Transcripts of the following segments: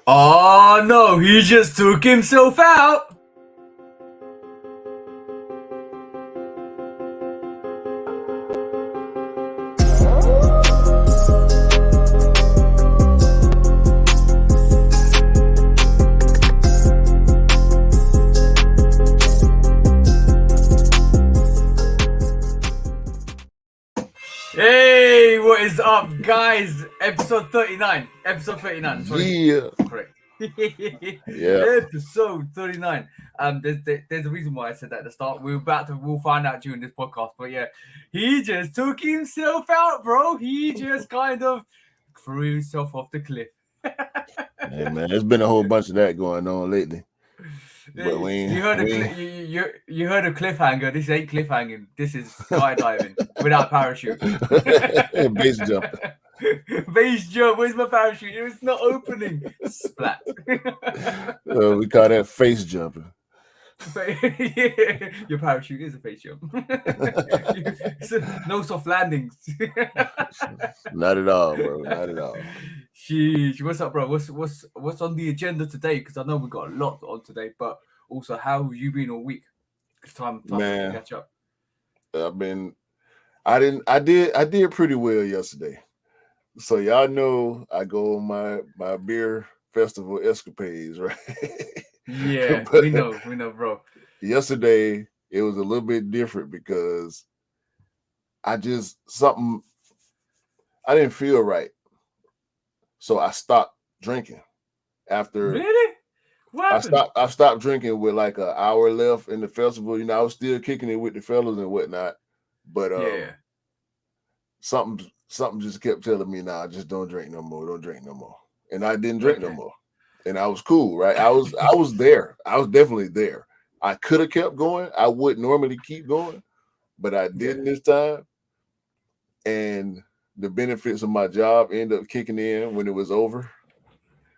Oh no, he just took himself out. Hey, what is up, guys? Episode 39. Episode 39. Sorry. Yeah. Correct. Yeah. Episode 39. There's a reason why I said that at the start. We'll find out during this podcast. But yeah, he just took himself out, bro. He just kind of threw himself off the cliff. Hey man, there's been a whole bunch of that going on lately. But you heard a cliffhanger. This ain't cliffhanging. This is skydiving without parachute. Base jumping. Base jump. Where's my parachute? It's not opening. Splat. We call that face jumping. Your parachute is a face jump. No soft landings. Not at all, bro. Not at all. Sheesh, what's up, bro? What's on the agenda today? Because I know we've got a lot on today, but also how have you been all week? Time to catch up. I did pretty well yesterday. So y'all know I go on my beer festival escapades, right? Yeah, we know, bro. Yesterday it was a little bit different because I didn't feel right. So I stopped drinking after. Really? What happened? I stopped drinking with like an hour left in the festival. You know, I was still kicking it with the fellas and whatnot, but something just kept telling me, "Nah, just don't drink no more. Don't drink no more." And I didn't drink no more, and I was cool, right? I was there. I was definitely there. I could have kept going. I would normally keep going, but I didn't this time, and the benefits of my job ended up kicking in when it was over.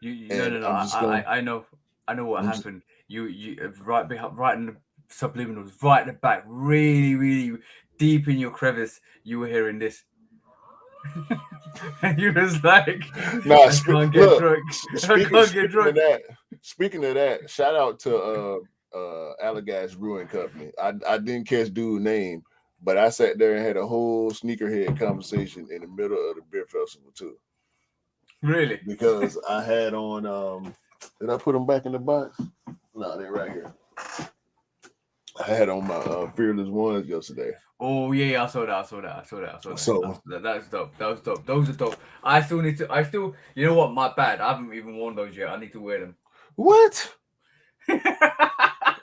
I know what happened. You right in the subliminals, right at the back, really, really deep in your crevice. You were hearing this, and you was like, "Nah, I can't get drunk. I can't get drunk." Speaking of that, shout out to Allagash Brewing Company. I didn't catch dude's name. But I sat there and had a whole sneakerhead conversation in the middle of the beer festival too. Really? Because I had on did I put them back in the box? No, they're right here. I had on my Fearless Ones yesterday. Oh yeah, I saw that. So that's dope. That was dope. Those are dope. I still, you know what? My bad. I haven't even worn those yet. I need to wear them. What?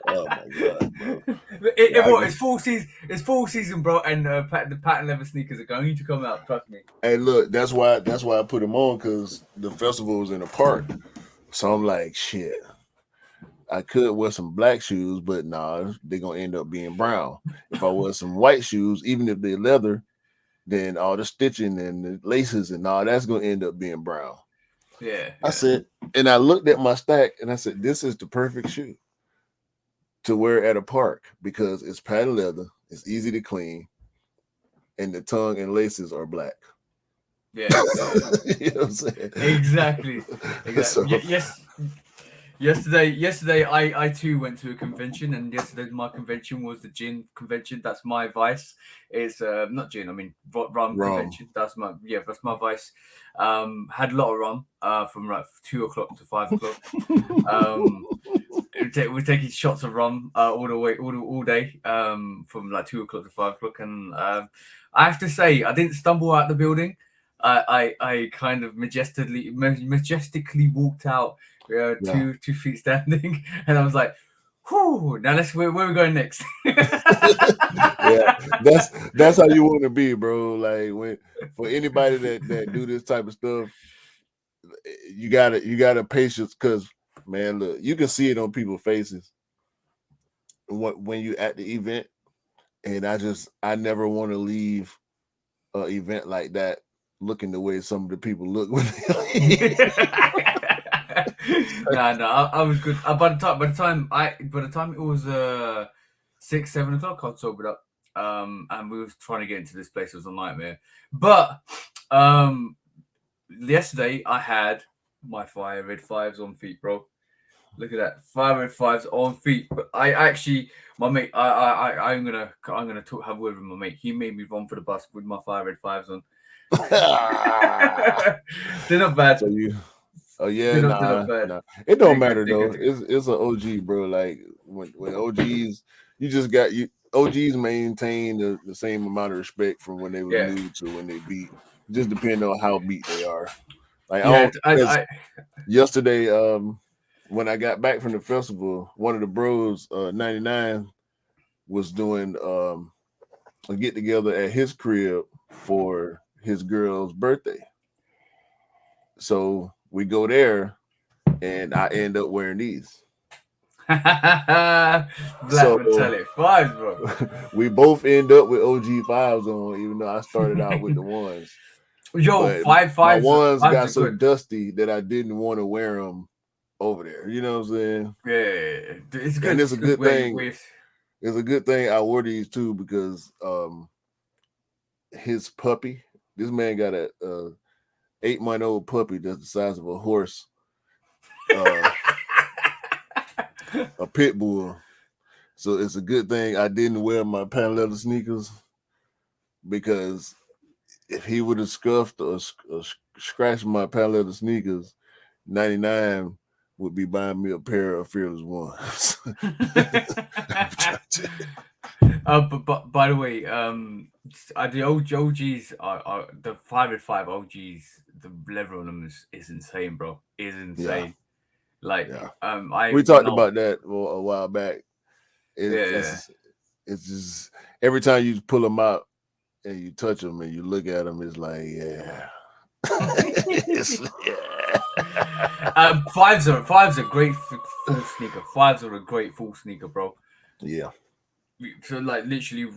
Oh my god, bro. It's full season, bro, and the patent leather sneakers are going to come out. Trust me. Hey, look, that's why I put them on, because the festival was in the park. So I'm like, shit. I could wear some black shoes, but nah, they're gonna end up being brown. If I wear some white shoes, even if they're leather, then all the stitching and the laces and all that's gonna end up being brown. Yeah. I said, and I looked at my stack and I said, this is the perfect shoe to wear at a park because it's patent leather, it's easy to clean, and the tongue and laces are black. Yeah. You know what I'm saying? Exactly. So, yes. Yesterday, I too went to a convention, and yesterday my convention was the gin convention. That's my vice. It's not gin. I mean rum convention. That's my vice. Had a lot of rum from like 2 o'clock to 5 o'clock. We're taking shots of rum all day from like 2 o'clock to 5 o'clock, and I have to say I didn't stumble out the building. I kind of majestically walked out. 2 feet standing, and I was like, "Whew!" Now where are we going next? Yeah, that's how you want to be, bro. Like for anybody that do this type of stuff, you gotta patience, because man, look, you can see it on people's faces when you at the event, and I never want to leave an event like that looking the way some of the people look when No, I was good. By the time it was 6-7 o'clock, I sobered up. And we was trying to get into this place. It was a nightmare. But yesterday I had My fire red fives on feet, bro. Look at that, fire red fives on feet. But I actually, my mate, I'm gonna have a word with my mate. He made me run for the bus with my fire red fives on. They're not bad. So you, oh yeah, They're not nah, bad. nah. It don't They're matter though. good. It's an OG, bro. Like when OGs, you just got you OGs maintain the same amount of respect from when they was Yeah, new to when they beat. Just depending on how beat they are. Like I yeah. don't because yesterday, when I got back from the festival, one of the bros, 99, was doing a get together at his crib for his girl's birthday. So we go there, and I end up wearing these. Black So metallic fives, bro. we both end up with OG fives on, even though I started out with the ones. Yo, But my fives ones are got so good. dusty that I didn't want to wear them over there. You know what I'm saying? Yeah, it's good. And it's a good thing. With It's a good thing I wore these too because his puppy. This man got a 8-month-old puppy that's the size of a horse, a pit bull. So it's a good thing I didn't wear my patent leather sneakers because if he would have scuffed or scratched my patent leather sneakers, 99 would be buying me a pair of Fearless Ones. but by the way, the OGs are the 505 OGs. The level on them is insane, bro. Is insane. Yeah. Like, Yeah. We talked about that a while back. It's just every time you pull them out and you touch them and you look at them, it's like, yeah. Fives are great full sneaker. Fives are a great full sneaker, bro. Yeah. So like literally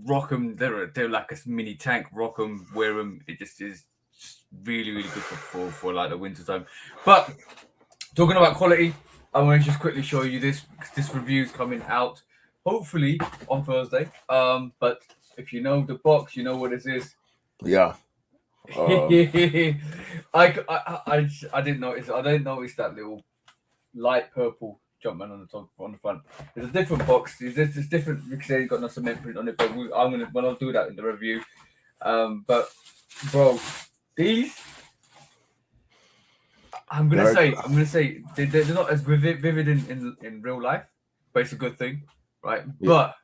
rock them. They're like a mini tank. Rock them, wear them. It just is really really good for like the winter time. But talking about quality, I want to just quickly show you this because this review is coming out hopefully on Thursday. But if you know the box, you know what this is. Yeah. I didn't notice. I didn't notice that little light purple Jumpman on the top on the front. There's a different box. It's different because they got no cement print on it. But I'll do that in the review. But bro, these I'm gonna say they're not as vivid in real life, but it's a good thing, right? Yeah. But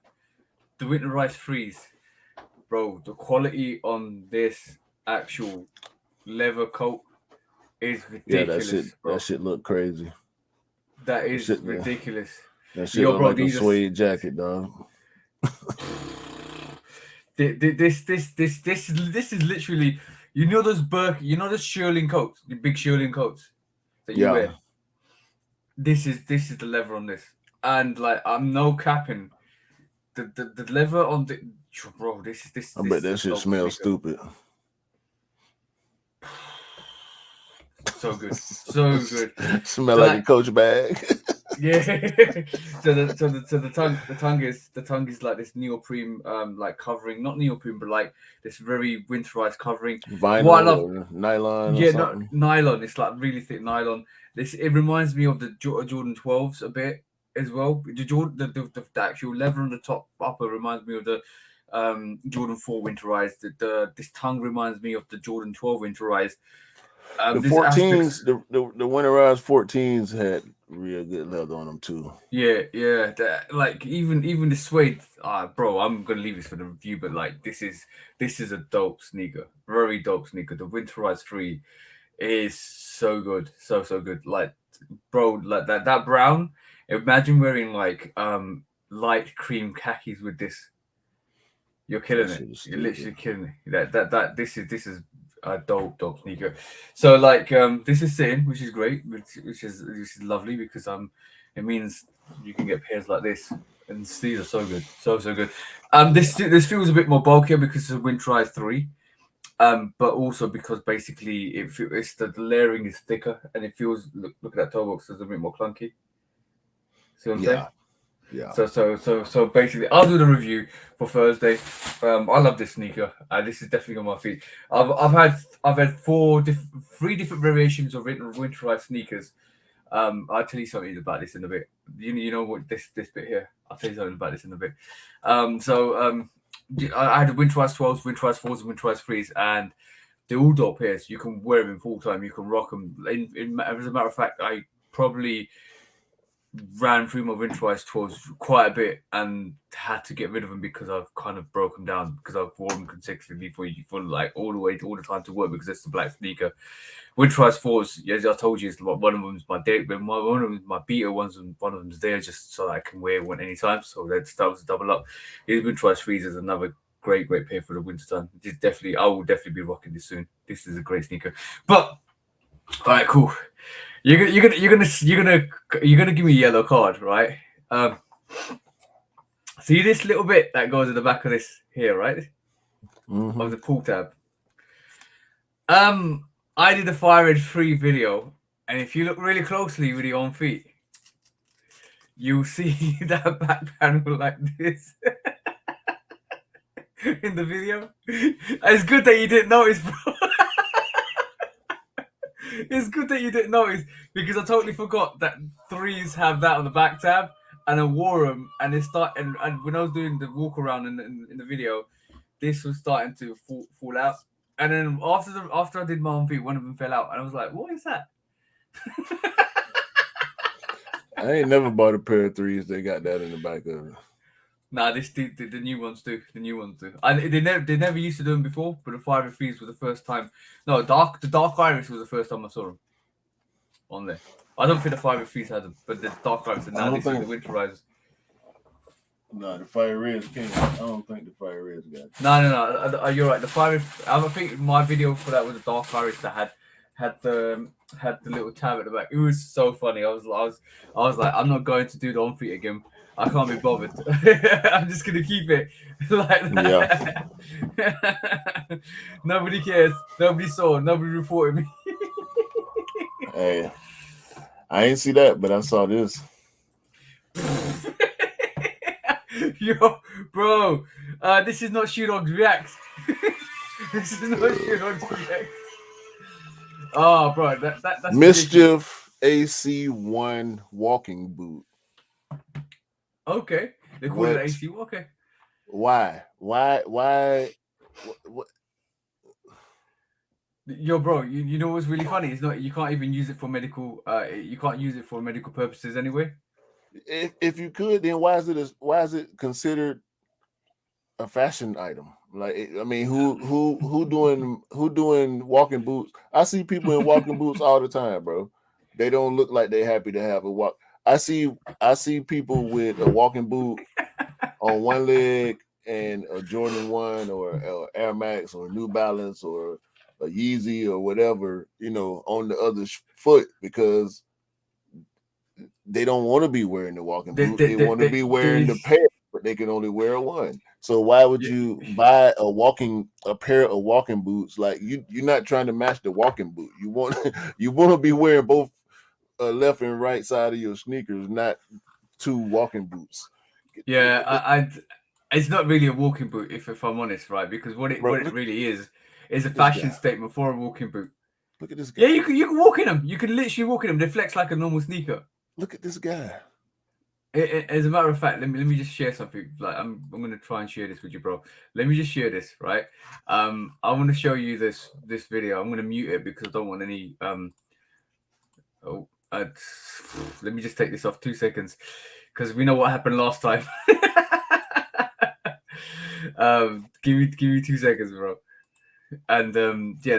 the winterized freeze, bro, the quality on this actual leather coat is ridiculous. Yeah, that shit look crazy. That is ridiculous. That shit look like a suede jacket, dog. This is literally, you know those those shearling coats, the big shearling coats that you wear. This is the leather on this, and like I'm no capping, the leather on the bro. This. I bet that shit smells stupid. So good, so good. Smell like a Coach bag. Yeah. so the tongue is like this neoprene like covering, not neoprene, but like this very winterized covering. Vinyl or nylon. Yeah, or something. Nylon. It's like really thick nylon. It reminds me of the Jordan 12s a bit as well. The actual leather on the top upper reminds me of the Jordan 4 winterized. This tongue reminds me of the Jordan 12 winterized. The 14s, the winterized 14s had real good leather on them too. Yeah. Like even the suede, bro. I'm gonna leave this for the review, but like this is a dope sneaker, very dope sneaker. The winterized 3 is so good, so good. Like, bro, like that brown. Imagine wearing like light cream khakis with this. You're killing it. You're literally killing it. That this is a dope sneaker. So like this is sitting, which is great, which is lovely because it means you can get pairs like this, and these are so good, so good. This feels a bit more bulkier because it's a winterized 3, but also because basically it's the layering is thicker and it feels look at that toe box, it's a bit more clunky. See what I'm saying? Yeah. So basically, I'll do the review for Thursday. I love this sneaker. This is definitely on my feet. I've had three different variations of winterized sneakers. I'll tell you something about this in a bit. You know what this bit here. I'll tell you something about this in a bit. I had winterized 12s, winterized 4s, and winterized 3s, and they're all dope pairs. You can wear them in full time. You can rock them. As a matter of fact, I probably ran through my winterized 12s quite a bit and had to get rid of them because I've kind of broke them down because I've worn them consecutively for like all the time to work because it's the black sneaker. Winterized 4s, as I told you, is one of them's my date, but one of them's my beta ones, and one of them's there just so I can wear one anytime. So that was a double up. These winterized 3s is another great pair for the winter time. I will definitely be rocking this soon. This is a great sneaker. But all right, cool. You're gonna give me a yellow card, right? See this little bit that goes at the back of this here, right? Mm-hmm. Of the pull tab. I did a Fire Edge 3 video, and if you look really closely with your own feet, you'll see that back panel like this in the video. It's good that you didn't notice, bro. It's good that you didn't notice because I totally forgot that 3s have that on the back tab, and I wore them, and and when I was doing the walk around in the video, this was starting to fall out, and then after I did my own feet, one of them fell out, and I was like, "What is that?" I ain't never bought a pair of 3s. They got that in the back of it. Nah, the new ones do. The new ones do. They never used to do them before, but the 5 3s were the first time. No, the dark iris was the first time I saw them on there. I don't think the 5 3s had them, but the dark iris. And now this is the winterizers. No, the Fire Reds can't. I don't think the Fire Reds got it. No. You're right. I think my video for that was the dark iris that had the little tab at the back. It was so funny. I was like, I'm not going to do the on feet again. I can't be bothered. I'm just gonna keep it like that. Yeah. Nobody cares. Nobody saw. Nobody reported me. Hey, I ain't see that, but I saw this. Yo, bro, this is not Shoe Dogs Reacts. This is not Shoe Dogs Reacts. Oh, bro, that's Mischief AC1 walking boot. Okay, they call it AC. Okay. Why? What? Yo, bro, you know what's really funny? It's not. You can't even use it for medical. You can't use it for medical purposes anyway. If you could, then why is it considered a fashion item? Like, I mean, who doing walking boots? I see people in walking boots all the time, bro. They don't look like they're happy to have a walk. I see people with a walking boot on one leg and a Jordan 1 or Air Max or New Balance or a Yeezy or whatever, on the other foot because they don't want to be wearing the walking boot. They want to be wearing the pair, but they can only wear one. So why would you buy a pair of walking boots? Like you're not trying to match the walking boot. You want to be wearing both left and right side of your sneakers, not two walking boots. Yeah, it's not really a walking boot if I'm honest, right? Because what it really is a fashion statement for a walking boot. Look at this guy. Yeah, you can walk in them. You can literally walk in them. They flex like a normal sneaker. Look at this guy. As a matter of fact, let me just share something. Like I'm gonna try and share this with you, bro. Let me just share this, right? I want to show you this video. I'm gonna mute it because I don't want any let me just take this off 2 seconds because we know what happened last time. Give me 2 seconds, bro. And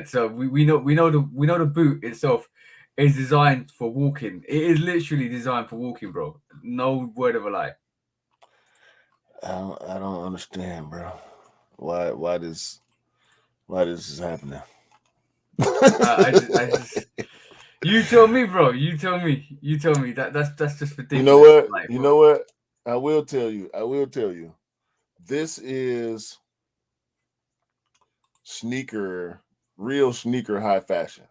so we know the boot itself is designed for walking. It is literally designed for walking, bro. No word of a lie. I don't understand, bro. Why this is happening? You tell me, bro. You tell me. That's just ridiculous. You know what? I will tell you. This is real sneaker high fashion.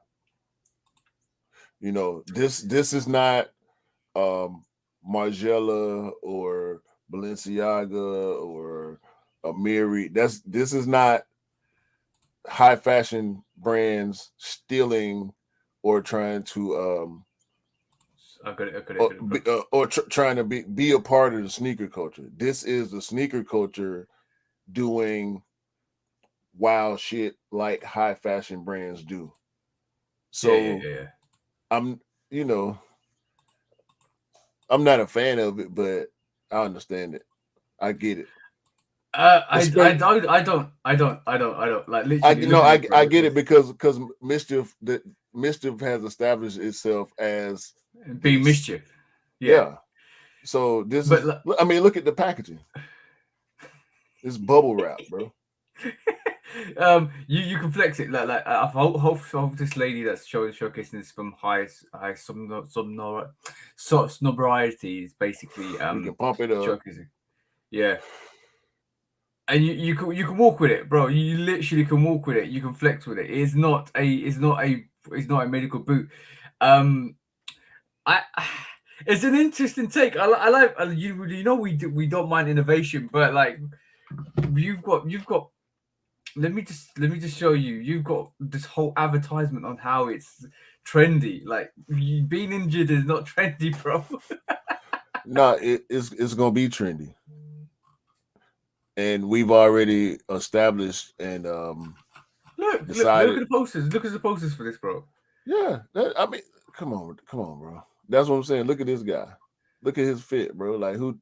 This is not Margiela or Balenciaga or Amiri. This is not high fashion brands stealing or trying to trying to be a part of the sneaker culture. This is the sneaker culture doing wild shit like high fashion brands do. So I'm I'm not a fan of it, but I understand it. I get it. I don't like literally. I get it because mischief has established itself as being mischief. Yeah. So this is. I mean, look at the packaging. It's bubble wrap, bro. You can flex it like I hope this lady that's showcasing this from high sobriety is basically you can pump it up. Showcasing. Yeah. And you can walk with it, bro. You literally can walk with it. You can flex with it. It's not a medical boot. It's an interesting take. I like you know we don't mind innovation, but like you've got. Let me just show you. You've got this whole advertisement on how it's trendy. Like being injured is not trendy, bro. No, it's gonna be trendy. And we've already established and decided. Look at the posters. Look at the posters for this, bro. Yeah, I mean, come on, bro. That's what I'm saying. Look at this guy. Look at his fit, bro. Like who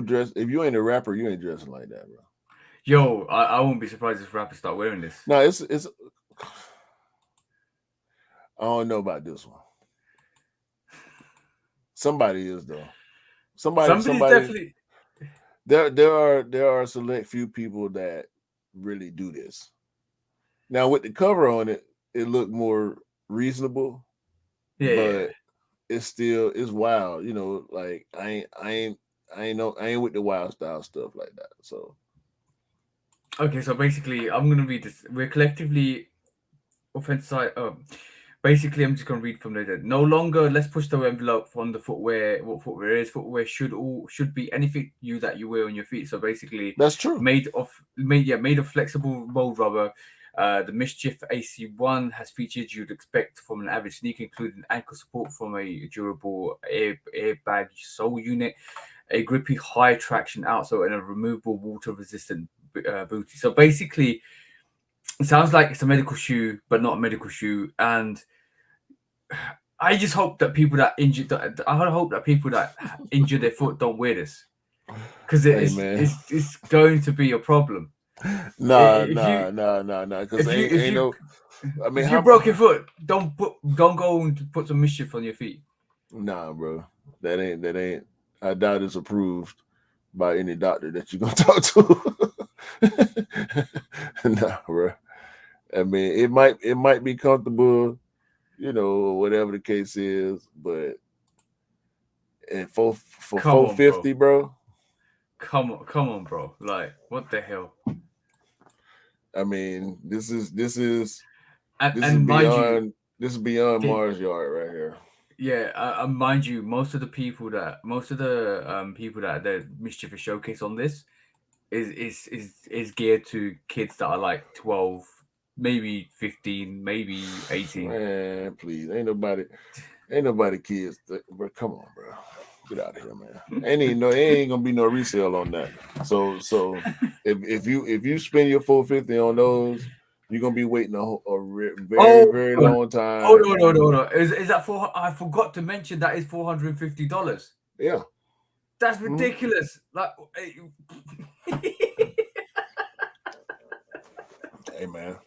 dressed? If you ain't a rapper, you ain't dressing like that, bro. Yo, I won't be surprised if rappers start wearing this. No, it's. I don't know about this one. Somebody is though. Somebody definitely. There are a select few people that really do this. Now with the cover on it, it looked more reasonable. Yeah. But it's wild. Like I ain't with the wild style stuff like that. So. Okay, so basically, I'm gonna read this. We're collectively offensive. Basically, I'm just gonna read from there. No longer, let's push the envelope on the footwear. What footwear is? Footwear should be anything that you wear on your feet. So basically, that's true. Made of flexible mold rubber. The Mischief AC1 has features you'd expect from an average sneaker, including ankle support from a durable airbag sole unit, a grippy high traction outsole, and a removable water resistant booty. So basically, it sounds like it's a medical shoe, but not a medical shoe. And I just hope that people that injured injure their foot don't wear this, because it's going to be a problem. Nah. Because ain't no. I mean, if you broke your foot, don't go and put some mischief on your feet. Nah, bro, that ain't. I doubt it's approved by any doctor that you're gonna talk to. Nah, bro. I mean, it might be comfortable, whatever the case is, but and for 450, bro. Come on, bro. Like, what the hell? I mean, this is beyond Mars Yard right here. Yeah, mind you, most of the people that the Mischief is showcased on this is geared to kids that are like 12, maybe 15, maybe 18. Man, please, ain't nobody kids. Bro, come on, bro. Get out of here, man. Ain't gonna be no resale on that. So if you spend your 450 on those, you're gonna be waiting very long time. Hold on. Is that I forgot to mention that is $450. Yeah, that's ridiculous. Like, hey man,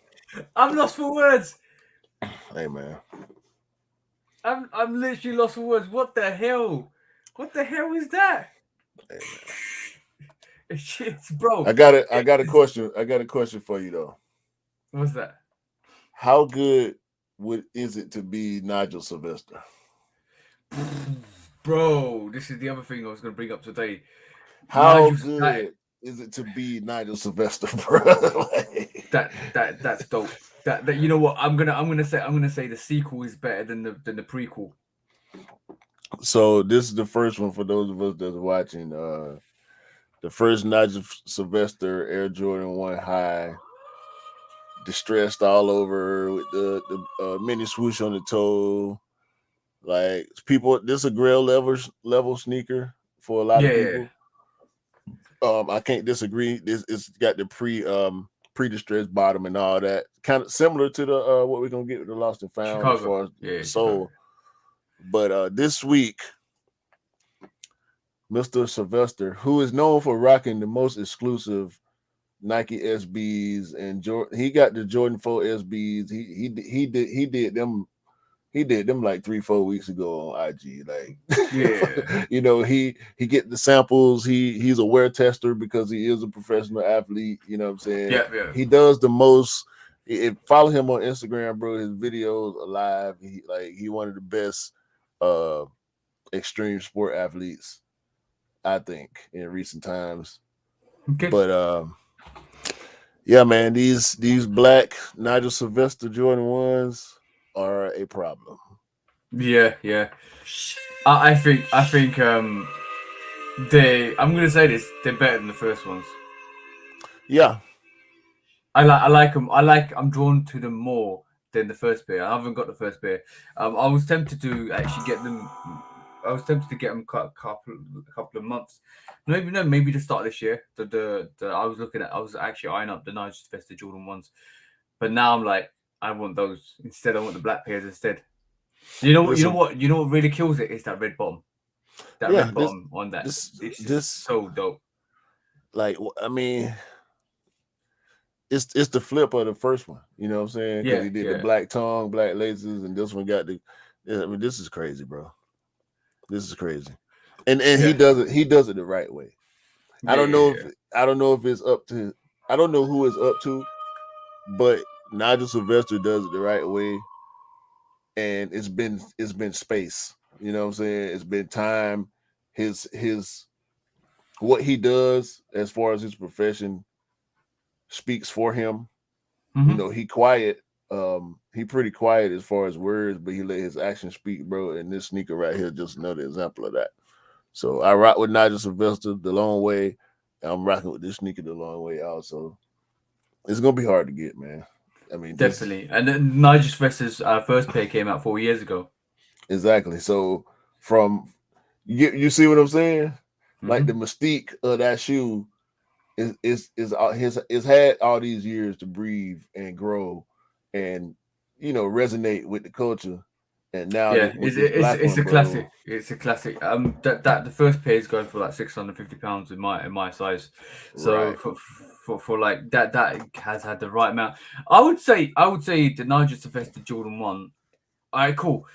I'm lost for words. Hey man, I'm literally lost for words. What the hell? What the hell is that? Hey, man. Shit, bro. I got a question. I got a question for you though. What's that? How good is it to be Nigel Sylvester? Bro, this is the other thing I was going to bring up today. How good is it to be Nigel Sylvester, bro? That's dope. That you know what I'm gonna say the sequel is better than the prequel. So this is the first one for those of us that's watching. The first Nigel Sylvester Air Jordan 1 High, distressed all over with the mini swoosh on the toe. Like people, this is a grail level sneaker for a lot of Yeah. people. I can't disagree. This it's got the pre distressed bottom and all that. Kind of similar to the what we're gonna get with the Lost and Found as Chicago. far as Yeah, Chicago. soul. But this week, Mr. Sylvester, who is known for rocking the most exclusive Nike SBs and Jordan, he got the Jordan 4 SBs. He did them like 3-4 weeks ago on IG. Like, Yeah. you know, he get the samples. He's a wear tester because he is a professional athlete. You know what I'm saying? Yeah, yeah. He does the most. Follow him on Instagram, bro. His videos are live. He one of the best extreme sport athletes, I think, in recent times. Okay. But yeah, man, these black Nigel Sylvester Jordan 1s are a problem. Yeah, yeah. I think I'm gonna say this, they're better than the first ones. Yeah, I like them. I'm drawn to them more than the first pair. I haven't got the first pair. I was tempted to actually get them. I was tempted to get them a couple of months. Maybe no, maybe the start of this year. The I was looking at. I was actually eyeing up the Nigel Vesta Jordan ones, but now I'm like, I want those instead. I want the black pairs instead. You know what? You know listen, what? You know what really kills it is that red bottom. That yeah, red bottom on that. It's just this so dope. like I mean, it's the flip of the first one. You know what I'm saying? Because Yeah, he did the yeah, black tongue, black laces, and this one got the. I mean, this is crazy, bro. This is crazy, and yeah, he does it the right way. I yeah, don't yeah, know yeah. if it's up to I don't know who it's up to, but Nigel Sylvester does it the right way, and it's been space. You know what I'm saying? It's been time. His what he does as far as his profession speaks for him. You Mm-hmm. know, he quiet. He pretty quiet as far as words, but he let his actions speak, bro. And this sneaker right here just another example of that. So I rock with Nigel Sylvester the long way. And I'm rocking with this sneaker the long way also. It's gonna be hard to get, man. I mean, this Definitely. And then Nigel Vesta's first pair came out 4 years ago. exactly. So from you see what I'm saying? Like Mm-hmm. the mystique of that shoe is had all these years to breathe and grow and resonate with the culture. And now Yeah, with this black it's one, a bro, classic. It's a classic. That the first pair is going for like £650 in my size. So right? for like that has had the right amount. I would say the Nigel Sylvester Jordan one. All right, cool.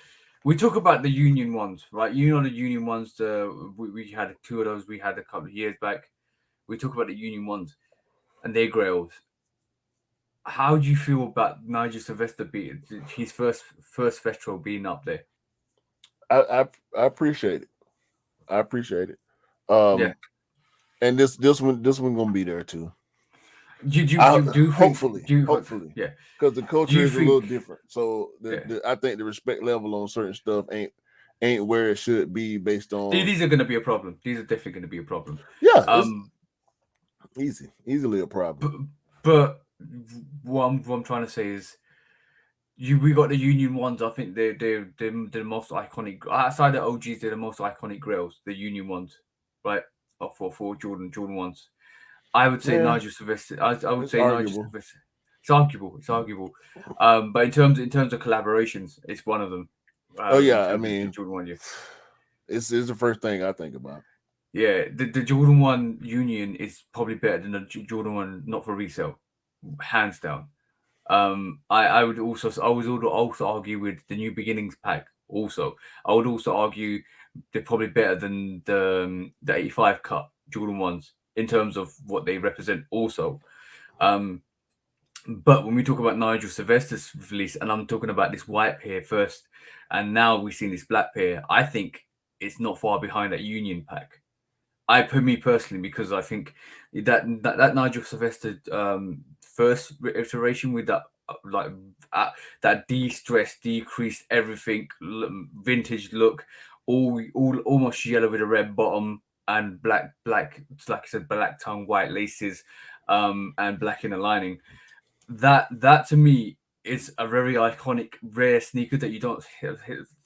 We talk about the Union ones, right? You know the Union ones. We had two of those. We had a couple of years back. We talk about the Union ones and their grails. How do you feel about Nigel Sylvester being his first Vetro being up there? I appreciate it. I appreciate it. Yeah. Um, and this one gonna be there too. Do you think Hopefully, yeah? because the Do culture you is a little think different. So yeah? I think the respect level on certain stuff ain't where it should be based on. These are going to be a problem. These are definitely going to be a problem. Yeah, it's Um, easily a but problem. but what I'm trying to say is we got the Union ones. I think they're the most iconic outside the OGs. They're the most iconic grails. The Union ones, right? For Jordan ones. I would say Yeah, Nigel Sylvester. I would it's say Nigel arguable. Sylvester. It's arguable. It's arguable. But in terms of collaborations, it's one of them. Oh In yeah, I terms of the mean, Jordan one, yeah, it's the first thing I think about. yeah. The Jordan one Union is probably better than the Jordan one not for resale, hands down. I would also argue with the New Beginnings pack. Also, I would also argue they're probably better than the 85 cut Jordan ones in terms of what they represent. Also, um, but when we talk about Nigel Sylvester's release, and I'm talking about this white pair first, and now we've seen this black pair, I think it's not far behind that Union pack. I put me personally because I think that Nigel Sylvester first iteration with that like that de-stress, decreased everything, vintage look, all almost yellow with a red bottom and black, like I said, black tongue, white laces, and black inner lining. That to me is a very iconic, rare sneaker that you don't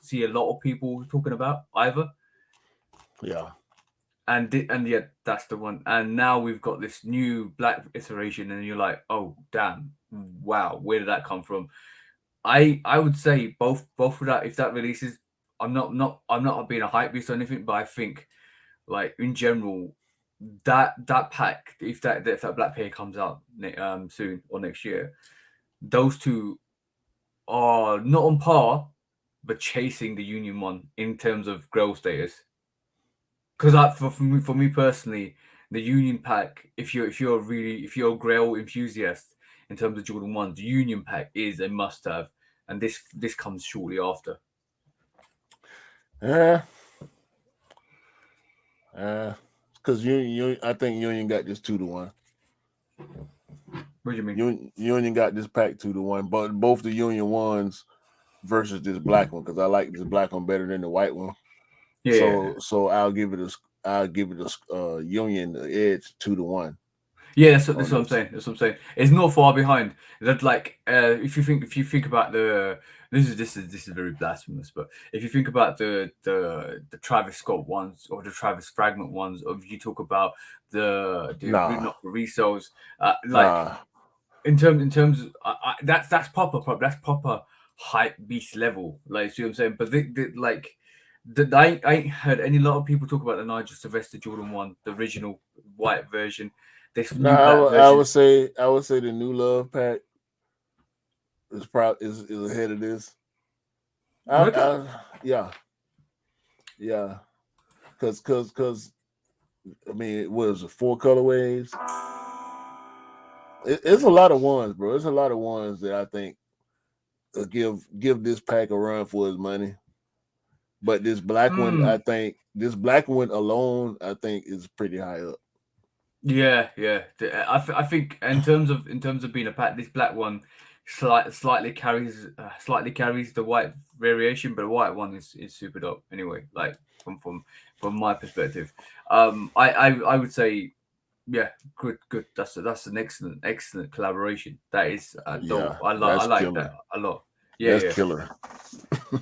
see a lot of people talking about either. Yeah. And yeah, that's the one. And now we've got this new black iteration, and you're like, oh damn, wow, where did that come from? I would say both of that. If that releases, I'm not being a hype beast or anything, but I think like in general that pack, if that black pair comes out soon or next year, those two are not on par, but chasing the Union one in terms of growth status. Because for me personally, the Union pack, if you're a Grail enthusiast in terms of Jordan One, the Union pack is a must have, and this comes shortly after. Yeah. Because I think Union got this 2-1. What do you mean? Union got this pack 2-1, but both the Union ones versus this black one because I like this black one better than the white one. Yeah, So I'll give it a Union the edge 2-1. yeah. That's what I'm saying. That's what I'm saying. It's not far behind. That like if you think about the this is very blasphemous, but if you think about the Travis Scott ones or the Travis Fragment ones, or if you talk about the Nah, not the resells, like nah, in terms of that's that's proper hype beast level. Like, see what I'm saying? But I ain't heard any lot of people talk about the Nigel Sylvester Jordan one, the original white version, this new nah. black I version. would say the New Love pack is ahead of this. Really? Yeah, yeah. Because I mean, it was 4 colorways. It's a lot of ones, bro. It's a lot of ones that I think give this pack a run for his money. But this black one, I Mm. think this black one alone, I think is pretty high up. Yeah, yeah. I think in terms of being a pack, this black one slightly carries the white variation, but the white one is super dope anyway. Like from my perspective, I would say yeah, good. That's an excellent collaboration. That is dope. Yeah, I that's like that killer. a lot. Yeah, That's yeah. killer.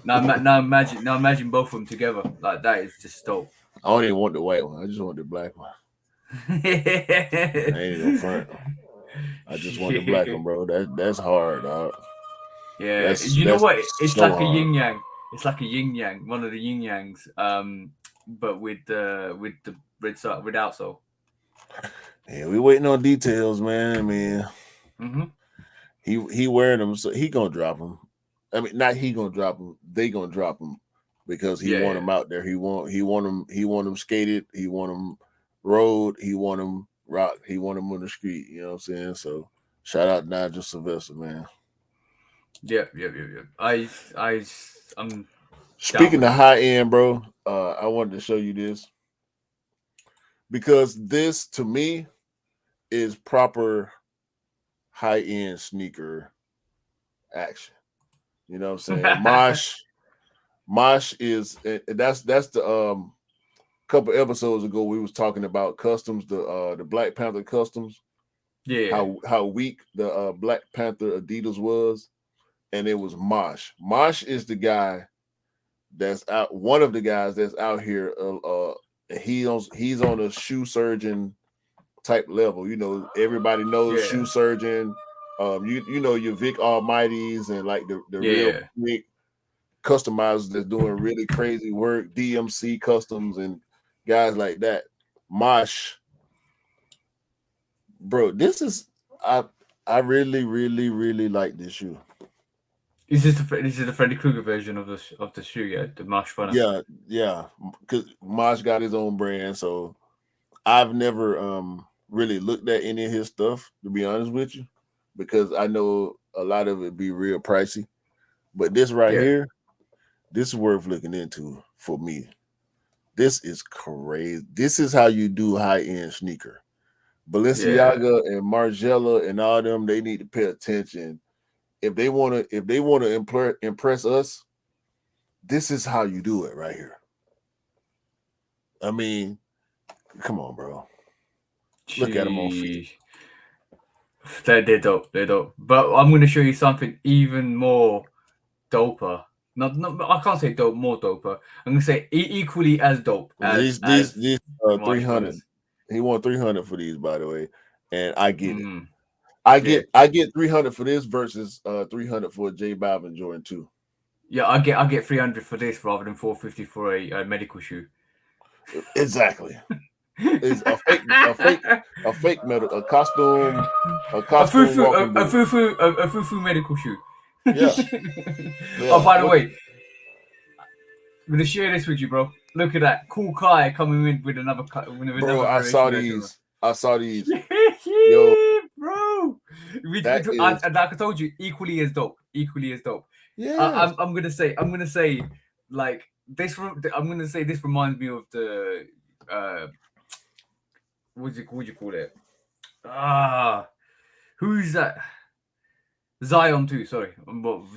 Now imagine both of them together. Like that is just dope. I don't even want the white one. I just want the black one. I ain't no front. I just want the black one, bro. That's hard, dog. Yeah, you know That's what? It's so like a hard. yin yang. It's like a yin yang, one of the yin yangs. But with the red outsole. Yeah, we waiting on details, man. I mean, Mm-hmm. he wearing them, so he gonna drop them. I mean, not he gonna drop them. They gonna drop them because he Yeah, want yeah, them out there. He want them skated. He want them road. He want them rock. He want them on the street. You know what I'm saying? So shout out Nigel Sylvester, man. yeah. I'm down Speaking with of it. high end, bro, I wanted to show you this because this to me is proper high end sneaker action. You know what I'm saying? Mosh is that's the couple episodes ago we was talking about customs, the Black Panther customs, Yeah, how weak the Black Panther Adidas was, and it was Mosh. Mosh is the guy that's out, one of the guys that's out here. He's on a shoe surgeon type level. You know, everybody knows yeah, shoe surgeon. You know your Vic Almighties and like the real yeah. big customizers that's doing really crazy work, DMC customs and guys like that. Mosh, bro, this is I I really like this shoe. This is the Freddy Krueger version of the shoe, yeah, the Marsh Runner. Yeah, yeah, because Mosh got his own brand, so I've never really looked at any of his stuff to be honest with you, because I know a lot of it be real pricey. But this right Yeah, here, this is worth looking into for me. This is crazy. This is how you do high end sneaker. yeah, Balenciaga and Margiela and all them, they need to pay attention if they want to impress us, this is how you do it right here. I mean, come on, bro. Look at them on feet. They're dope. They're dope. But I'm going to show you something even more doper. Not I can't say dope, more doper. I'm going to say equally as dope as These Mache 300. Runners. He won 300 for these, by the way, and I get it. Mm, I yeah. get 300 for this versus 300 for J Balvin Jordan 2. Yeah, I get 300 for this rather than 450 for a medical shoe. Exactly. It's a fake metal, a costume walking boot. A fufu medical shoe. Yeah. Oh, by the way, I'm gonna share this with you, bro. Look at that, Cool Kai coming in with another bro, I saw these. Yo, bro. That Like I told you, equally as dope. Equally as dope. Yeah. I'm gonna say like this. I'm gonna say this reminds me of the what do you call it? Who's that? Zion 2, sorry.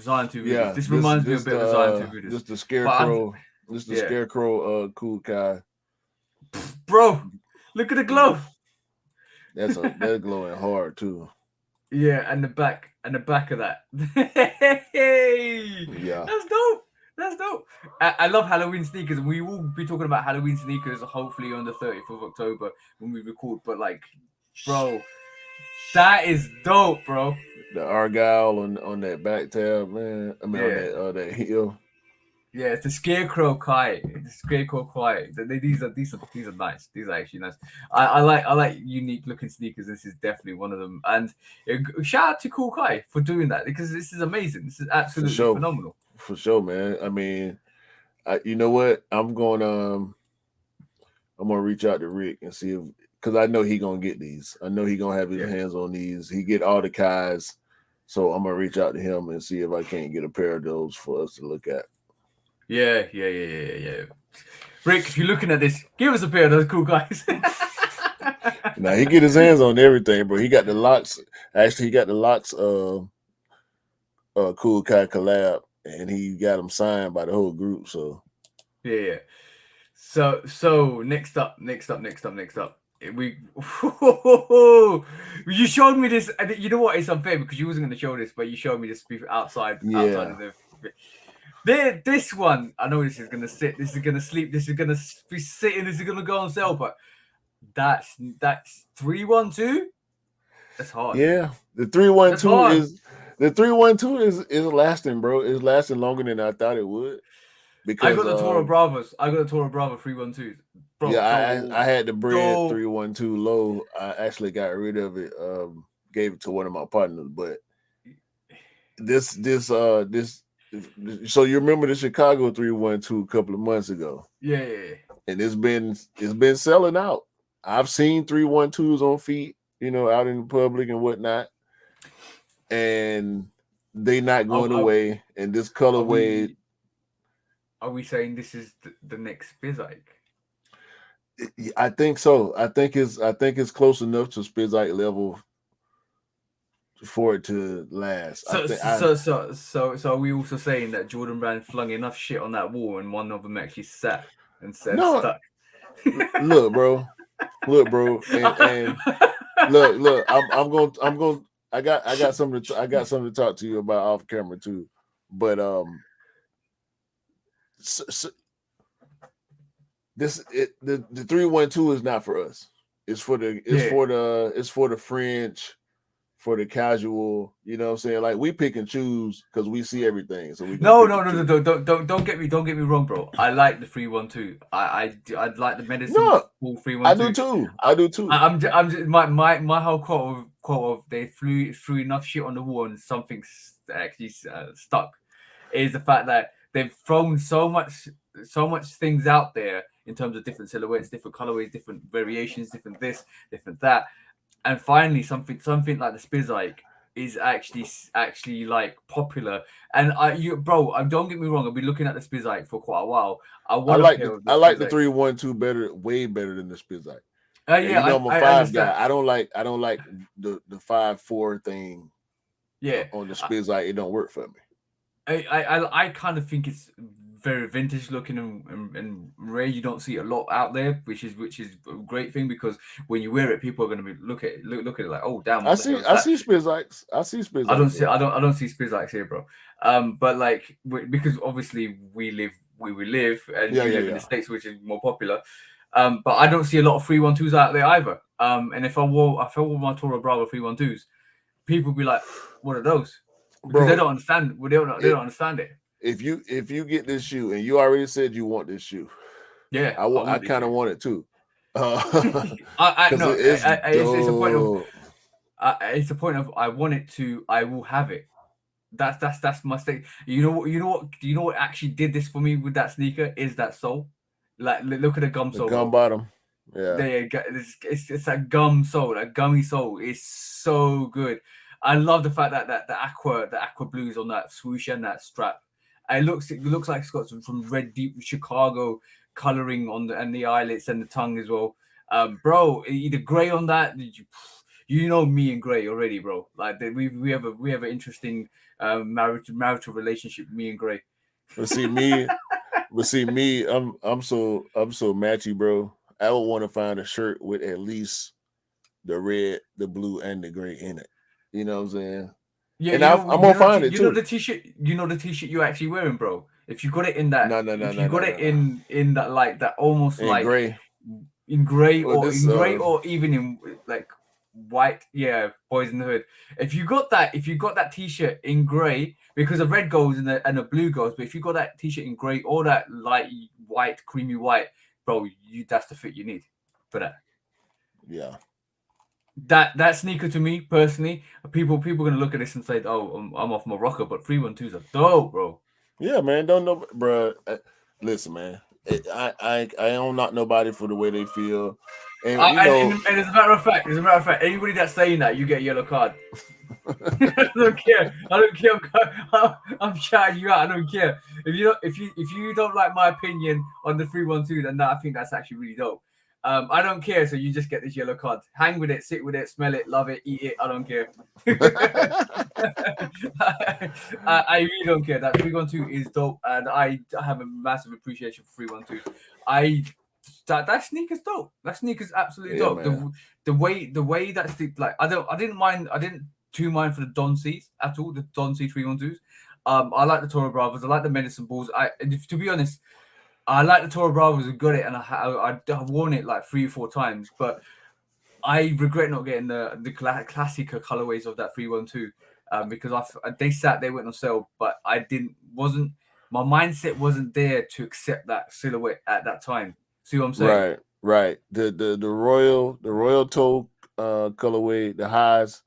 Zion 2 videos. This reminds me a bit of Zion 2 videos. This the Scarecrow. Scarecrow Cool Kai. Bro, look at the glow. That's glowing hard too. Yeah, and the back of that. Yeah. That's dope. I love Halloween sneakers, and we will be talking about Halloween sneakers hopefully on the 30th of October when we record. But like, bro, that is dope, bro. The Argyle on that back tab, man. I mean, on that heel. Yeah, it's the Scarecrow Kai. These are nice. These are actually nice. I like unique looking sneakers. This is definitely one of them. And shout out to Cool Kai for doing that, because this is amazing. This is absolutely phenomenal. For sure, man. I mean, you know what? I'm gonna reach out to Rick and see if, because I know he gonna get these. I know he gonna have his hands on these. He get all the Kais, so I'm gonna reach out to him and see if I can't get a pair of those for us to look at. Yeah. Rick, if you're looking at this, give us a pair of those Cool Guys. Now he get his hands on everything, bro. He got the locks. Actually, he got the locks. Cool Kai collab, and he got them signed by the whole group. So yeah. So next up. You showed me this. You know what? It's unfair because you wasn't going to show this, but you showed me this outside of the. This one, I know this is gonna sit. This is gonna sleep. This is gonna be sitting. This is gonna go on sale. But that's 312. That's hard. Yeah, the 312 is lasting, bro. It's lasting longer than I thought it would. Because I got the Toro Bravos. I got the Toro Bravo 312. Bro, yeah, I had the bread 312 low. I actually got rid of it. Gave it to one of my partners, but this. So you remember the Chicago 312 a couple of months ago? Yeah. And it's been selling out. I've seen 312s on feet, out in the public and whatnot, and they not going away. And this colorway. Are we saying this is the next Spizike? I think so. I think it's close enough to Spizike level for it to last. So are we also saying that Jordan Brand flung enough shit on that wall and one of them actually sat and said stuck? Look, bro, and look. I'm going. I got something to talk to you about off camera too, but the 312 is not for us. It's for the French. For the casual, you know what I'm saying? Like, we pick and choose because we see everything. So we don't get me wrong, bro. I like the 312. I like the medicine. No, 312. I do too. I'm just my whole quote of they threw enough shit on the wall and something actually stuck is the fact that they've thrown so much things out there in terms of different silhouettes, different colorways, different variations, different this, different that. And finally, something like the Spizike is actually like popular. And don't get me wrong, I've been looking at the Spizike for quite a while. I like the 312 way better than the Spizike. Yeah, I'm a 5 guy. I don't like the 5.4 thing Yeah, on the Spiz, like it don't work for me. I kind of think it's very vintage looking, and rare. You don't see it a lot out there, which is a great thing, because when you wear it, people are going to be look at it like, oh damn, what the hell is I that? see Spiz likes. I see Spiz likes. I don't see Spiz like here, bro. But like because obviously we live, and Yeah, you yeah, live in the yeah. States, which is more popular. But I don't see a lot of 312s out there either. And if I wore my Toro Bravo 312s, people be like, what are those? Because they Bro, don't understand. They don't understand it. if you get this shoe and you already said you want this shoe, Yeah, I I want this kind of shit. want it too. I Because no, it's it's a point of dope. it's a point of I want it to. I will have it. That's my state. You know what? Do you know what actually did this for me with that sneaker? Is that sole? Like, look at the gum The sole, gum bro. bottom. Yeah. There you go. It's that gum sole, that gummy sole is so good. I love the fact that the aqua blues on that swoosh and that strap. It looks like it's got some red deep Chicago coloring on the eyelets and the tongue as well. Bro, the gray on that. You know me and Gray already, bro. Like we have an interesting marital relationship. Me and Gray. But see me, I'm so matchy, bro. I would want to find a shirt with at least the red, the blue, and the gray in it. You know what I'm saying? Yeah, And I'm gonna find it you know too. the t-shirt. You know the t-shirt you're actually wearing, bro. If you got it in that, if you got it No. in that, like that, almost And like gray. Well, this in gray, or even in like white, yeah, Boys in the Hood. If you got that t-shirt in gray, because the red goes and the blue goes, but if you got that t-shirt in gray or that light white, creamy white, bro, that's the fit you need for that. Yeah. That sneaker, to me personally, people gonna look at this and say, "Oh, I'm off Morocco," but 312s are dope, bro. Yeah, man. Don't know, bro. Listen, man. I don't knock nobody for the way they feel, and you know. And as a matter of fact, anybody that's saying that, you get a yellow card. I don't care. I don't care. I'm shouting you out. I don't care. If you don't like my opinion on the 312, then I think that's actually really dope. I don't care. So you just get this yellow card. Hang with it, sit with it, smell it, love it, eat it. I don't care. I really don't care. That 312 is dope, and I have a massive appreciation for 312s. That sneaker's dope. That sneaker's absolutely Yeah, dope. man. The way that's like I didn't too mind for the Don C's at all. The Don C 312s. I like the Toro Bravos. I like the Medicine Balls. To be honest, I like the Toro Bravos. I got it, and I've worn it like 3 or 4 times, but I regret not getting the classic colorways of that 312, because they went on sale, but wasn't my mindset wasn't there to accept that silhouette at that time. See what I'm saying? Right. The royal toe colorway, the highs,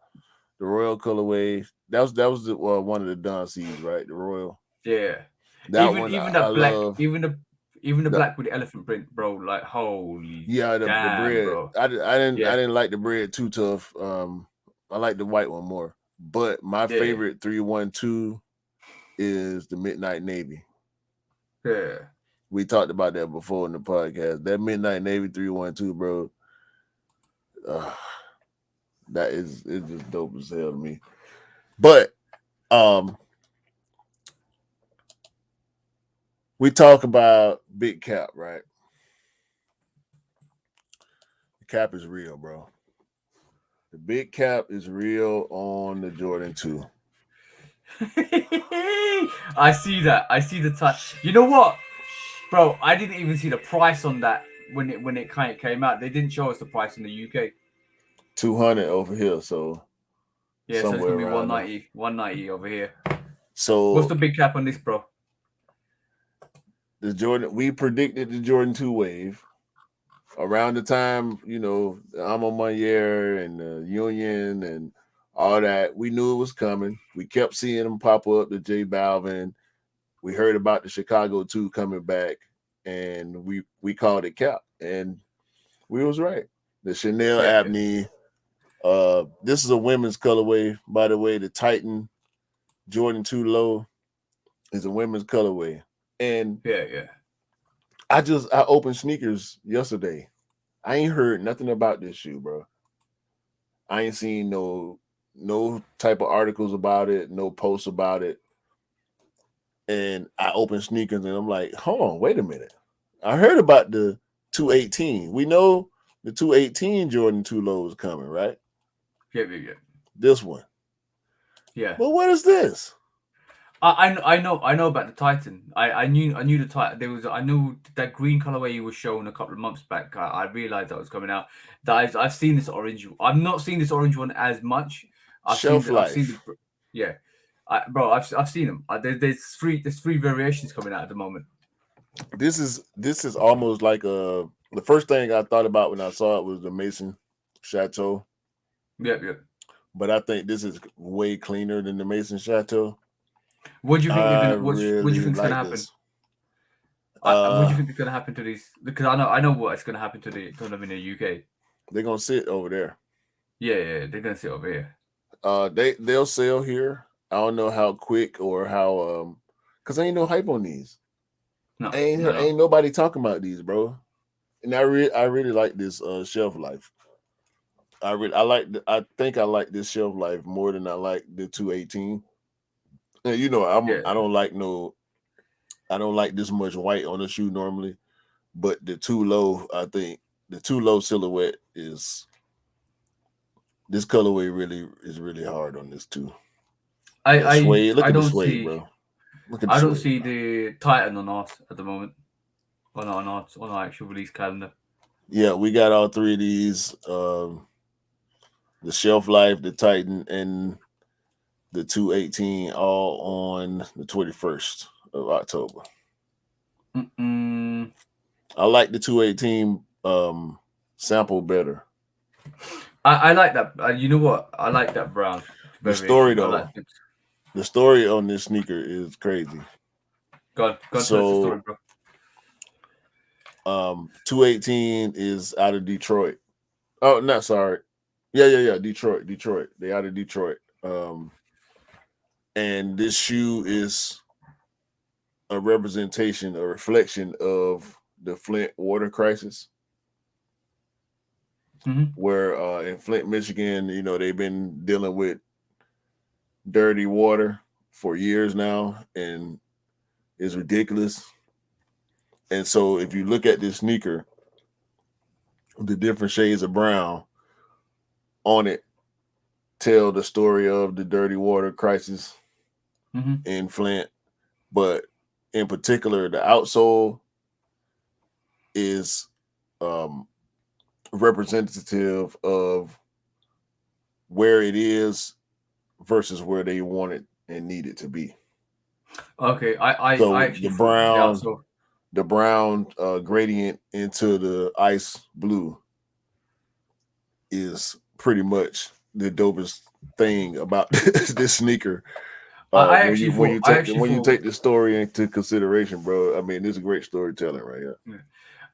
the royal colorway. That was one of the Don C's, right? The royal. Yeah. That one Even I that black, love. even the The, black with the elephant print, bro. Like, holy yeah, the damn, bread. bro. I Yeah, didn't like the bread too tough. I like the white one more. But my yeah, favorite 312 is the Midnight Navy. yeah. We talked about that before in the podcast. That Midnight Navy 312, bro. Uh, it's just dope as hell to me. But we talk about big cap, right? The cap is real, bro. The big cap is real on the Jordan 2. I see that. I see the time. You know what, bro? I didn't even see the price on that when it kind of came out. They didn't show us the price in the UK. 200 over here, so Yeah, so it's somewhere gonna be around there. 190 over here. What's So the big cap on this, bro? we predicted the Jordan 2 wave around the time, the Alma Mater and the Union and all that. We knew it was coming. We kept seeing them pop up, the J Balvin. We heard about the Chicago 2 coming back, and we called it cap, and we was right. The Chanel Yeah, Abney. This is a women's colorway, by the way. The Titan Jordan 2 Low is a women's colorway. And yeah. I opened sneakers yesterday. I ain't heard nothing about this shoe, bro. I ain't seen no no type of articles about it, no posts about it. And I open sneakers and I'm like, hold on, wait a minute. I heard about the 218. We know the 218 Jordan 2 lows coming, right? Yeah. This one. Yeah. But what is this? I know about the Titan. I knew the Titan. I knew that green colorway you were showing a couple of months back. I realized that was coming out. That I've seen this orange. I've not seen this orange one as much. Shelf I've seen life. the yeah. I've seen them. There's three variations coming out at the moment. This is almost like the first thing I thought about when I saw it was the Mason Chateau. Yeah. But I think this is way cleaner than the Mason Chateau. What do you think they're I gonna? What do you really think's gonna like happen? this. What do you think is gonna happen to these? Because I know what is gonna happen to them in the UK. They're gonna sit over there. Yeah, they're gonna sit over here. They'll sell here. I don't know how quick or how because ain't no hype on these. No. Ain't nobody talking about these, bro. And I really like this shelf life. I think I like this shelf life more than I like the 218. And Yeah. I don't like this much white on the shoe normally, but the too low, I think the too low silhouette is this colorway is really hard on this too. That suede, look I at the don't suede, see bro. Look at the I don't suede. see the Titan on ours at the moment. On our actual release calendar. Yeah, we got all three of these. The shelf life, the Titan, and the 218 all on the 21st of October. I like the 218 sample better. I like that. You know what? I like that brown The story variation. I though, like it. the story on this sneaker is crazy. Go on, tell us the story, So bro. 218 is out of Detroit. Oh, not sorry. Yeah. Detroit. They out of Detroit. And this shoe is a representation, a reflection of the Flint water crisis. Where in Flint, Michigan, they've been dealing with dirty water for years now, and it's ridiculous. And so if you look at this sneaker, the different shades of brown on it tell the story of the dirty water crisis in Flint. But in particular, the outsole is representative of where it is versus where they want it and need it to be. Okay, So I actually thought the brown gradient into the ice blue is pretty much the dopest thing about this sneaker. When you take the story into consideration, bro, I mean, this is great storytelling right here. Yeah.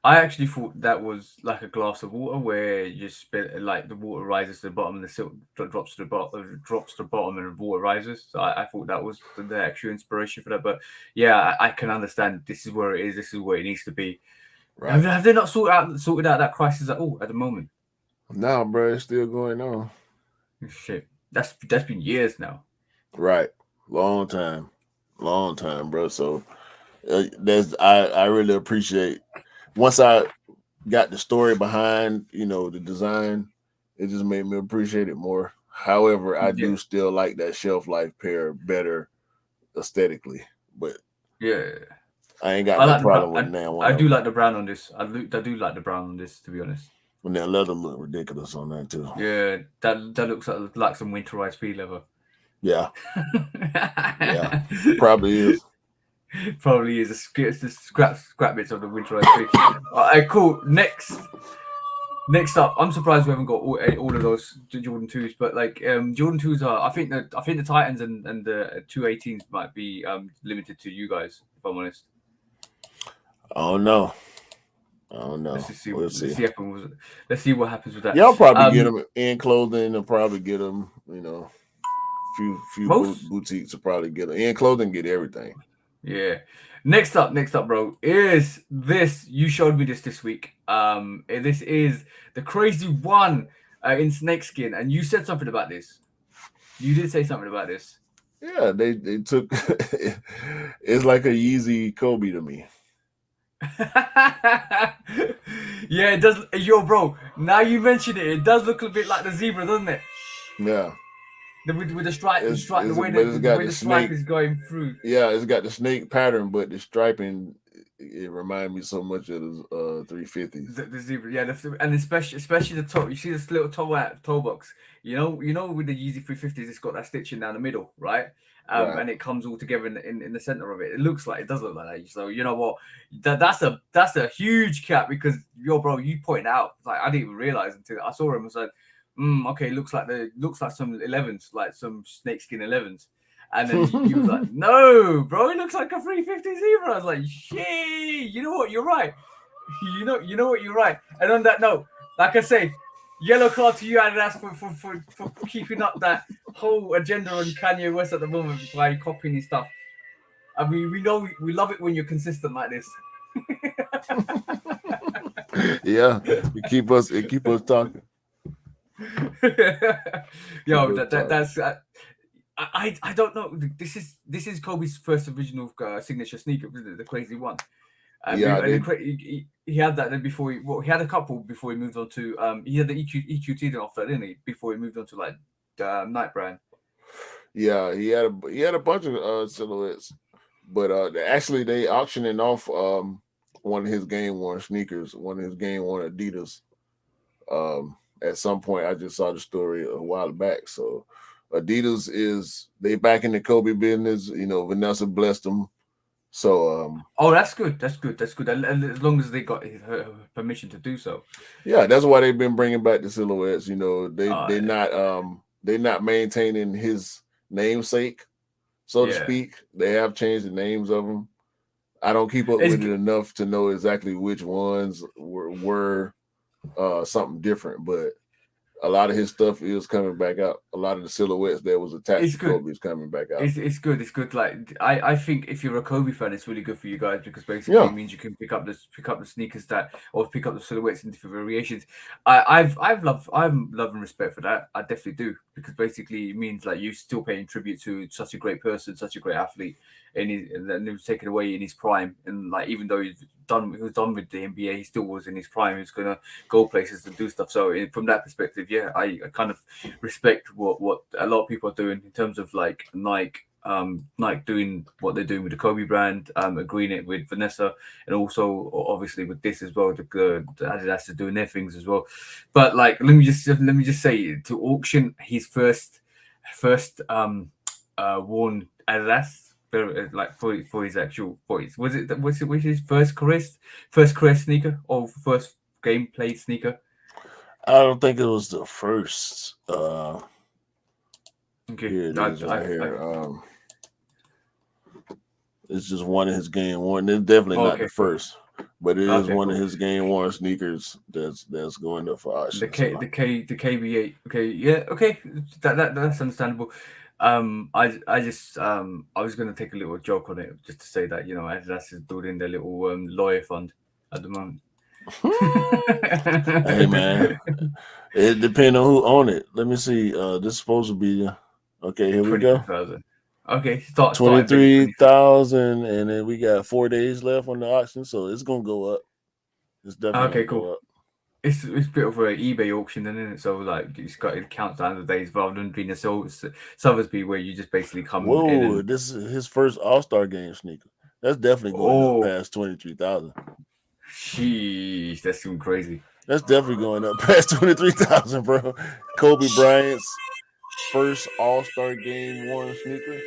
I actually thought that was like a glass of water where you spit like the water rises to the bottom and the silk drops to the bottom and the water rises. So I thought that was the actual inspiration for that. But yeah, I can understand this is where it is. This is where it needs to be. Right. Have they not sorted out that crisis at all at the moment? No, bro, it's still going on. Shit, that's been years now. Right, long time, bro. So I really appreciate once I got the story behind the design, it just made me appreciate it more. However, I do still like that shelf life pair better aesthetically, but yeah, I ain't got no problem with that one. I do like the brown on this. I do like the brown on this, to be honest. And that leather look ridiculous on that too. Yeah, that looks like some winterized pea leather. Yeah, yeah, probably is. Probably is. It's the scrap bits of the winterized pea. Alright, cool. Next up, I'm surprised we haven't got all of those Jordan 2s, but like Jordan 2s are. I think the Titans and the 218s might be limited to you guys, if I'm honest. I don't know. Let's just see. We'll Let's see what happens with that. Y'all probably get them in clothing and probably get them. Few boutiques will probably get them in clothing. Get everything. Yeah. Next up, bro, is this. You showed me this week. This is the crazy one in snakeskin, and you said something about this. You did say something about this. Yeah, they took. It's like a Yeezy Kobe to me. Yeah, it does. Yo, bro. Now you mention it, it does look a bit like the zebra, doesn't it? Yeah, With the stripe, it's but it's the got way the the stripe snake. is going through. Yeah, it's got the snake pattern, but the striping it reminds me so much of the 350s. The zebra, yeah, and especially the toe. You see this little toe box. You know, with the Yeezy 350s, it's got that stitching down the middle, right? Right. And it comes all together in the center of it. It does look like that. So you know what? That's a huge cap because bro, you pointed out like I didn't even realize until I saw him. I was like, okay, looks like some 11s, like some snakeskin 11s. And then you was like, no, bro, it looks like a 350 zebra. I was like, shit, you know what? You're right. You know what? You're right. And on that note, like I say, yellow card to you, Adidas, for keeping up that whole agenda on Kanye West at the moment by copying his stuff. I mean, we love it when you're consistent like this. Yeah, it keep us talking. Yo, that's. I don't know. This is Kobe's first original signature sneaker, the crazy one. Yeah, He had that then before he had a couple before he moved on to he had the EQT off that, didn't he? Before he moved on to like Night Brand. yeah, he had a bunch of silhouettes, but actually they auctioning off one of his game worn sneakers, one of his game worn Adidas. At some point, I just saw the story a while back. So Adidas they back in the Kobe business. You know, Vanessa blessed them. So oh, that's good. That's good. That's good. As long as they got her permission to do so. yeah, that's why they've been bringing back the silhouettes. You know, they're not maintaining his namesake, so to speak. They have changed the names of them. I don't keep up with it enough to know exactly which ones were something different, but a lot of his stuff is coming back out. A lot of the silhouettes that was attached to Kobe is coming back out. It's good. It's good. Like I think if you're a Kobe fan, it's really good for you guys because basically it means you can pick up the sneakers or pick up the silhouettes in different variations. I've love and respect for that. I definitely do because basically it means like you still paying tribute to such a great person, such a great athlete, and he was taken away in his prime. And like even though he was done with the NBA, he still was in his prime. He was gonna go places and do stuff. So from that perspective, yeah, I kind of respect what a lot of people are doing in terms of like Nike doing what they're doing with the Kobe brand, agreeing it with Vanessa, and also obviously with this as well. The Adidas is doing their things as well. But like, let me just say, to auction his first worn Adidas. Like for his actual voice, was it his first career sneaker or first game played sneaker? I don't think it was the first. Okay, here it is right here. It's just one of his game worn. It's definitely not the first, but it is one of his game worn sneakers that's going up for auction. The KB8. Okay, yeah, okay, that's understandable. I was gonna take a little joke on it just to say that Adidas is building their little lawyer fund at the moment. Hey man, it depends on who own it. Let me see. This is supposed to be okay. Here we go. Okay, 23,000, and then we got 4 days left on the auction, so it's gonna go up. It's definitely gonna go up. It's a bit of an eBay auction, then, isn't it? So like it counts down the days rather than being a Sotheby's where you just basically come. Whoa, this is his first All-Star game sneaker. That's definitely going up past 23,000. Sheesh, that's something crazy. That's definitely going up past 23,000, bro. Kobe Bryant's first All-Star game worn sneaker.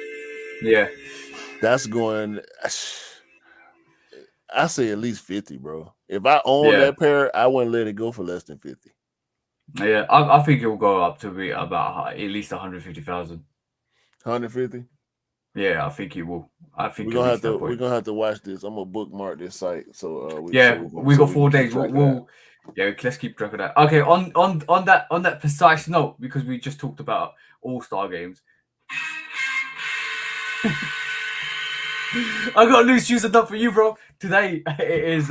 Yeah, that's going. I say at least 50, bro. If I own that pair, I wouldn't let it go for less than 50. Yeah, I think it will go up to be about at least 150,000. 150? Yeah, I think it will. I think we're gonna have to watch this. I'm gonna bookmark this site. So we got 4 days. Let's keep track of that. Okay, on that precise note, because we just talked about All-Star games. I got loose shoes enough for you, bro. Today it is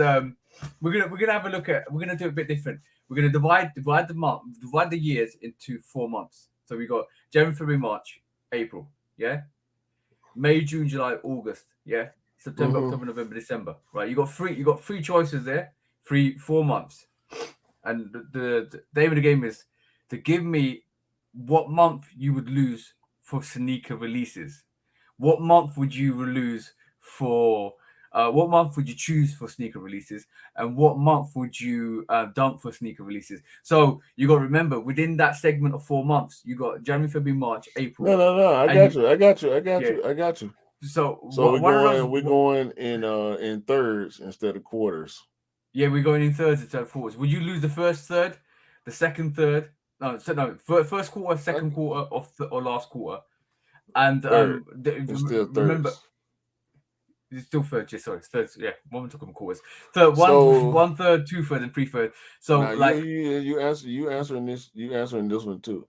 we're gonna do it a bit different. We're gonna divide the years into 4 months. So we got January, February, March, April. Yeah. May, June, July, August. Yeah. September, October, November, December. Right. You got three choices there. 4 months. And the name of the game is to give me what month you would lose for sneaker releases. What month would you lose for? What month would you choose for sneaker releases, and what month would you dump for sneaker releases? So you got to remember within that segment of 4 months, you got January, February, March, April. No. I And got you. yeah. I got you. So we're going in thirds instead of quarters. Yeah, we're going in thirds instead of fourths. Would you lose the first third, the second third? First quarter, second quarter, or last quarter. And third. It's still remember, thirds. it's still third. Yeah, sorry, it's thirds. Yeah, one we're talking quarters. Third, So, 1/3, 2/3, and 3/3. So now like you answering this one too.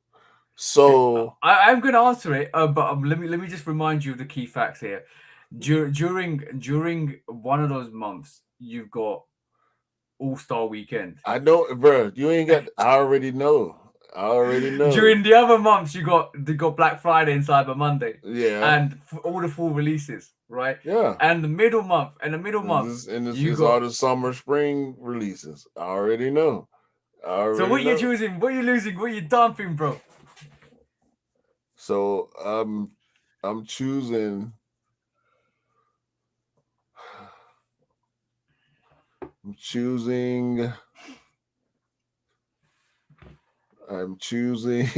So I'm going to answer it, but let me just remind you of the key facts here. During one of those months, you've got All-Star Weekend. I know, bro. You ain't got. I already know. During the other months, you got Black Friday and Cyber Monday. Yeah. And all the full releases, right? Yeah. And the middle month, it's all the summer, spring releases. I already know. So what you choosing? What are you losing? What are you dumping, bro? So I'm choosing. I'm choosing.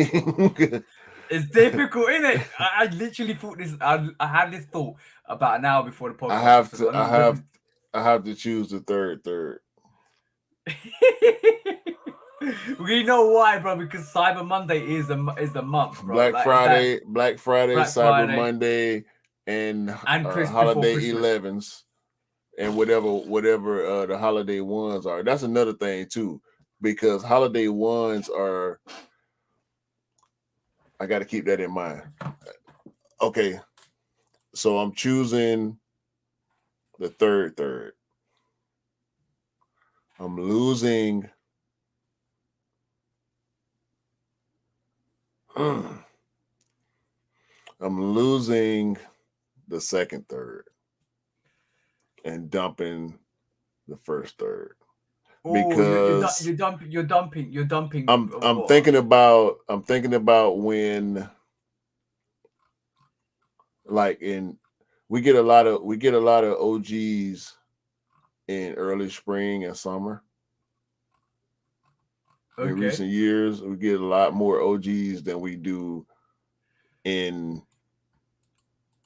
It's difficult, isn't it? I literally thought this. I had this thought about an hour before the podcast. I have to choose the third. We know why, bro. Because Cyber Monday is the month, bro. Black Friday, Cyber Monday, and holiday 11s, and whatever the holiday ones are. That's another thing too, because holiday ones are. I got to keep that in mind. Okay, so I'm choosing the third. I'm losing. I'm losing the second third and dumping the first third. Because you're dumping. I'm thinking about when, like, we get a lot of OGs in early spring and summer. Okay. In recent years, we get a lot more OGs than we do in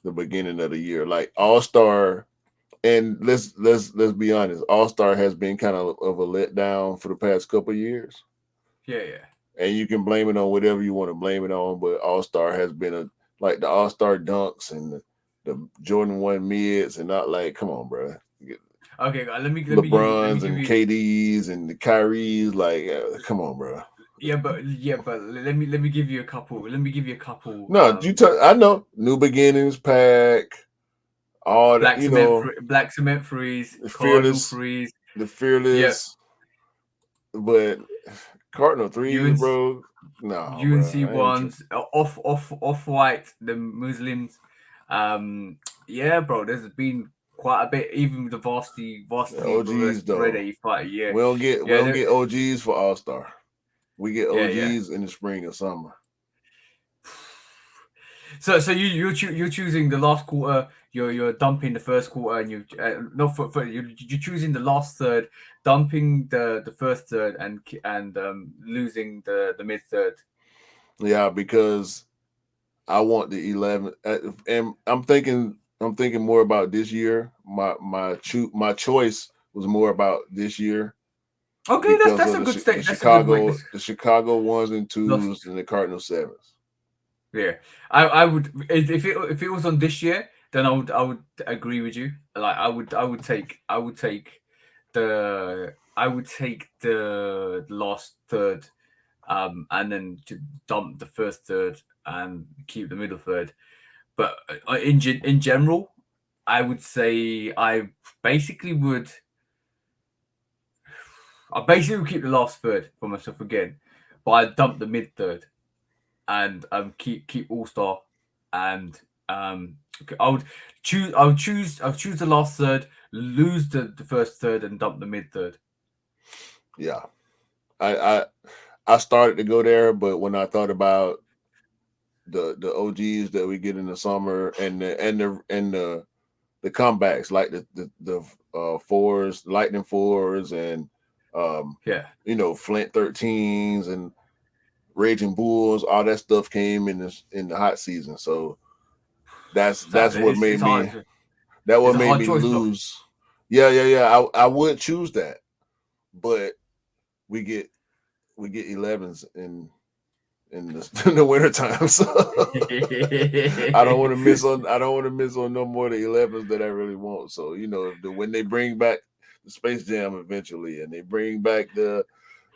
the beginning of the year. Like All-Star, and let's be honest, All-Star has been kind of a letdown for the past couple of years. Yeah. And you can blame it on whatever you want to blame it on, but All-Star has been like the All-Star dunks and the Jordan 1 mids, and not like, come on, bro. Okay, let me LeBrons and KDs and the Kyries, like, come on, bro. Yeah, but let me give you a couple. No, I know New Beginnings pack, all Black that, Black Cement Freeze, the Fearless Freeze, the Fearless, but Cardinal threes, bro. No, UNC ones, off white, the Muslims. Yeah, bro. There's been quite a bit, even with the varsity OGs though. Yeah, we don't get OGs for All-Star. We get OGs in the spring or summer. So you're choosing the last quarter. You're dumping the first quarter, and you're choosing the last third, dumping the first third, and losing the mid third. Yeah, because I want the 11, and I'm thinking more about this year. My choice was more about this year. Okay, that's a good state. The Chicago 1s and 2s and the Cardinal 7s. Yeah, I would, if it was on this year, then I would agree with you. Like I would take the last third, and then to dump the first third and keep the middle third. But in general, I would say I basically would keep the last third for myself again, but I dump the mid third. and keep All Star, and I would choose the last third, lose the first third, and dump the mid third. Yeah, I started to go there, but when I thought about the OGs that we get in the summer and the comebacks like the fours, lightning fours, and Yeah, Flint 13s and Raging Bulls, all that stuff came in the hot season. So that's what made it's me hard. that It's what a made hard me choice, bro. lose. Yeah. I would choose that, but we get 11s in in the winter time. So I don't want to miss on no more the 11s that I really want. So when they bring back the Space Jam eventually, and they bring back the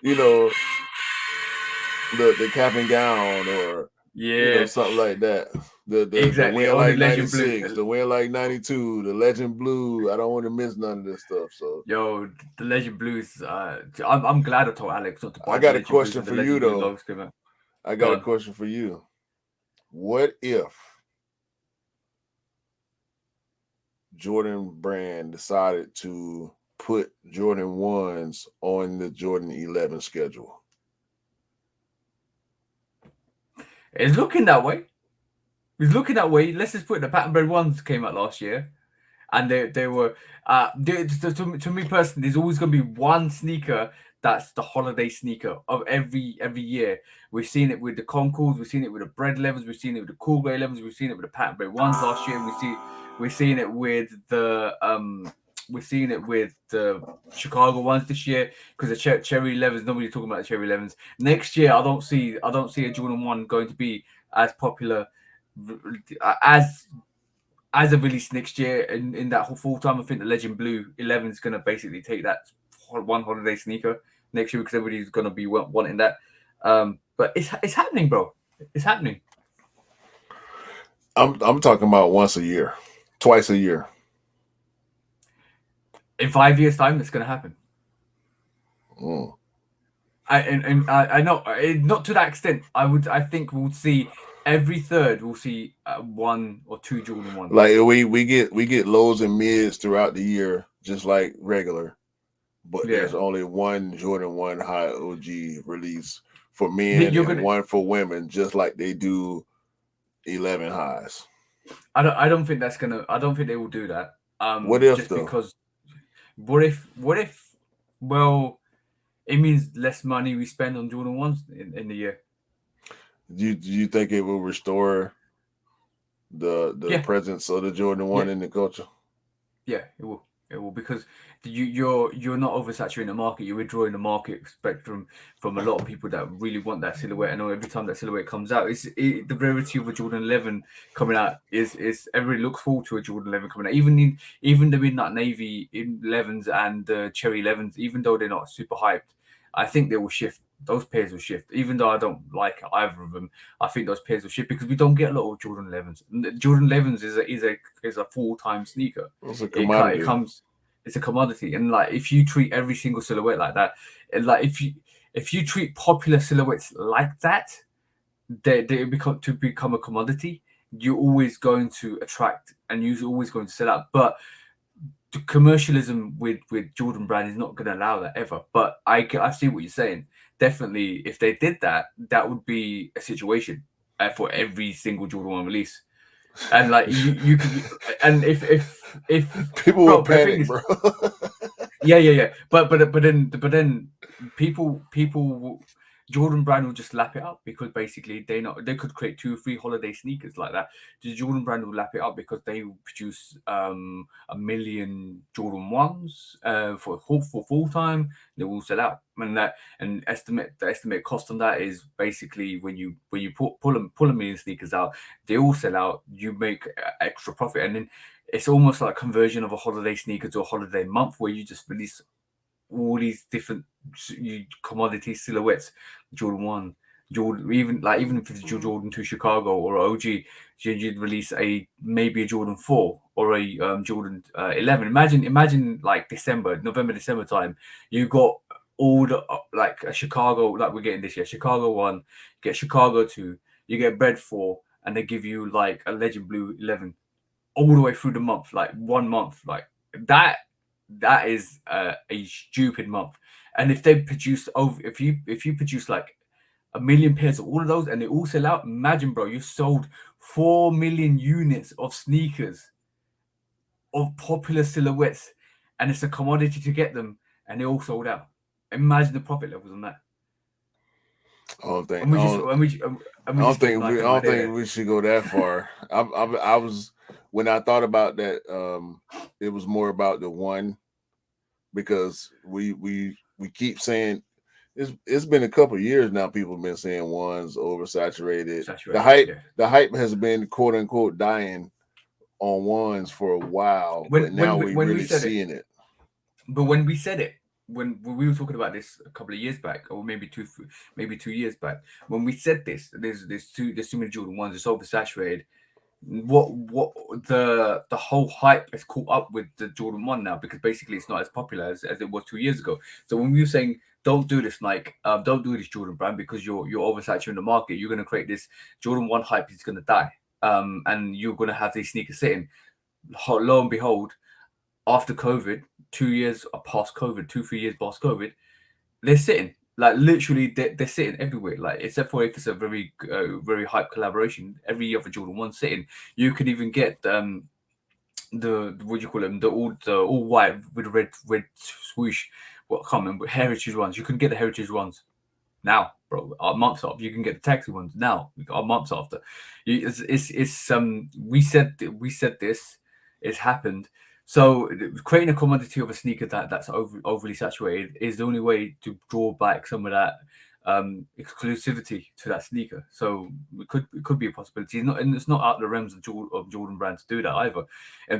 the cap and gown, or Yeah, something like that. The exactly. win Only like Legend Blue. 96, the win like 92, the Legend Blue. I don't want to miss none of this stuff. So Yo, the Legend Blues. I'm glad I told Alex not to I buy the got a Legend Blues question when the for you Legend Blue though. logos came out. I got Go a on. question for you. What if Jordan Brand decided to put Jordan 1s on the Jordan 11 schedule? It's looking that way. It's looking that way. Let's just put it, the pattern bread ones came out last year, and they were to me personally, there's always going to be one sneaker that's the holiday sneaker of every year. We've seen it with the Concords, we've seen it with the bread 11s, we've seen it with the cool grey 11s, we've seen it with the pattern bread ones last year. We're seeing it with the we're seeing it with the Chicago ones this year, because the cherry 11s. Nobody's talking about the cherry 11s. Next year, I don't see a Jordan 1 going to be as popular as a release next year in that whole full time. I think the Legend Blue 11 is going to basically take that one holiday sneaker next year, because everybody's going to be wanting that. But it's happening, bro. It's happening. I'm talking about once a year, twice a year. In 5 years' time, it's going to happen. Mm. I know, not to that extent. I think we'll see every third. We'll see one or two Jordan 1s. Like we get lows and mids throughout the year, just like regular. But there's only one Jordan 1 high OG release for men and one for women, just like they do 11 highs. I don't think that's gonna. I don't think they will do that. What if just though? Because what if? Well, it means less money we spend on Jordan 1s in the year. Do you think it will restore the presence of the Jordan 1 in the culture? Yeah, it will. It will, because you're not oversaturating the market. You're withdrawing the market spectrum from a lot of people that really want that silhouette. And every time that silhouette comes out, the rarity of a Jordan 11 coming out is everybody looks forward to a Jordan 11 coming out. Even the midnight navy 11s and the cherry 11s, even though they're not super hyped, I think they will shift. Those pairs will shift. Even though I don't like either of them, I think those pairs will shift, because we don't get a lot of Jordan 11s. Jordan 11s is a full-time sneaker. It's a commodity. It's a commodity, and like if you treat every single silhouette like that, and like if you treat popular silhouettes like that, they become a commodity. You're always going to attract, and you're always going to sell out. But the commercialism with Jordan Brand is not going to allow that ever. But I see what you're saying. Definitely, if they did that, that would be a situation for every single Jordan 1 release. And like you could, and if people will panic, bro. yeah. But then people Jordan Brand will just lap it up, because basically they could create 2 or 3 holiday sneakers like that. The Jordan Brand will lap it up, because they will produce 1 million Jordan 1s for full time. They will sell out, and the estimate cost on that is basically when you pull 1 million sneakers out, they all sell out. You make extra profit, and then it's almost like a conversion of a holiday sneaker to a holiday month, where you just release all these different commodity silhouettes. Jordan 1, Jordan, even if it's Jordan 2 Chicago or OG, you'd release maybe a Jordan 4 or a Jordan 11. Imagine like November, December time, you got all the like a Chicago, like we're getting this year, Chicago 1, get Chicago 2, you get bread for, and they give you like a Legend Blue 11 all the way through the month, like 1 month, like that. That is a stupid month. And if they produce over, if you produce like a million pairs of all of those and they all sell out, imagine, bro, you sold 4 million units of sneakers of popular silhouettes, and it's a commodity to get them, and they all sold out. Imagine the profit levels on that. I don't think. And I we just don't, and we and I we don't just gave think. like I an don't idea think there. we should go that far. I was when I thought about that. It was more about the one, because we keep saying it's been a couple of years now. People have been saying one's oversaturated. Saturated, yeah. The hype has been quote unquote dying on ones for a while, but now we're When we really said it, seeing it. but when we said it, when we were talking about this a couple of years back, or maybe 2 years back, when we said this, there's too many Jordan ones, it's oversaturated. What the whole hype has caught up with the Jordan 1 now, because basically it's not as popular as it was 2 years ago. So when we were saying don't do this, Nike, don't do this Jordan brand, because you're oversaturating the market, you're going to create this Jordan 1 hype, is going to die, and you're going to have these sneakers sitting. Lo and behold, after COVID, 2 years past COVID, 2-3 years past COVID, they're sitting. Like literally, they're sitting everywhere. Like except for if it's a very hype collaboration, every other Jordan 1 sitting. You can even get the what do you call them, the all white with red swoosh. What, I can't remember, heritage ones. You can get the heritage ones now, bro. Months after, you can get the taxi ones now. Months after, we said this. It's happened. So creating a commodity of a sneaker that's overly saturated is the only way to draw back some of that exclusivity to that sneaker. So it could be a possibility. It's not out of the realms of Jordan brand to do that either.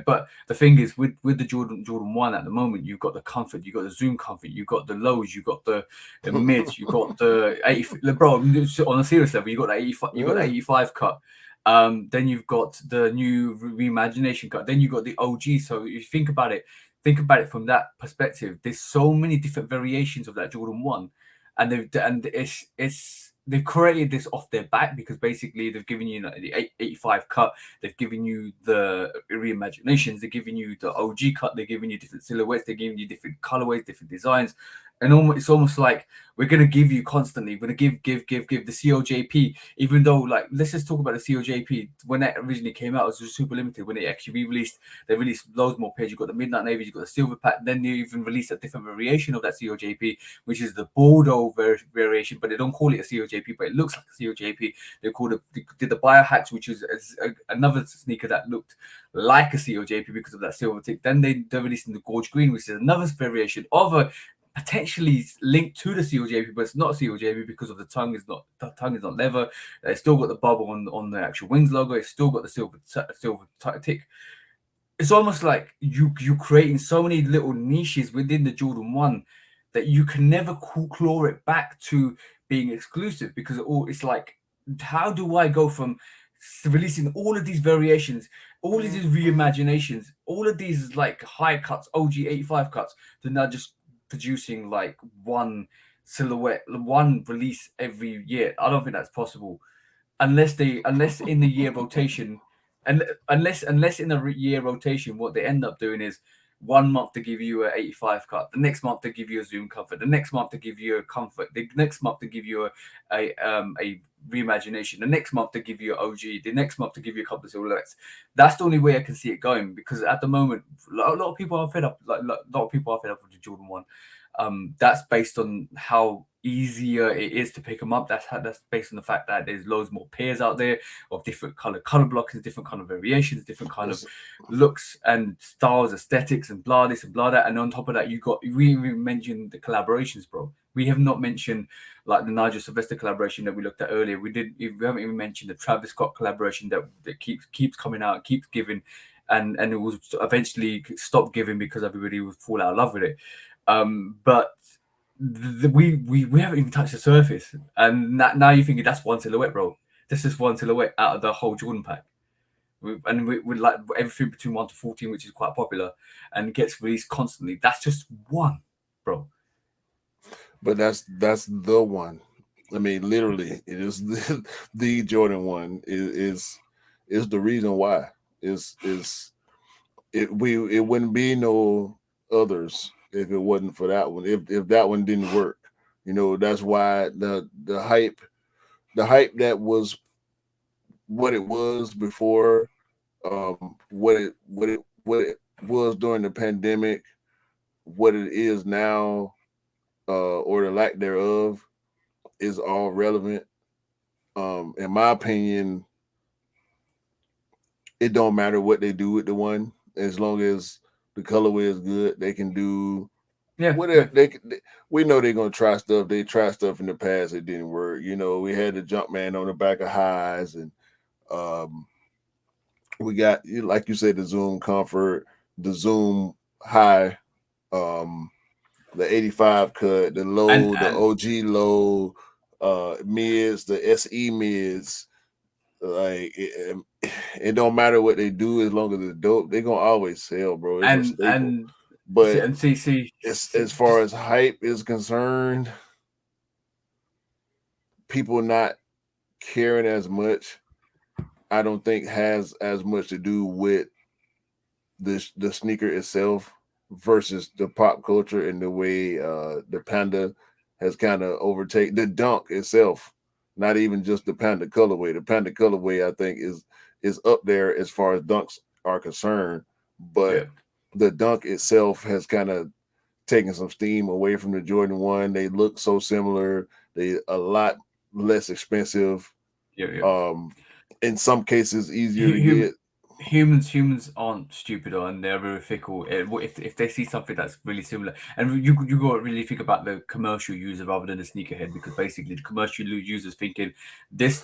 But the thing is, with the Jordan 1 at the moment, you've got the comfort, you've got the Zoom comfort, you've got the lows, you've got the mids, you've got the 80. Bro, on a serious level, you got the 85. You got the 85 cut. Then you've got the new reimagination cut. Then you've got the OG. So if you think about it from that perspective. There's so many different variations of that Jordan 1, and they've created this off their back, because basically they've given you the 85 cut, they've given you the reimaginations, they're giving you the OG cut, they're giving you different silhouettes, they're giving you different colorways, different designs. And it's almost like we're gonna give you constantly. We're gonna give the COJP, even though, like, let's just talk about the COJP. When that originally came out, it was super limited. When it actually re-released, they released loads more pairs. You got the midnight navy, you got the silver pack. Then they even released a different variation of that COJP, which is the Bordeaux variation. But they don't call it a COJP, but it looks like a COJP. They did the biohacks, which is another sneaker that looked like a COJP because of that silver tick. Then they're releasing the Gorge Green, which is another variation of a potentially linked to the COJP, but it's not COJP because of the tongue is not leather. It's still got the bubble on the actual wings logo. It's still got the silver tick. It's almost like you creating so many little niches within the Jordan 1 that you can never claw it back to being exclusive, because it's like, how do I go from releasing all of these variations, all of these reimaginations, all of these like high cuts, OG 85 cuts, to now just producing like one silhouette, one release every year? I don't think that's possible, unless in the year rotation, and unless in the year rotation, what they end up doing is 1 month to give you a 85 cut, the next month to give you a Zoom comfort, the next month to give you a comfort, the next month to give you a reimagination, the next month to give you an OG, the next month to give you a couple of silhouettes. That's the only way I can see it going, because at the moment, a lot of people are fed up. Like, a lot of people are fed up with the Jordan 1. That's based on how easier it is to pick them up. That's based on the fact that there's loads more pairs out there of different color blockings, different kind of variations, different kind of looks and styles, aesthetics, and blah this and blah that. And on top of that, we mentioned the collaborations, bro. We have not mentioned like the Nigel Sylvester collaboration that we looked at earlier. We haven't even mentioned the Travis Scott collaboration that keeps coming out, keeps giving, and it will eventually stop giving because everybody will fall out of love with it. But we haven't even touched the surface, and now you're thinking that's one silhouette, bro. This is one silhouette out of the whole Jordan pack. We like everything between 1 to 14, which is quite popular and gets released constantly. That's just one, bro. But that's the one. I mean, literally, it is the Jordan 1 is the reason why. Is it wouldn't be no others if it wasn't for that one. If that one didn't work, that's why the hype that was what it was before, what it was during the pandemic, what it is now, or the lack thereof, is all relevant. In my opinion, it don't matter what they do with the one, as long as the colorway is good. They can do Yeah, whatever yeah, we know they're gonna try stuff. They tried stuff in the past, it didn't work. We had the Jumpman on the back of highs, and um, we got, like you said, the Zoom Comfort, the Zoom High, um, the 85 cut, the low, the and OG low, mids, the SE mids. Like it don't matter what they do as long as it's dope. They gonna always sell, bro. It's a staple. and But as far just as hype is concerned, people not caring as much, I don't think has as much to do with the sneaker itself versus the pop culture and the way the Panda has kind of overtaken the Dunk itself. Not even just the Panda colorway. The Panda colorway, I think, is up there as far as dunks are concerned, but yeah. the Dunk itself has kind of taken some steam away from the Jordan 1. They look so similar. They a lot less expensive. Yeah, yeah. Um, in some cases, easier to Hu- get. humans aren't stupid, and they're very fickle. If they see something that's really similar, and you got to really think about the commercial user rather than the sneakerhead, because basically the commercial user's thinking this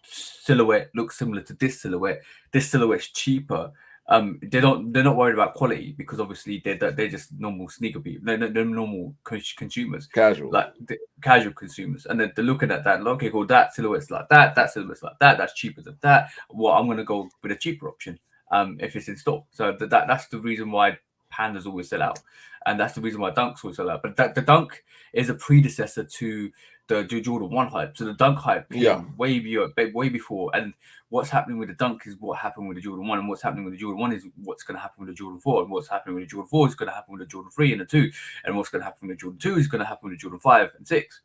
silhouette looks similar to this silhouette. This silhouette's cheaper. They're not worried about quality, because obviously they're just normal sneaker people. They're normal consumers, Casual. like the casual consumers, and then they're looking at that. Okay, cool. That silhouette's like that. That silhouette's like that. That's cheaper than that. Well, I'm gonna go with a cheaper option. If it's in store. So that's the reason why pandas always sell out, and that's the reason why dunks always sell out. But the dunk is a predecessor to the Jordan 1 hype. So the dunk hype Yeah, came way before, and what's happening with the dunk is what happened with the Jordan 1, and what's happening with the Jordan 1 is what's going to happen with the Jordan 4, and what's happening with the Jordan 4 is going to happen with the Jordan 3 and the 2, and what's going to happen with the Jordan 2 is going to happen with the Jordan 5 and 6.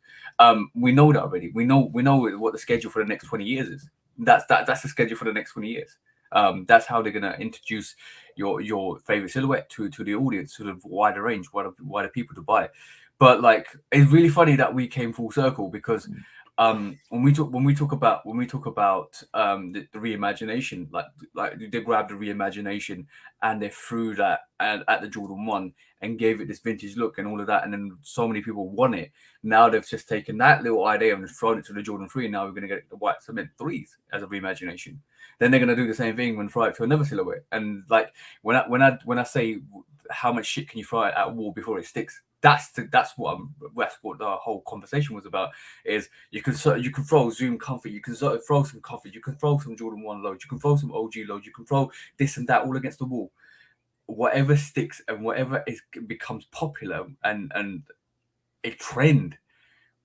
We know that already. We know what the schedule for the next 20 years is. That's the schedule for the next 20 years. That's how they're going to introduce your favorite silhouette to the audience, sort of wider range, wider people to buy. But like, it's really funny that we came full circle, because when we talk about the reimagination, like they grabbed the reimagination and they threw that at the Jordan 1 and gave it this vintage look and all of that, and then so many people want it. Now they've just taken that little idea and just thrown it to the Jordan 3, and now we're going to get the white cement 3s as a reimagination. Then they're going to do the same thing when throw it to another silhouette. And like, when I say how much shit can you throw at a wall before it sticks, that's what the whole conversation was about. Is you can throw Zoom Comfort, you can throw some Comfort, you can throw some Jordan 1 loads, you can throw some OG loads, you can throw this and that all against the wall. Whatever sticks and whatever becomes popular and a trend,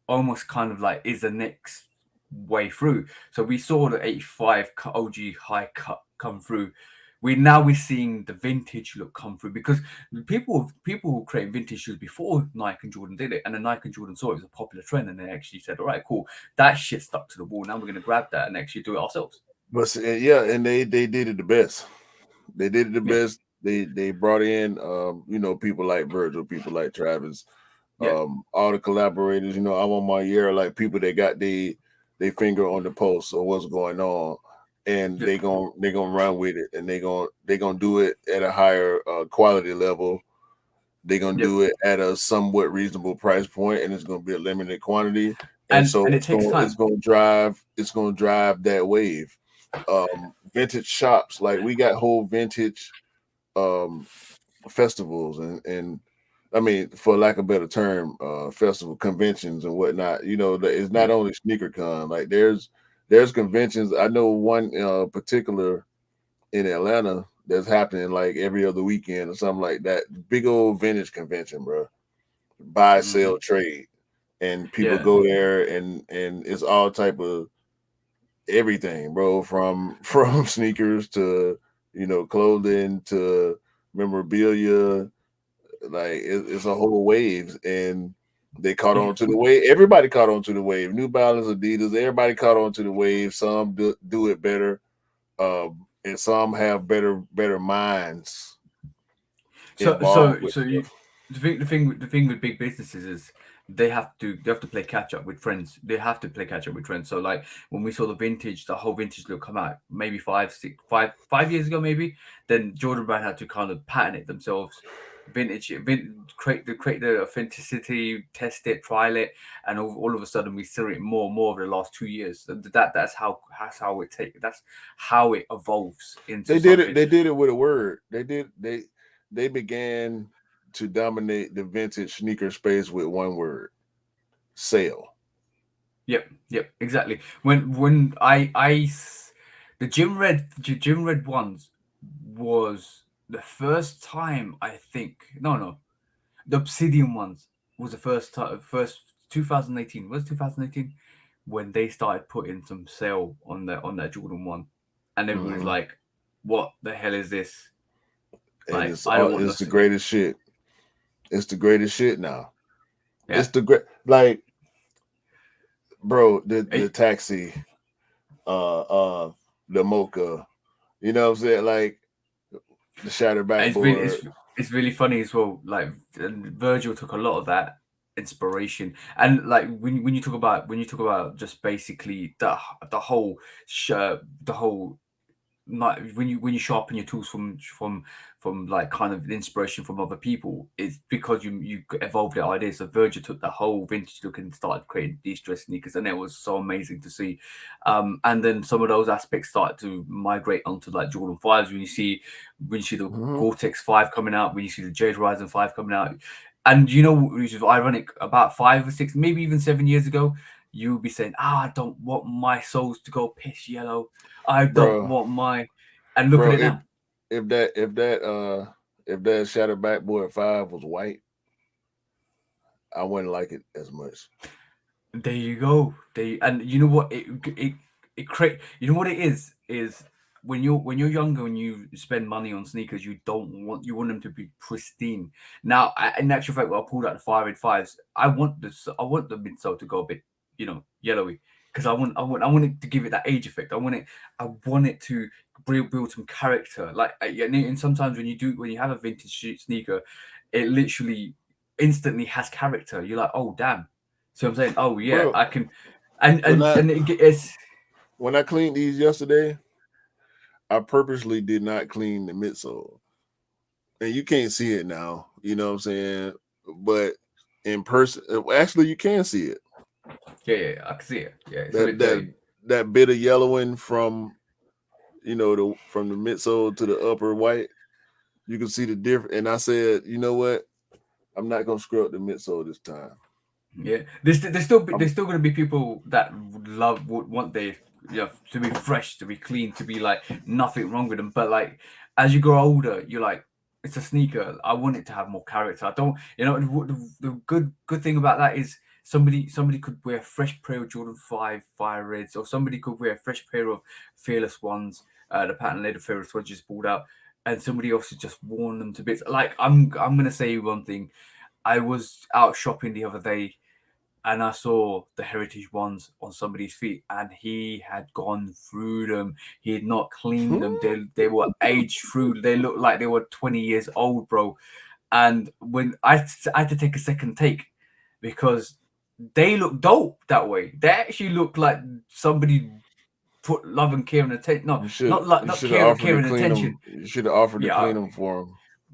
almost kind of like is the next way through. So we saw the 85 OG high cut come through. We're seeing the vintage look come through, because people who create vintage shoes before Nike and Jordan did it, and then Nike and Jordan saw it was a popular trend, and they actually said, all right, cool, that shit stuck to the wall. Now we're going to grab that and actually do it ourselves. but yeah, and they did it the best. They did it the Yeah, best. They brought in people like Virgil, people like Travis, yeah, all the collaborators. I'm on my year, like people that got they finger on the pulse of what's going on, and yeah, they gonna run with it, and they gonna do it at a higher quality level. They're gonna yeah. do it at a somewhat reasonable price point, and it's gonna be a limited quantity, and And so it takes time. it's gonna drive that wave. Vintage shops, like we got whole vintage um festivals, and I mean, for lack of a better term, festival conventions and whatnot. That it's Yeah, not only sneaker con. Like there's conventions. I know one particular in Atlanta that's happening like every other weekend or something like that. Big old vintage convention, bro. Buy, hmm sell, trade. and people Yeah. go there, and it's all type of everything, bro, from sneakers to clothing to memorabilia. Like it's a whole wave, and they caught on to the wave. Everybody caught on to the wave. New Balance, Adidas, everybody caught on to the wave. Some do it better, and some have better minds So involved so with so you stuff. the thing with big businesses is they have to play catch up with trends. They have to play catch up with trends. So like when we saw the whole vintage look come out maybe 5 years ago, maybe, then Jordan Brand had to kind of pattern it themselves. Create the authenticity, test it, trial it, and all of a sudden we see it more and more over the last 2 years. That's how it evolves into They did it. something. They did it with a word. They began to dominate the vintage sneaker space with one word: sale. Yep, exactly. The Gym Red ones was the first time, I think. No, the Obsidian ones was the first 2018. Was 2018 when they started putting some sale on their Jordan one, and everybody's Mm-hmm. like, "What the hell is this? And Like, I don't want it's the this again." greatest shit. It's the greatest shit now. Yeah. It's the great, like, bro, the Hey, taxi, uh uh the mocha, you know what I'm saying? Like the shattered it's really backboard. it's really funny as well. Like, and Virgil took a lot of that inspiration, and like when you talk about just basically the whole, like when you sharpen your tools from like kind of inspiration from other people, it's because you evolved the idea. So Virgil took the whole vintage look and started creating these dress sneakers, and it was so amazing to see. And then some of those aspects started to migrate onto like Jordan 5s. When you see the Mm-hmm. Gore-Tex 5 coming out, when you see the Jade Horizon 5 coming out, and which is ironic, about 5 or 6, maybe even 7 years ago, you'll be saying, I don't want my soles to go piss yellow. I don't Bro, want my, and look at bro, it now. if that shattered backboard 5 was white, I wouldn't like it as much. There you go. And you know what it create. You know what it is when you're younger and you spend money on sneakers, you want them to be pristine. Now, in actual fact, when I pulled out the fire red fives, I want the midsole to go a bit, yellowy, because I want it to give it that age effect. I want it to build some character. Like, and sometimes when you have a vintage sneaker, it literally instantly has character. You're like, oh damn. So I'm saying, oh yeah, Bro, I can, and when and I and it's cleaned these yesterday, I purposely did not clean the midsole. And you can't see it now, you know what I'm saying? But in person, actually you can see it. yeah, I can see it. Yeah, it's a That bit dirty. bit of yellowing from from the midsole to the upper white, you can see the difference. And I said, you know what? I'm not gonna screw up the midsole this time. Yeah, there's still I'm going to be people that would want their, to be fresh, to be clean, to be like nothing wrong with them. But like as you grow older, you're like, it's a sneaker. I want it to have more character. I don't, the good thing about that is somebody could wear a fresh pair of Jordan 5 Fire Reds, or somebody could wear a fresh pair of Fearless ones, the patent leather Fearless ones just pulled out, and somebody else has just worn them to bits. Like, I'm gonna say one thing. I was out shopping the other day and I saw the heritage ones on somebody's feet, and he had gone through them. He had not cleaned them. They were aged through. They looked like they were 20 years old, bro. And when I had to take a second take because they look dope that way. They actually look like somebody put love and care and attention. No, you not should have care, offered care to and clean attention. them. You should have offered to Yeah, clean them for him.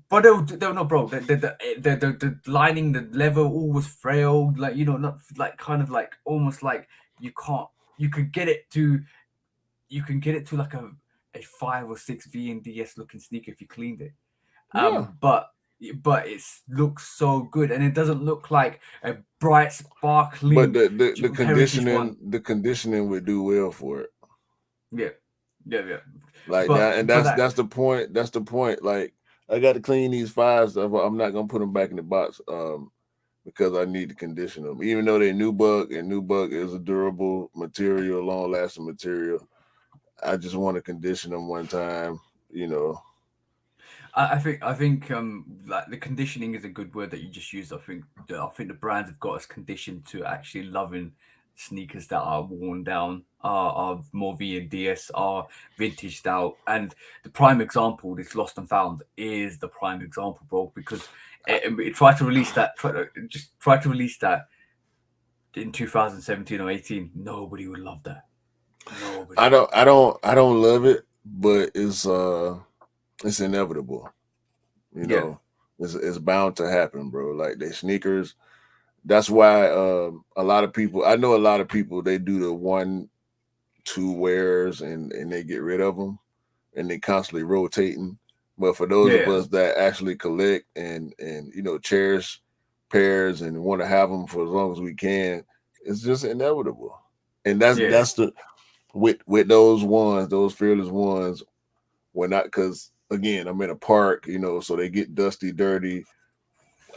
but they were no, bro. The lining, the leather, all was frail. Like, not like, kind of like, almost like you can't. You could get it to. You can get it to like a 5 or 6 VNDS looking sneaker if you cleaned it. Yeah. But it looks so good, and it doesn't look like a bright, But sparkling the heritage one. conditioning would do well for it. Yeah, yeah. Like But that, and but that that's the point. That's the point. Like, I got to clean these fives. I'm not gonna put them back in the box. because I need to condition them. Even though they're nubuck, and nubuck is a durable material, long lasting material, I just want to condition them one time. You know, I think like the conditioning is a good word that you just used. I think the brands have got us conditioned to actually loving sneakers that are worn down, are more V and DS, are vintage style, and the prime example, this Lost and Found, is the prime example, bro. Because it tried to release that, try to release that in 2017 or 18. Nobody would love that. Nobody. I don't love it, but it's inevitable. You Yeah, know, it's bound to happen, bro. Like they sneakers. That's why a lot of people. I know a lot of people. They do the 1, 2 wears and they get rid of them, and they constantly rotating. But for those of yeah, us that actually collect and cherish pairs and want to have them for as long as we can, it's just inevitable. And yeah, that's the with those ones, those fearless ones. When not because again, I'm in a park, so they get dusty, dirty.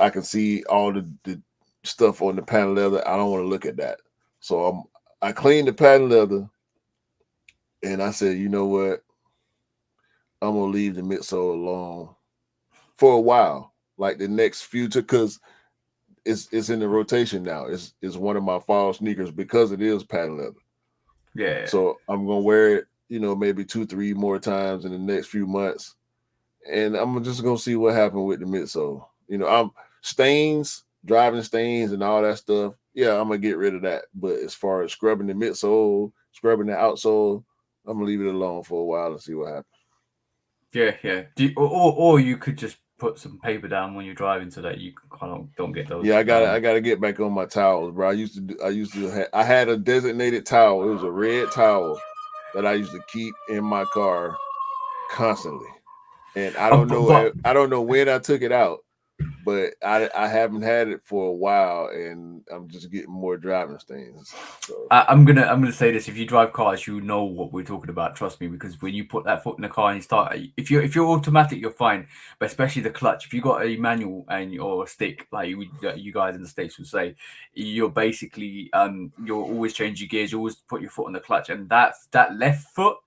I can see all the stuff on the patent leather. I don't want to look at that. So I cleaned the patent leather and I said, you know what? I'm gonna leave the midsole alone for a while, like the next few because it's in the rotation now. It's one of my fall sneakers because it is patent leather. yeah. So I'm gonna wear it, maybe 2, 3 more times in the next few months, and I'm just gonna see what happened with the midsole. I'm stains, driving stains, and all that stuff. Yeah, I'm gonna get rid of that. But as far as scrubbing the midsole, scrubbing the outsole, I'm gonna leave it alone for a while and see what happens. Yeah, yeah. Or you could just put some paper down when you're driving so that you kind of don't get Yeah, those. I gotta get back on my towels, bro. I had a designated towel. It was a red towel that I used to keep in my car constantly. And But I don't know when I took it out, but I haven't had it for a while, and I'm just getting more driving stains. So I'm gonna say this: if you drive cars, you know what we're talking about. Trust me, because when you put that foot in the car and you start, if you're automatic, you're fine. But especially the clutch, if you got a manual and or a stick, like you guys in the states would say, you're basically you'll always change your gears. You always put your foot on the clutch, and that left foot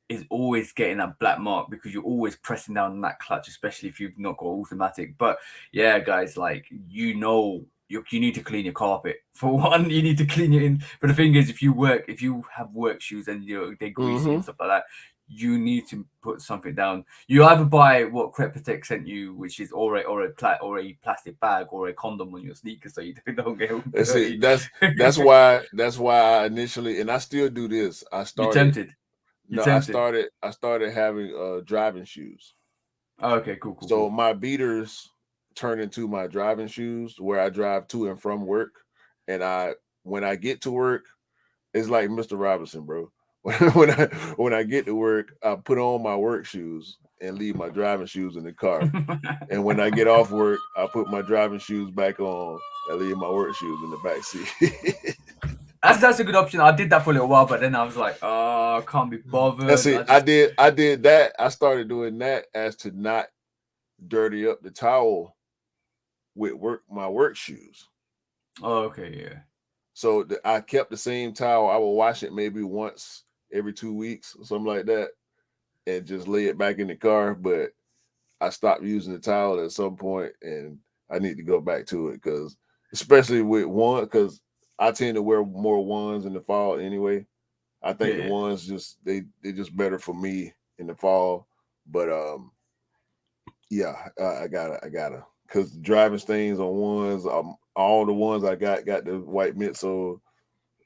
is always getting that black mark because you're always pressing down on that clutch, especially if you've not got automatic. But yeah, guys, like you need to clean your carpet for one. You need to clean it in. But the thing is, if you have work shoes and they're greasy and stuff like that, you need to put something down. You either buy what Crep Protect sent you, which is or a plastic bag or a condom on your sneakers so you don't get all that's it. dirty. That's why I initially, and I still do this. You're tempted. You're I tempted. started having driving shoes. Oh, okay, cool, cool, So cool. my beaters turn into my driving shoes where I drive to and from work. And when I get to work, it's like Mr. Robinson, bro. When I get to work, I put on my work shoes and leave my driving shoes in the car. And when I get off work, I put my driving shoes back on and leave my work shoes in the back seat. That's a good option. I did that for a little while, but then I was like, oh, I can't be That's bothered. it. I did that. I started doing that as to not dirty up the towel with my work shoes. Oh, okay, yeah. So I kept the same towel. I will wash it maybe once every 2 weeks or something like that, and just lay it back in the car. But I stopped using the towel at some point, and I need to go back to it because, especially with one, because I tend to wear more ones in the fall anyway. I think the Yeah, ones they just better for me in the fall. But yeah, I gotta because driving stains on ones, all the ones I got the white midsole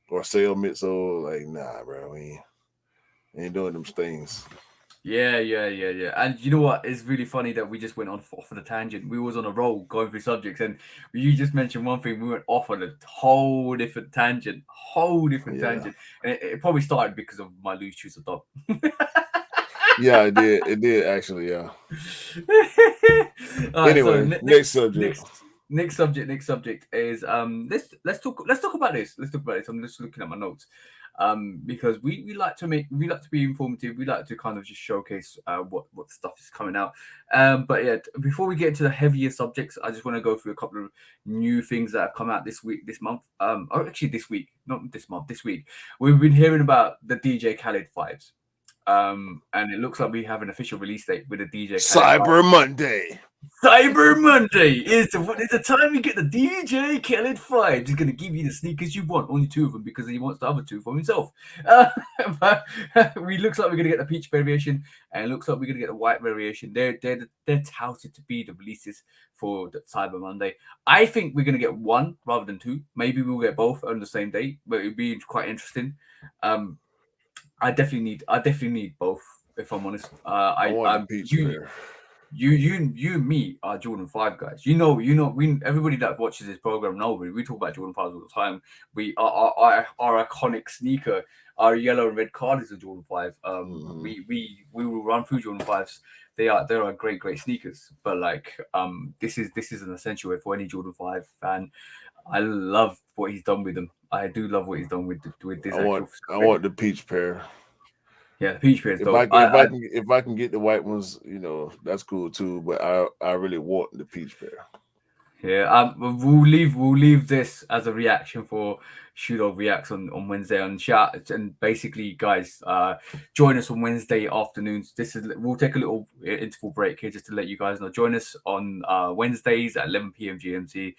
or sail midsole. Like, nah, bro, we ain't doing them stains. yeah. And you know what? It's really funny that we just went off on a tangent. We was on a roll going through subjects, and you just mentioned one thing. We went off on a whole different tangent, Yeah, and it probably started because of my loose shoes of dog. yeah, it did actually. Yeah. All right, so Anyway, next subject. next Next subject is let's talk about this. Let's talk about this. I'm just looking at my notes. Because we like to be informative. We like to kind of just showcase what stuff is coming out. But yeah, before we get into the heavier subjects, I just want to go through a couple of new things that have come out this month. Or actually this week, not this month, this week. We've been hearing about the DJ Khaled vibes. And it looks like we have an official release date with the DJ Khaled vibes. Cyber Monday. Cyber Monday is the time you get the DJ Khaled vibes. He's going to give you the sneakers you want, only 2 of them because he wants the other 2 for himself. But we looks like we're going to get the peach variation, and it looks like we're going to get the white variation. They're touted to be the releases for the Cyber Monday. I think we're going to get 1 rather than 2. Maybe we'll get both on the same day, but it'd be quite interesting. I definitely need both. If I'm honest, I want the peach pair. You and me are Jordan 5 guys. We everybody that watches this program know we talk about Jordan 5s all the time. We our iconic sneaker, our yellow and red card is a Jordan 5. We will run through Jordan 5s. They are great sneakers. But like this is an essential for any Jordan 5 fan. I love what he's done with them. I do love what he's done with this. I want the peach pair. Yeah, the peach pair is dope. If I can get the white ones, that's cool too. But I really want the peach pair. Yeah, we'll leave this as a reaction for Shoot Dog Reacts on Wednesday on chat. And basically, guys, join us on Wednesday afternoons. We'll take a little interval break here just to let you guys know. Join us on Wednesdays at 11 p.m. GMT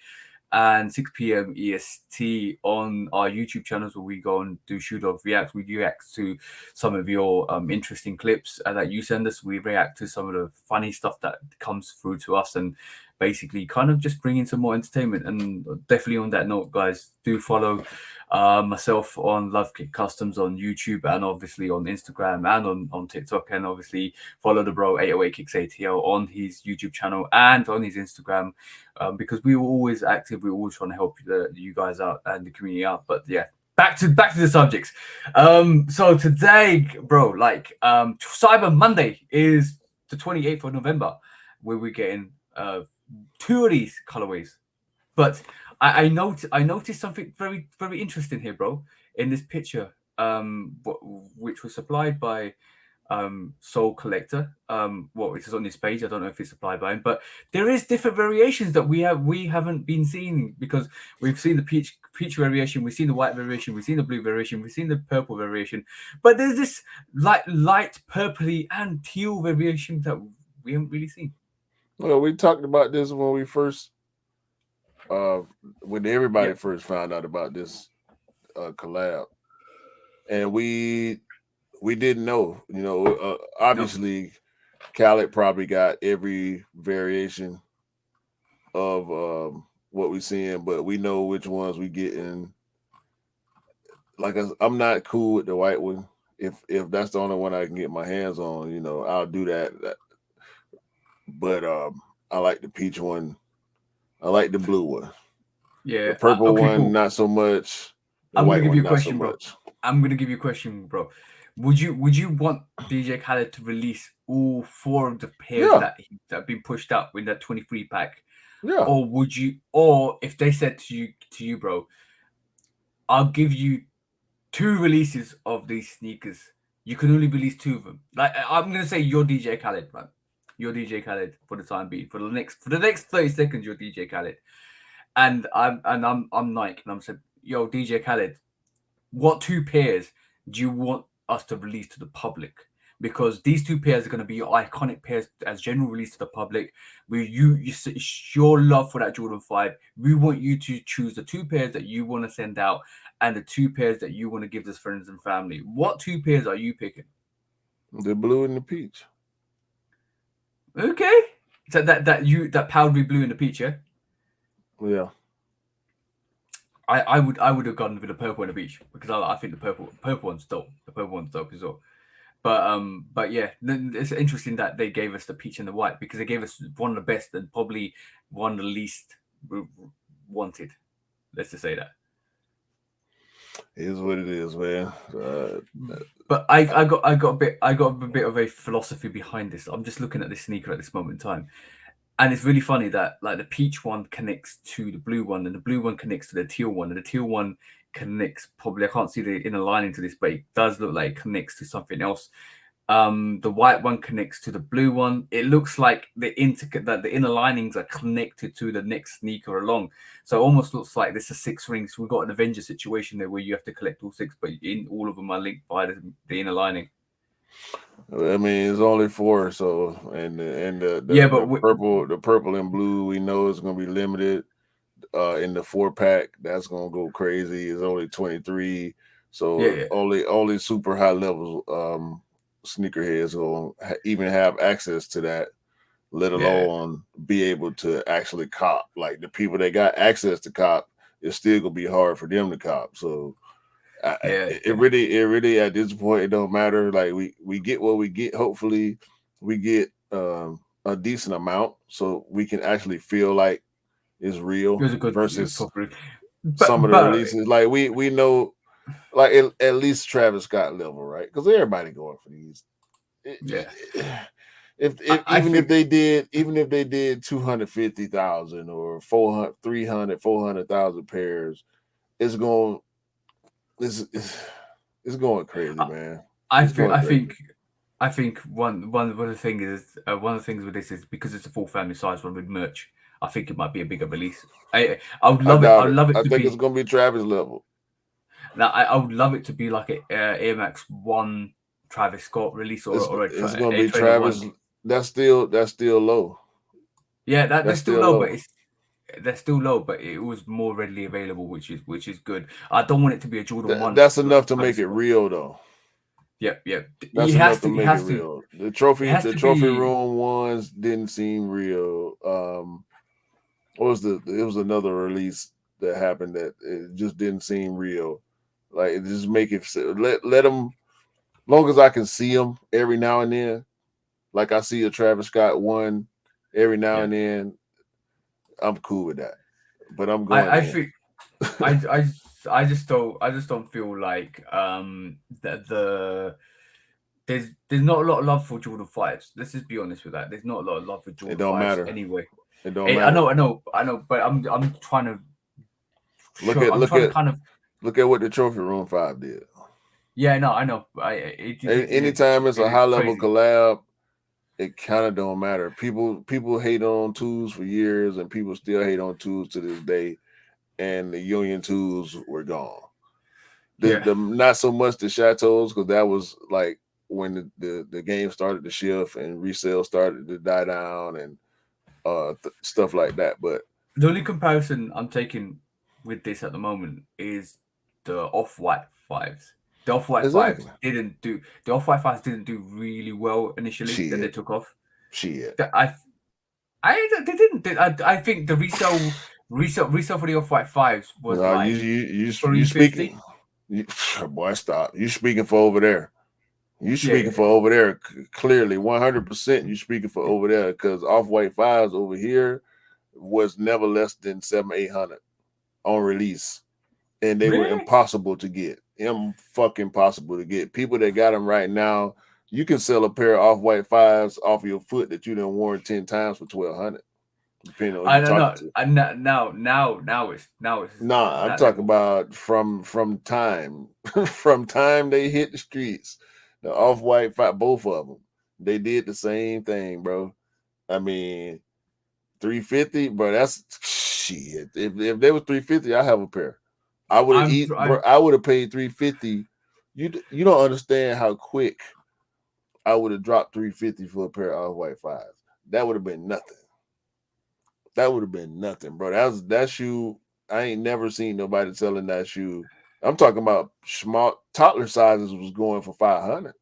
and 6 p.m. EST on our YouTube channels, where we go and do Shoot Dog Reacts. We react to some of your interesting clips that you send us. We react to some of the funny stuff that comes through to us, and basically kind of just bring in some more entertainment. And definitely on that note, guys, do follow myself on Love Kick Customs on YouTube, and obviously on Instagram and on TikTok, and obviously follow the bro 808 Kicks ATL on his YouTube channel and on his Instagram, because we were always active. We were always trying to help you guys out and the community out. But yeah, back to the subjects. So today, bro, Cyber Monday is the 28th of November, where we're getting 2 of these colorways. But I noticed something very, very interesting here, bro, in this picture, which was supplied by Soul Collector. It is on this page. I don't know if it's supplied by him, but there is different variations that we haven't been seeing, because we've seen the peach variation, we've seen the white variation, we've seen the blue variation, we've seen the purple variation, but there's this light purpley and teal variation that we haven't really seen. Well, we talked about this when we first, when everybody first found out about this collab, and we didn't know. Obviously, Khaled probably got every variation of what we're seeing, but we know which ones we getting. Like, I'm not cool with the white one. If that's the only one I can get my hands on, I'll do that. But I like the peach one. I like the blue one. Yeah. The purple one, not so much. I'm gonna give you a question, bro. I'm gonna give you a question, bro. Would you want DJ Khaled to release all 4 of the pairs that have been pushed out in that 23 pack? Yeah. Or if they said to you, bro, I'll give you 2 releases of these sneakers. You can only release 2 of them. Like, I'm gonna say you're DJ Khaled, man. You're DJ Khaled for the time being. For the next 30 seconds, you're DJ Khaled. And I'm Nike, and I'm saying, yo, DJ Khaled, what 2 pairs do you want us to release to the public? Because these 2 pairs are going to be your iconic pairs as general release to the public. It's your love for that Jordan 5. We want you to choose the 2 pairs that you want to send out, and the 2 pairs that you want to give to friends and family. What 2 pairs are you picking? The blue and the peach. Okay, so that powdery blue and the peach, yeah. Yeah. I would have gone with the purple and the peach, because I think the purple one's dope. The purple one's dope as well. But yeah, it's interesting that they gave us the peach and the white, because they gave us one of the best and probably one of the least wanted. Let's just say that. It is what it is, man. But I got a bit of a philosophy behind this. I'm just looking at this sneaker at this moment in time. And it's really funny that like the peach one connects to the blue one, and the blue one connects to the teal one, and the teal one connects probably, I can't see the inner lining to this, but it does look like it connects to something else. The white one connects to the blue one. It looks like that the inner linings are connected to the next sneaker along. So it almost looks like this is 6 rings. We've got an Avenger situation there where you have to collect all 6, but in all of them are linked by the inner lining. I mean, it's only 4, so and Yeah, the purple and blue we know is gonna be limited. In the 4-pack, that's gonna go crazy. It's only 23, yeah, so yeah, only super high level sneakerheads will even have access to that, let yeah, alone be able to actually cop. Like the people that got access to cop, it's still gonna be hard for them to cop. So yeah, it really at this point it don't matter. Like we get what we get. Hopefully, we get a decent amount so we can actually feel like it's it real was a good versus proper, some of the but releases. Like we know, like at least Travis Scott level, right? Because everybody going for these. yeah, If I think even if they did 250,000 or 400, 300, 400,000 pairs, it's going it's going crazy, man. I It's think going I crazy. think I think one of the thing is one of the things with this is because it's a full family size one with merch. I think it might be a bigger release. I would I love it. I doubt would it. love it I to think it's be gonna be Travis level. now. I would love it to be like a Air Max One Travis Scott release or It's gonna a be Trainer One. Travis. That's still low. Yeah, they're That's still still low, but low. they're still low, but it was more readily available, which is good. I don't want it to be a Jordan One That's enough to make Travis it Scott. real, though. Yep, yep. That's It has enough to. to It make it has to. real. It has The to trophy be. room ones didn't seem real. What was it was another release that happened that it just didn't seem real. Like it just make it let them. Long as I can see them every now and then, like I see a Travis Scott one every now Yeah. and then, I'm cool with that. But I'm going I in. think I just don't feel like that there's not a lot of love for Jordan fives. Let's just be honest with that. There's not a lot of love for It Jordan don't fives matter. anyway. It don't I matter. know, but I'm trying to Look show. at I'm look trying to at kind of look at what the trophy room 5 did. yeah. No, I know. Anytime it's It a is high level crazy. collab, it kind of don't matter. People hate on tools for years, and people still hate on tools to this day. And the Union tools were gone. Yeah. The not so much the chateaus because that was like when the game started to shift and resale started to die down and stuff like that. But The only comparison I'm taking with this at the moment is the off-white fives. The off-white fives exactly, didn't do the off-white fives didn't do really well initially. Then they shit, took off. shit. The- I they didn't. I think the resale for the off-white fives was No, like you 350. speaking, you, boy, stop. You speaking for over there. You Yeah, speaking for over there clearly 100%. You speaking for over there because off white fives over here was never less than 700-800 on release, and they were really? impossible to get. Fucking possible to get. People that got them right now, you can sell a pair of off white fives off your foot that you done worn 10 times for 1,200, depending on who I you don't talking know. to. And now it's Nah, I'm that talking level. about from time from time they hit the streets. The off white fight, both of them, they did the same thing, bro. I mean, 350, bro. That's shit. If they was 350, I have a pair. I would have eat, bro. I I would have paid 350. You don't understand how quick I would have dropped 350 for a pair of off white fives. That would have been nothing. That would have been nothing, bro. That shoe. I ain't never seen nobody selling that shoe. I'm talking about small toddler sizes was going for 500.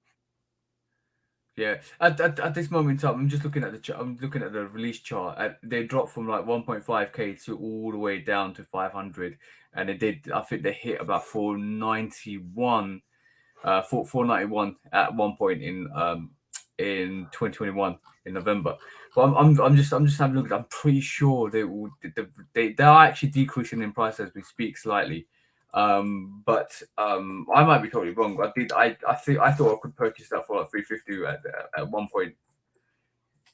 Yeah, at this moment in time, I'm just looking at the I'm looking at the release chart. They dropped from like 1.5k to all the way down to 500, and they did. I think they hit about 491, 491 at one point in 2021 in November. But I'm just having a look. I'm pretty sure they are actually decreasing in price as we speak slightly. But I might be totally wrong. I think I thought I could purchase that for like 350 at one point.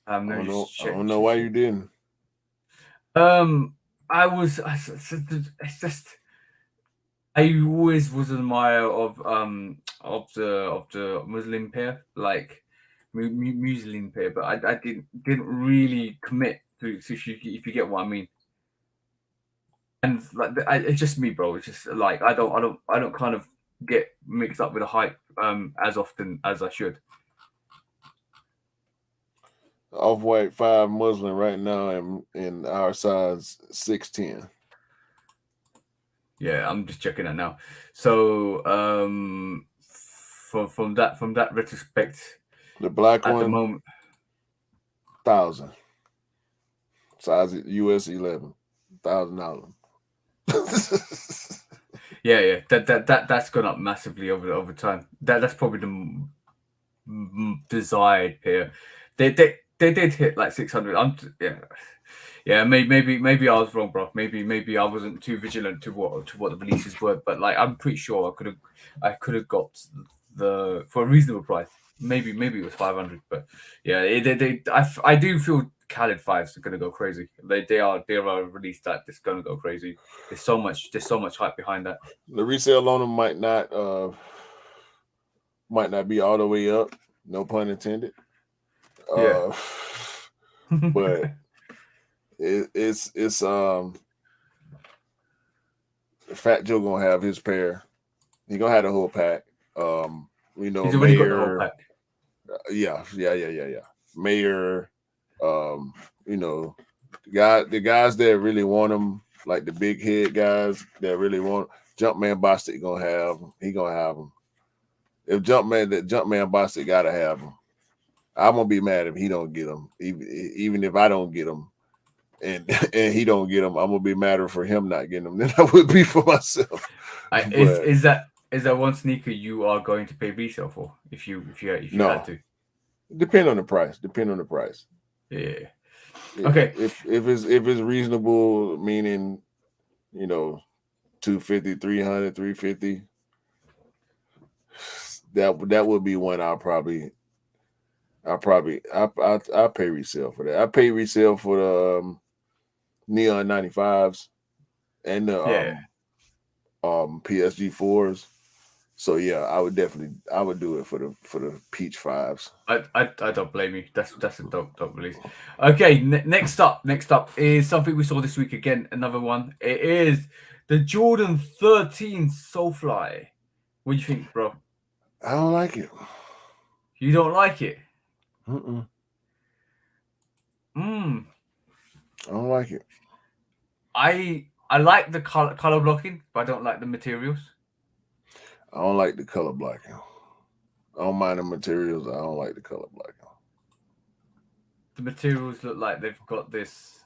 Let I me don't know. just I check. don't know why you didn't. It's just I always was an admirer of the Muslim pair, like Muslim pair, but I didn't really commit to if you get what I mean. And like it's just me, bro. It's just like I don't kind of get mixed up with the hype as often as I should. Off-white 5 Muslim right now in our size 6'10". Yeah, I'm just checking it now. So from that retrospect, The black at the one, moment, 1,000. Size US 11, $1,000. yeah, that's gone up massively over time. That's probably the desired pair. They did hit like 600. Yeah. Maybe I was wrong, bro. Maybe I wasn't too vigilant to what the releases were. But like I'm pretty sure I could have got the for a reasonable price. Maybe it was 500. But yeah, I do feel Khaled fives are gonna go crazy. They are a release that is gonna go crazy. There's so much hype behind that. The resale on them might not be all the way up. No pun intended. Yeah. But it's Fat Joe gonna have his pair. He gonna have the whole pack. He's already got the whole Mayor, pack. yeah. Mayor, the guys that really want him, like the big head guys that really want Jumpman Bostic gonna have him. He gonna have him. If Jumpman Bostic gotta have him. I'm gonna be mad if he don't get him. Even if I don't get him, and he don't get him, I'm gonna be madder for him not getting him than I would be for myself. Is that one sneaker you are going to pay resale for if you had to? Depend on the price. Yeah. Okay. If it's reasonable, meaning 250, 300, 350, that would be one I'll pay resale for that. I pay resale for the Neon 95s and the PSG 4s. So yeah, I would do it for the Peach 5s. I don't blame you. That's a dope release. Okay, next up is something we saw this week again. Another one. It is the Jordan 13 Soulfly. What do you think, bro? I don't like it. You don't like it? Mm-mm. I don't like it. I like the color blocking, but I don't like the materials. I don't like the color blocking. I don't mind the materials. I don't like the color blocking. The materials look like they've got this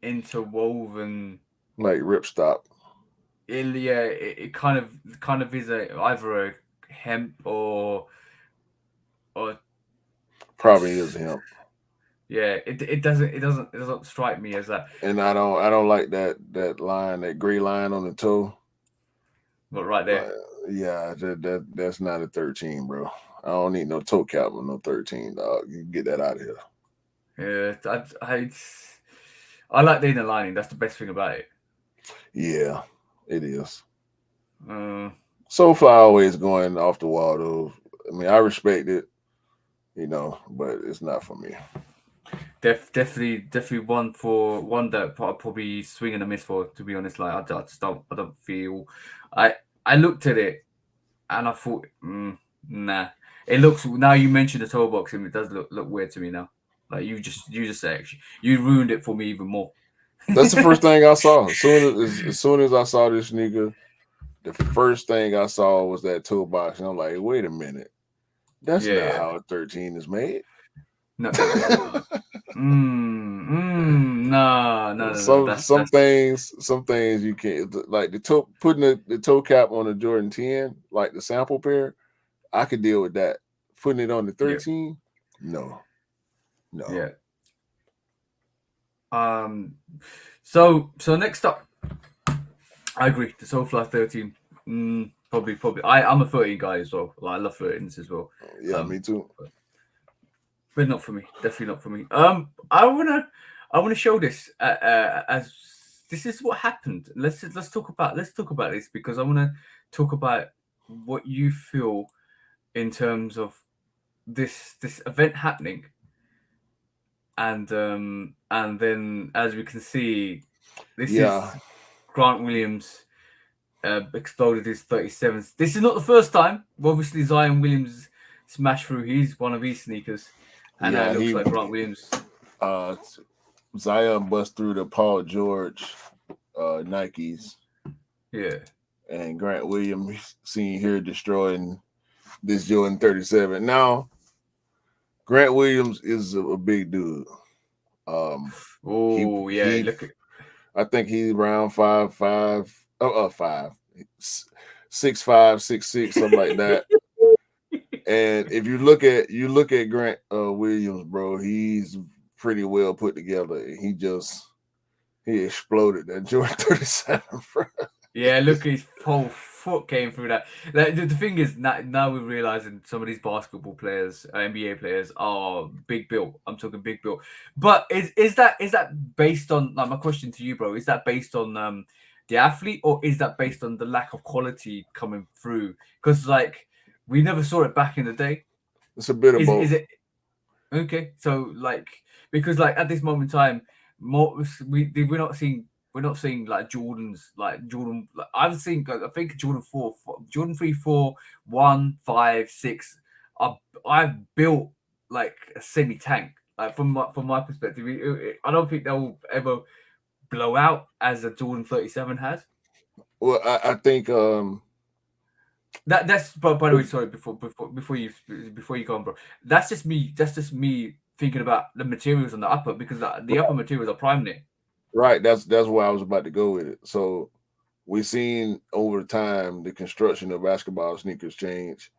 interwoven, like ripstop. It kind of is either a hemp or probably is hemp. Yeah, it doesn't strike me as that. And I don't like that line, that gray line on the toe. But right there. Yeah, that's not a 13, bro. I don't need no toe cap with no 13, dog. You can get that out of here. Yeah, I like the inner lining. That's the best thing about it. Yeah, it is. Soulfly always going off the wall though. I mean, I respect it, but it's not for me. Definitely one that I'll probably swing and a miss for. To be honest, like I don't feel. I looked at it and I thought, nah. It looks, now you mentioned the toe boxing, it does look weird to me now. Like you just actually you ruined it for me even more. That's the first thing I saw. As soon as I saw this sneaker, the first thing I saw was that toe box, and I'm like, wait a minute, that's not how a 13 is made. No. No. Some things you can't, like the toe, putting the toe cap on the Jordan 10, like the sample pair. I could deal with that. Putting it on the 13, no. Yeah. So next up, I agree. The Soulfly 13. Probably. I'm a 13 guy as well. Like, I love 13s as well. Yeah, me too. but not for me. Definitely not for me. I wanna show this as this is what happened. Let's talk about this because I wanna talk about what you feel in terms of this event happening, and then as we can see, this Yeah, is Grant Williams exploded his 37s. This is not the first time. Obviously, Zion Williams smashed through one of his sneakers, and now it yeah. looks He like Grant Williams. uh Zion bust through the Paul George Nikes, Yeah, and Grant Williams seen here destroying this Jordan 37. Now, Grant Williams is a big dude. Um, he oh yeah. he Look at I think he's around 5'5", 6'5", 6'6", something like that. And if you look at Grant Williams, bro, he's pretty well put together. He exploded that Jordan 37, bro. yeah. Look, his whole foot came through that. Like, the thing is, now we're realizing some of these basketball players, NBA players, are big built. I'm talking big built. But is that based on, like, my question to you, bro? Is that based on the athlete, or is that based on the lack of quality coming through? Because like we never saw it back in the day. It's a bit of Is both. it okay? So like, because like at this moment in time, more we're not seeing like Jordan. Like, I think Jordan 4, Jordan 3, 4, 1, 5, 6. I've built like a semi tank. Like from my perspective, I don't think they'll ever blow out as a Jordan 37 has. Well, I think That's but by the way, sorry, before you go on, bro. That's just me. That's just me thinking about the materials on the upper, because the upper materials are prime knit. right. That's where I was about to go with it. So we've seen over time the construction of basketball sneakers change,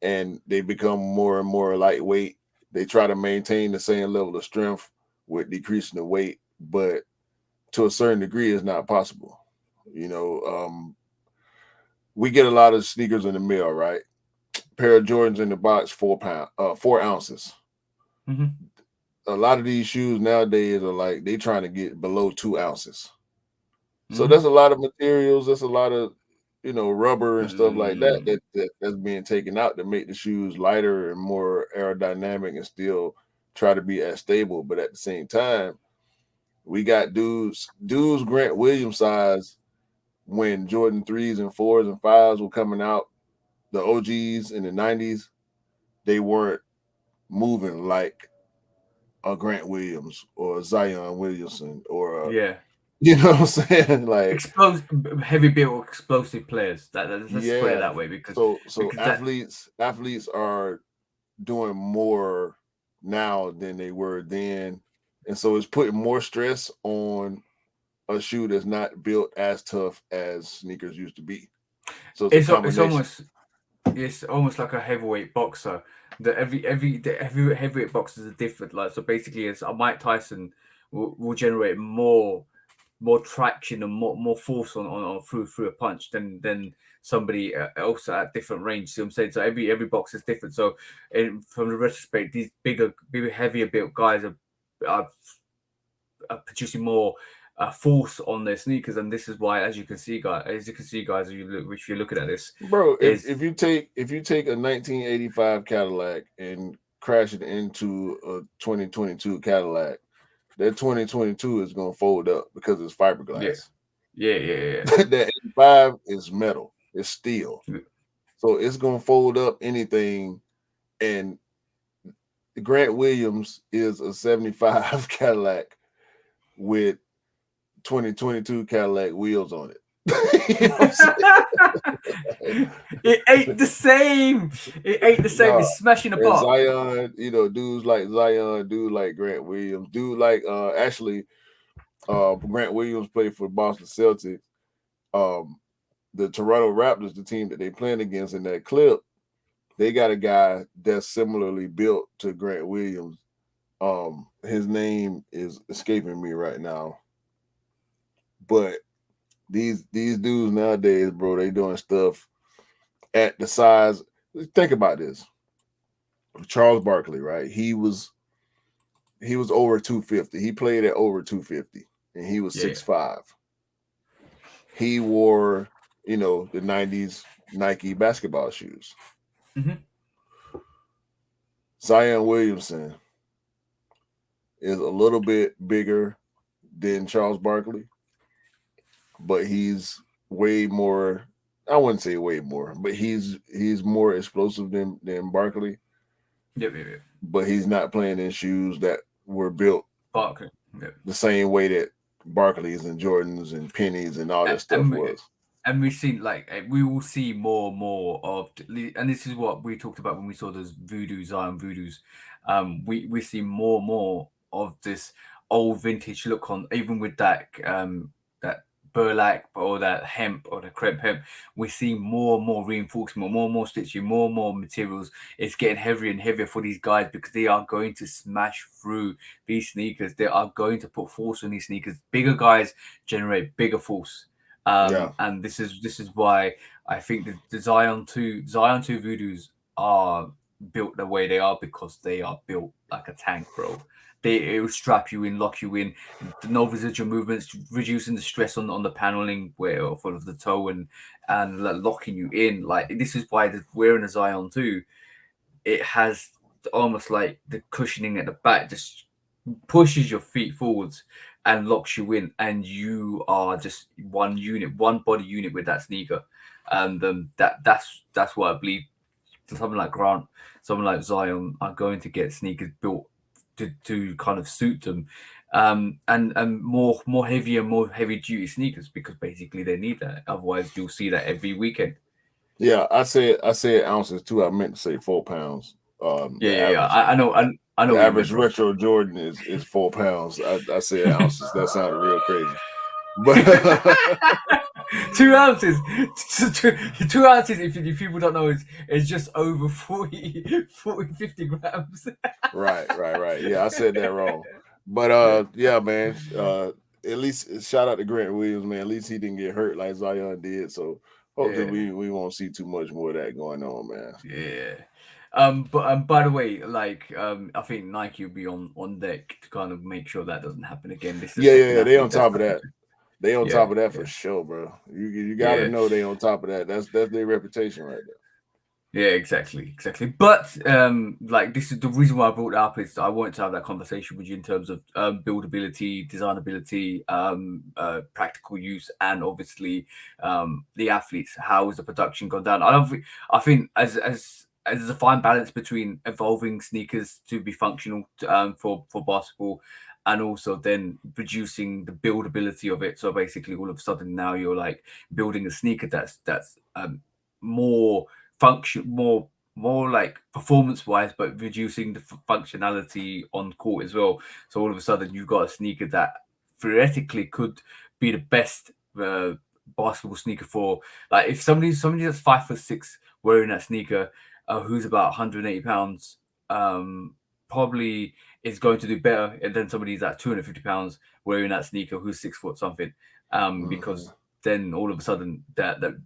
and they become more and more lightweight. They try to maintain the same level of strength with decreasing the weight, but to a certain degree, it's not possible. You know, we get a lot of sneakers in the mail, right? Pair of Jordans in the box, 4 pound, 4 ounces. Hmm. A lot of these shoes nowadays are like they trying to get below 2 ounces. So Hmm. that's a lot of materials. That's a lot of rubber and stuff like that, Mm, that's being taken out to make the shoes lighter and more aerodynamic and still try to be as stable. But at the same time, we got dudes Grant Williams size when Jordan 3s and 4s and 5s were coming out, the OGs in the 90s, they weren't moving like a Grant Williams or a Zion Williamson or a, yeah, you know what I'm saying? Like, heavy built explosive players. Let's put it yeah. that way, So because that athletes are doing more now than they were then. And so it's putting more stress on a shoe that's not built as tough as sneakers used to be. So it's a it's combination. almost it's almost like a heavyweight boxer. The heavyweight boxers are different. Like, so basically, it's a Mike Tyson will generate more traction and more force on through a punch than somebody else at different range. See what I'm saying? So every box is different. So from the retrospect, these bigger, heavier built guys are, are producing more force on their sneakers, and this is why, as you can see, guys, if you're looking at this, Bro, if, is if you take if you take a 1985 Cadillac and crash it into a 2022 Cadillac, that 2022 is gonna fold up because it's yeah, fiberglass. yeah. That 85 is metal, it's steel. Yeah. So it's gonna fold up anything. And Grant Williams is a 75 Cadillac with 2022 Cadillac wheels on it. You know what I'm saying? It ain't the same. It ain't the same. No. It's smashing And apart. Zion, dudes like Zion, dude like Grant Williams, dude like actually Grant Williams played for the Boston Celtics. Um the Toronto Raptors, the team that they playing against in that clip, they got a guy that's similarly built to Grant Williams. His name is escaping me right now. But these dudes nowadays, bro, they doing stuff at the size. Think about this. Charles Barkley, right? He was over 250. He played at over 250, and he was 6'5". He wore, the 90s Nike basketball shoes. Mm-hmm. Zion Williamson is a little bit bigger than Charles Barkley, but he's way more. I wouldn't say way more, but he's more explosive than Barkley. Yep. But he's not playing in shoes that were built Barkley. Yep. the same way that Barkley's and Jordans and Pennies and all that stuff was. And we've seen, like, we will see more and more of, and this is what we talked about when we saw those Zion Voodoos. We see more and more of this old vintage look on, even with that that burlap or that hemp or the crepe hemp. We see more and more reinforcement, more and more stitching, more and more materials. It's getting heavier and heavier for these guys because they are going to smash through these sneakers. They are going to put force on these sneakers. Bigger guys generate bigger force. And this is why I think the Zion 2 Voodoos are built the way they are, because they are built like a tank, bro. It will strap you in, lock you in, no residual movements, reducing the stress on the paneling where for the toe and locking you in. Like, this is why wearing a Zion 2, it has almost like the cushioning at the back just pushes your feet forwards and locks you in, and you are just one unit, one body unit with that sneaker. And that's what I believe. Someone like Grant, someone like Zion are going to get sneakers built to kind of suit them, and more heavy duty sneakers, because basically they need that. Otherwise, you'll see that every weekend. Yeah, I said ounces too. I meant to say 4 pounds. I know. I know. The average retro Jordan is 4 pounds. I said ounces. That sounded real crazy. But 2 ounces. 2 ounces, if people don't know, is just over 40, 50 grams. Right. Yeah, I said that wrong. But yeah, man. At least shout out to Grant Williams, man. At least he didn't get hurt like Zion did. So hopefully we won't see too much more of that going on, man. Yeah. But by the way, like, I think Nike will be on deck to kind of make sure that doesn't happen again. This is They on top of that. They on top of that for sure, bro. You got to know they on top of that. That's their reputation right there. Yeah, exactly. But like, this is the reason why I brought it up, is I wanted to have that conversation with you in terms of buildability, designability, practical use, and obviously the athletes. How has the production gone down? I think as there's a fine balance between evolving sneakers to be functional for basketball, and also then producing the buildability of it. So basically, all of a sudden now you're like building a sneaker that's more function, more like performance wise, but reducing the functionality on court as well. So all of a sudden you've got a sneaker that theoretically could be the best basketball sneaker for, like, if somebody that's 5'6" wearing that sneaker, who's about 180 pounds, probably is going to do better than somebody that's 250 pounds wearing that sneaker who's 6 foot something, because then all of a sudden that the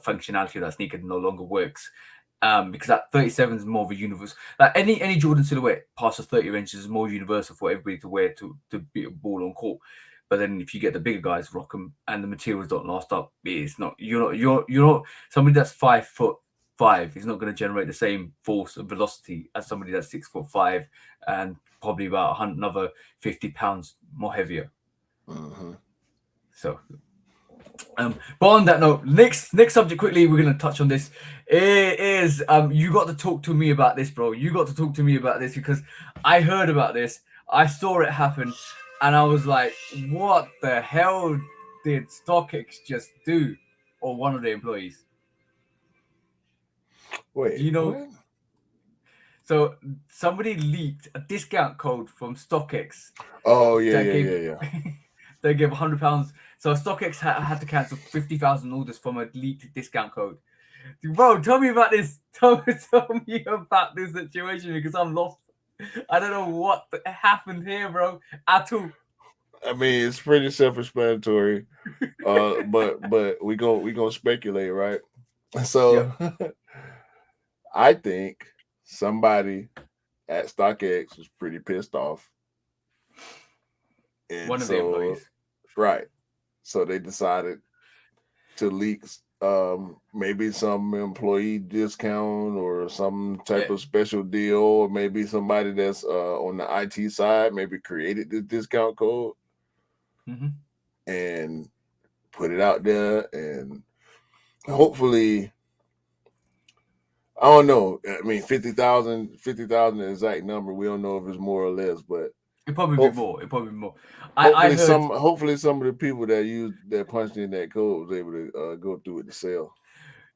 functionality of that sneaker no longer works, because that 37 is more of a universal. Like any Jordan silhouette past the 30 inches is more universal for everybody to wear to beat a ball on court. But then if you get the bigger guys rock them and the materials don't last up, it's not you're not somebody that's 5'5" is not going to generate the same force and velocity as somebody that's 6'5" and probably about another 50 pounds more heavier. So. But on that note, next subject quickly, we're going to touch on this. It is you got to talk to me about this, bro. You got to talk to me about this, because I heard about this, I saw it happen, and I was like, what the hell did StockX just do? Or one of the employees? Wait, do you know what? So somebody leaked a discount code from StockX. Oh yeah. They gave £100. So StockX had to cancel 50,000 orders from a leaked discount code. Bro, tell me about this. Tell me about this situation, because I'm lost. I don't know what happened here, bro, at all. I mean, it's pretty self-explanatory. But we gonna speculate, right? So I think somebody at StockX was pretty pissed off, and One of the so employees. right, so they decided to leak maybe some employee discount or some type Yeah. of special deal, or maybe somebody that's on the IT side maybe created the discount code Mm-hmm. and put it out there, and hopefully, I don't know. I mean, 50,000 the exact number. We don't know if it's more or less, but It'd probably be hope, more. It'd probably be more. I heard. hopefully some of the people that punched in that code was able to go through it to sell.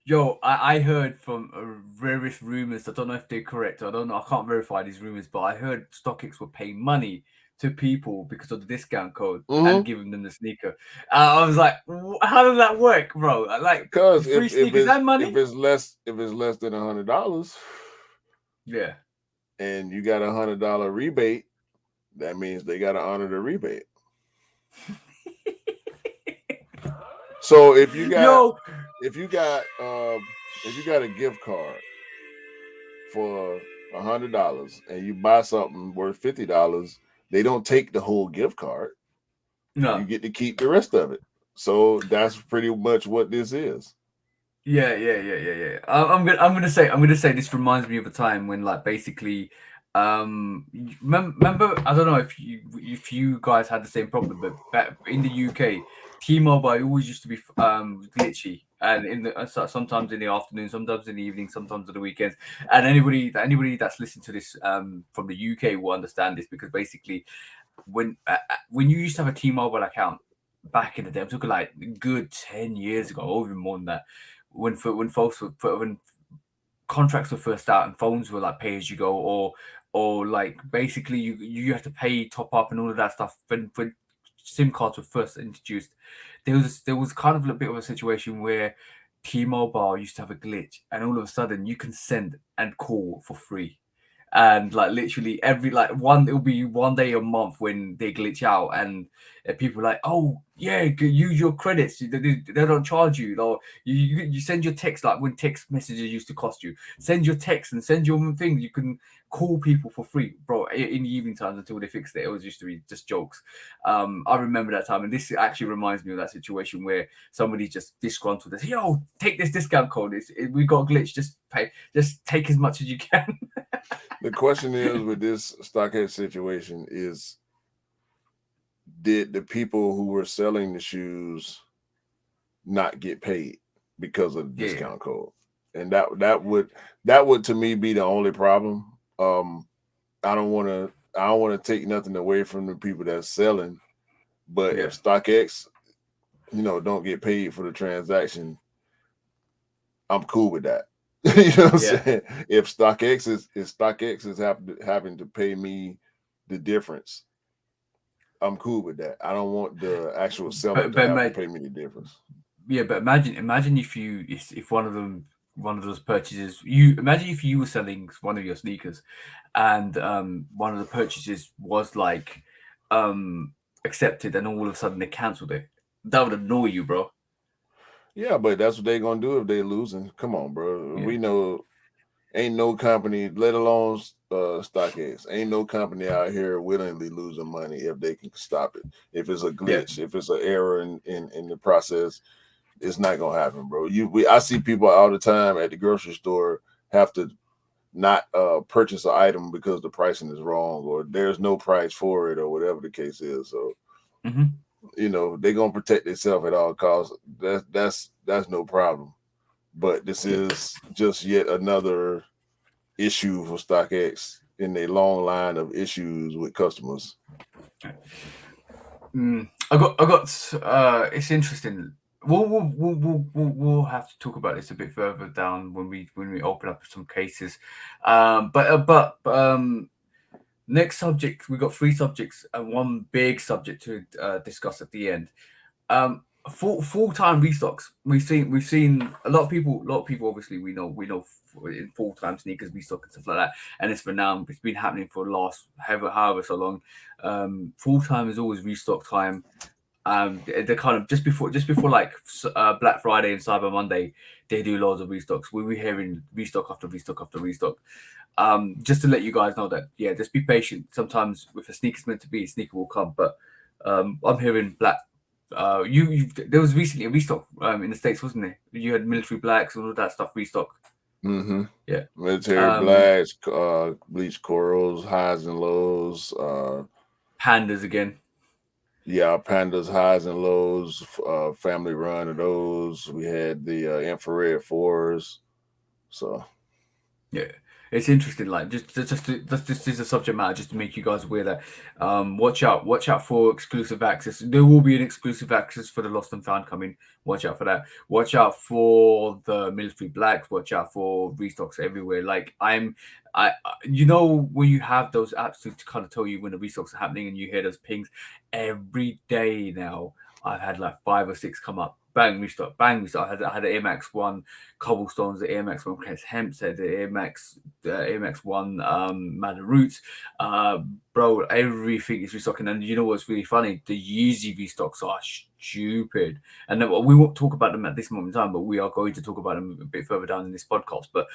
Yo, I heard from various rumors. I don't know if they're correct. I don't know. I can't verify these rumors, but I heard StockX were paying money to people because of the discount code and Mm-hmm. giving them the sneaker. I was like, how does that work, bro? Like Because free sneakers and money? if it's less than $100, Yeah. and you got $100 rebate, that means they got to honor the rebate. So Yo. if you got a gift card for $100 and you buy something worth $50, they don't take the whole gift card. You No. get to keep the rest of it. So that's pretty much what this is. Yeah. I'm gonna say this reminds me of a time when like basically remember I don't know if you guys had the same problem, but back in the UK, T-Mobile always used to be glitchy, and in the sometimes in the afternoon, sometimes in the evening, sometimes on the weekends. And anybody that's listened to this from the UK will understand this, because basically when you used to have a T-Mobile account back in the day, I'm talking like good 10 years ago, or even more than that, when folks were when contracts were first out and phones were like pay as you go, or like basically you have to pay top up and all of that stuff when SIM cards were first introduced. There was kind of a bit of a situation where T-Mobile used to have a glitch, and all of a sudden you can send and call for free. And like literally every like one, it'll be one day a month when they glitch out, and people are like, oh yeah, use your credits. They don't charge you. Or you send your text, like when text messages used to cost you. Send your text and send your things. You can call people for free, bro. In the evening times until they fixed it. It was used to be just jokes. I remember that time, and this actually reminds me of that situation where somebody just disgruntled. They say, yo, take this discount code. We got a glitch. Just pay. Just take as much as you can. The question is with this stockhead situation is, did the people who were selling the shoes not get paid because of the Yeah. discount code? And that would to me be the only problem. I don't want to take nothing away from the people that's selling, but Yeah. if StockX, don't get paid for the transaction, I'm cool with that. You know what I'm Yeah. saying? If StockX is having to pay me the difference, I'm cool with that. I don't want the actual seller to But have to mate, pay me the difference. yeah, but imagine if one of those purchases, you imagine if you were selling one of your sneakers, and one of the purchases was like accepted, and all of a sudden they cancelled it. That would annoy you, bro. Yeah, but that's what they're gonna do if they losing. Come on, bro. Yeah. We know ain't no company, let alone StockX, ain't no company out here willingly losing money if they can stop it. If it's a Yeah. glitch, if it's an error in the process, it's not gonna happen, bro. I see people all the time at the grocery store have to not purchase an item because the pricing is wrong or there's no price for it or whatever the case is. So Hmm. they're gonna protect themselves at all costs. That's no problem. But this Yeah. is just yet another issue for StockX in a long line of issues with customers. I got. It's interesting. We'll have to talk about this a bit further down when we open up some cases. But next subject, we got three subjects and one big subject to discuss at the end. Full-time restocks. We've seen a lot of people. Obviously, we know in full-time sneakers restock and stuff like that. And it's renowned. It's been happening for the last however so long. Full-time is always restock time. They're kind of just before like Black Friday and Cyber Monday, they do loads of restocks. We're hearing restock after restock after restock. Just to let you guys know that, yeah, just be patient. Sometimes if a sneaker's meant to be, a sneaker will come. But I'm hearing black. There was recently a restock in the States, wasn't there? You had military blacks and all that stuff restock. Mm-hmm. Yeah, Military blacks, bleach corals, highs and lows, pandas again. Yeah, pandas, highs and lows, family run of those. We had the infrared fours. So Yeah, it's interesting. Like just this is a subject matter just to make you guys aware that watch out for exclusive access. There will be an exclusive access for the Lost and Found coming. Watch out for that. Watch out for the military blacks. Watch out for restocks everywhere. Like you know, when you have those apps to kind of tell you when the restocks are happening and you hear those pings every day now. I've had like 5 or 6 come up. Bang, restock. Bang, restock. I had an Air Max 1 Cobblestones, the Air Max 1 Hempstead, the Air Max 1 Madden Roots. Bro, everything is restocking. And you know what's really funny? The Yeezy restocks are stupid. And then, we won't talk about them at this moment in time, but we are going to talk about them a bit further down in this podcast. But,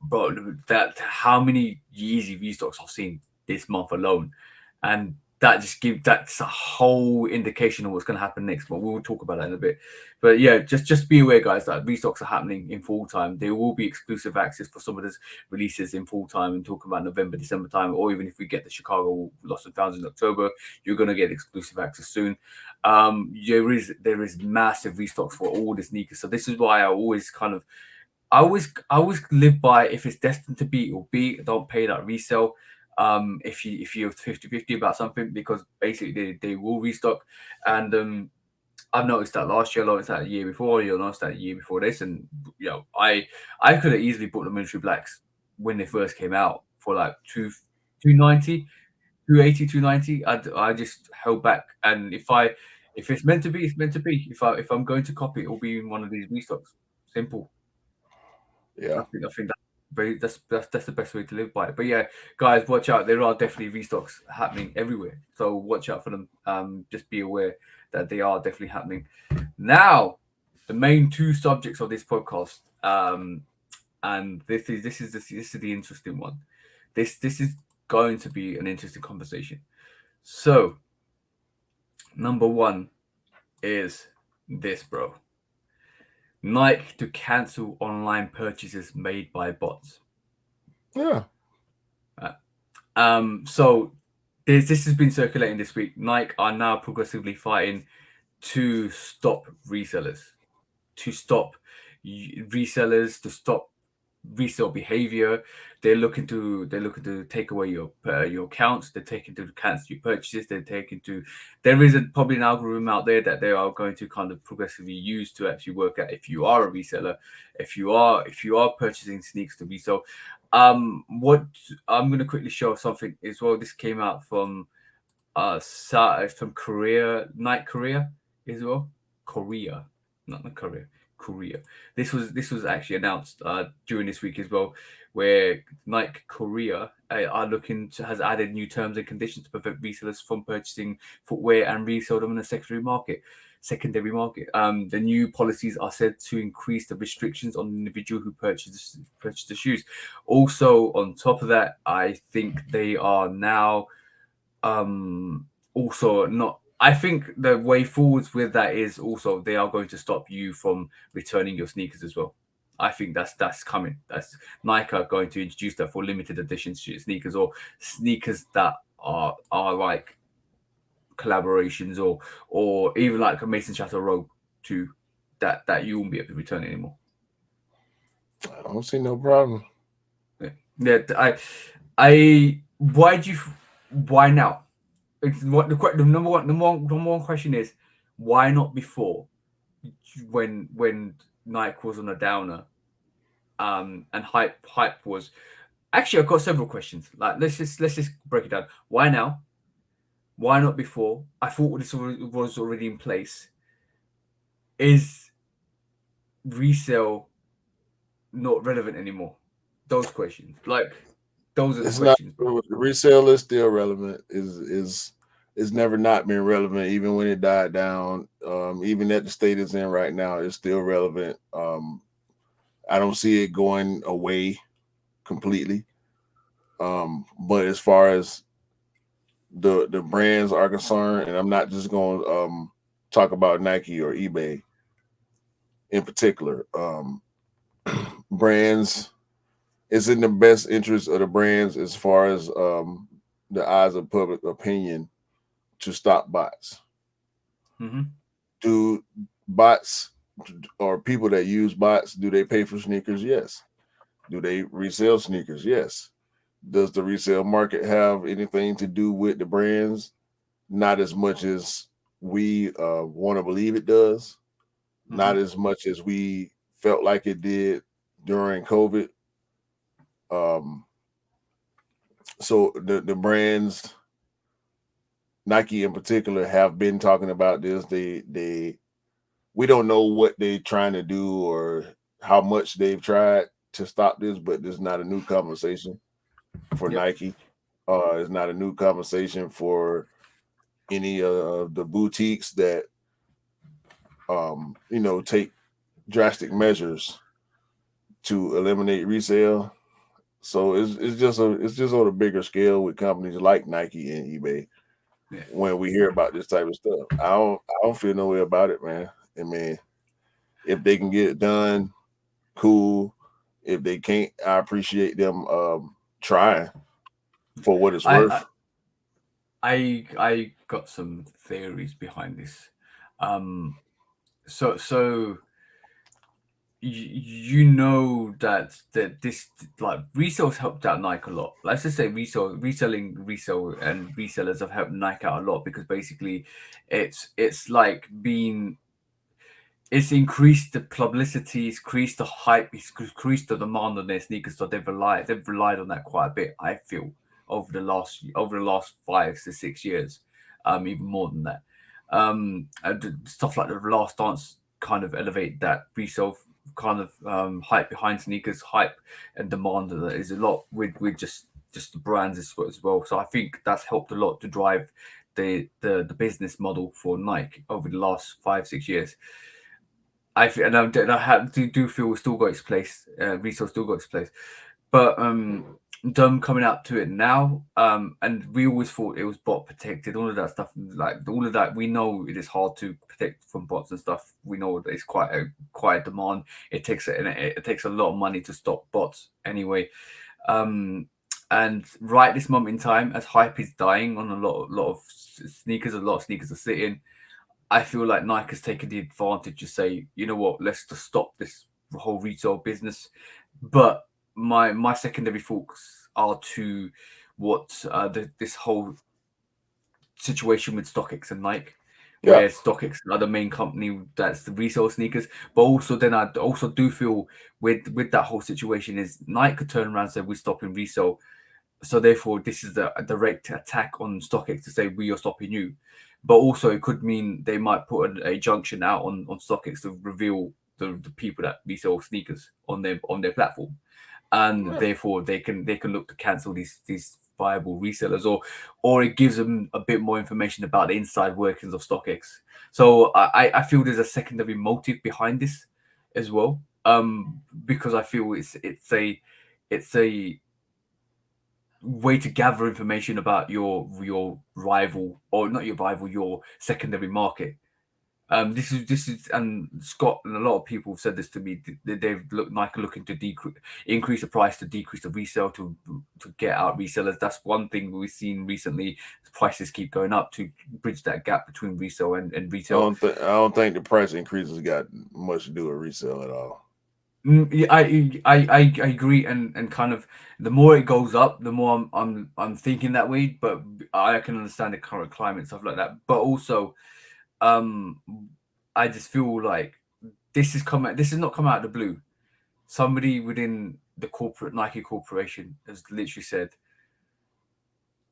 bro, how many Yeezy restocks I've seen this month alone. And that's a whole indication of what's going to happen next. But we'll talk about that in a bit. But yeah, just be aware, guys, that restocks are happening in full time. There will be exclusive access for some of those releases in full time, and talk about November, December time, or even if we get the Chicago Lost and Founds in October, you're going to get exclusive access soon. There is massive restocks for all the sneakers. So this is why I always live by, if it's destined to be, it will be. Don't pay that resale. If you're 50-50 about something, because basically they will restock. And I've noticed that last year, I noticed that the year before, you'll notice that the year before this. And I could have easily bought the military blacks when they first came out for like 290, 280, 290. I just held back. And if it's meant to be, it's meant to be. If I'm going to copy, it will be in one of these restocks. Simple. yeah, I think that's the best way to live by it. But yeah, guys, watch out. There are definitely restocks happening everywhere, so watch out for them. Just be aware that they are definitely happening. Now, the main 2 subjects of this podcast, and this is the interesting one. This is going to be an interesting conversation. So, number 1 is this, bro. Nike to cancel online purchases made by bots. yeah. So this has been circulating this week. Nike are now progressively fighting to stop resellers, to stop resale behavior. They're looking to take away your accounts. They're taking to cancel your purchases. There is probably an algorithm out there that they are going to kind of progressively use to actually work out if you are a reseller, if you are purchasing sneakers to resell. What I'm going to quickly show something as well. This came out from Korea, Nike Korea as well. Korea, not Korea. Korea. This was actually announced during this week as well, where Nike Korea has added new terms and conditions to prevent resellers from purchasing footwear and resell them in the secondary market. The new policies are said to increase the restrictions on the individual who purchase the shoes. Also, on top of that, I think they are now also not. I think the way forwards with that is also they are going to stop you from returning your sneakers as well. I think that's coming. That's Nike are going to introduce that for limited edition sneakers, or sneakers that are like collaborations, or even like a MSCHF robe to that you won't be able to return anymore. I don't see no problem. Yeah, why now? What the number one question is, why not before, when Nike was on a downer, and hype was actually. I've got several questions. Like let's just break it down. Why now? Why not before? I thought this was already in place. Is resale not relevant anymore? Those questions, like those are the questions. Not resale is still relevant. Is it's never not been relevant, even when it died down. Even at the state it's in right now, it's still relevant. I don't see it going away completely. But as far as the brands are concerned, and I'm not just going to talk about Nike or eBay in particular. Brands, it's in the best interest of the brands as far as the eyes of public opinion to stop bots. Mm-hmm. Do bots or people that use bots, do they pay for sneakers? Yes. Do they resell sneakers? Yes. Does the resale market have anything to do with the brands? Not as much as we want to believe it does. Not Mm-hmm. as much as we felt like it did during COVID. Um, so the brands, Nike in particular, have been talking about this. They we don't know what they're trying to do or how much they've tried to stop this, but this is not a new conversation for Yep. Nike. It's not a new conversation for any of the boutiques that take drastic measures to eliminate resale. So it's just on a bigger scale with companies like Nike and eBay. Yeah. When we hear about this type of stuff, I don't feel no way about it, man. I mean, if they can get it done, cool. If they can't, I appreciate them trying for what it's I, I worth. I got some theories behind this. Um, so you know that this like resales helped out Nike a lot. Let's just say resell and resellers have helped Nike out a lot because basically, it's like being it's increased the publicity, it's increased the hype, it's increased the demand on their sneakers. So they've relied on that quite a bit. I feel over the last 5 to 6 years, even more than that. Stuff like the Last Dance kind of elevate that resale kind of hype behind sneakers, hype and demand that is a lot with just the brands as well. So I think that's helped a lot to drive the business model for Nike over the last 5 6 years. I feel it's still got its place. Resale still got its place, but them coming out to it now, and we always thought it was bot protected. All of that stuff, like all of that, we know it is hard to protect from bots and stuff. We know that it's quite a demand. It takes a lot of money to stop bots anyway. Um, and right this moment in time, as hype is dying on a lot of sneakers are sitting. I feel like Nike has taken the advantage to say, you know what, let's just stop this whole retail business. But my secondary thoughts are to what this whole situation with StockX and Nike, Yeah, where StockX are the main company that's the resale sneakers. But also then I also do feel with that whole situation is Nike could turn around and say we're stopping resale, so therefore this is a direct attack on StockX to say we are stopping you. But also it could mean they might put a junction out on StockX to reveal the people that resell sneakers on their platform, and yeah, therefore they can look to cancel these viable resellers, or it gives them a bit more information about the inside workings of StockX. So I feel there's a secondary motive behind this as well, because I feel it's a way to gather information about your rival, or not your rival, your secondary market. This is and Scott and a lot of people have said this to me. They've looked Nike looking to increase the price to decrease the resale to get out resellers. That's one thing we've seen recently. The prices keep going up to bridge that gap between resale and retail. I don't think the price increases got much to do with resale at all. Yeah, I agree, and kind of the more it goes up, the more I'm thinking that way. But I can understand the current climate stuff like that. But also, um, I just feel like this is not come out of the blue. Somebody within the corporate Nike corporation has literally said,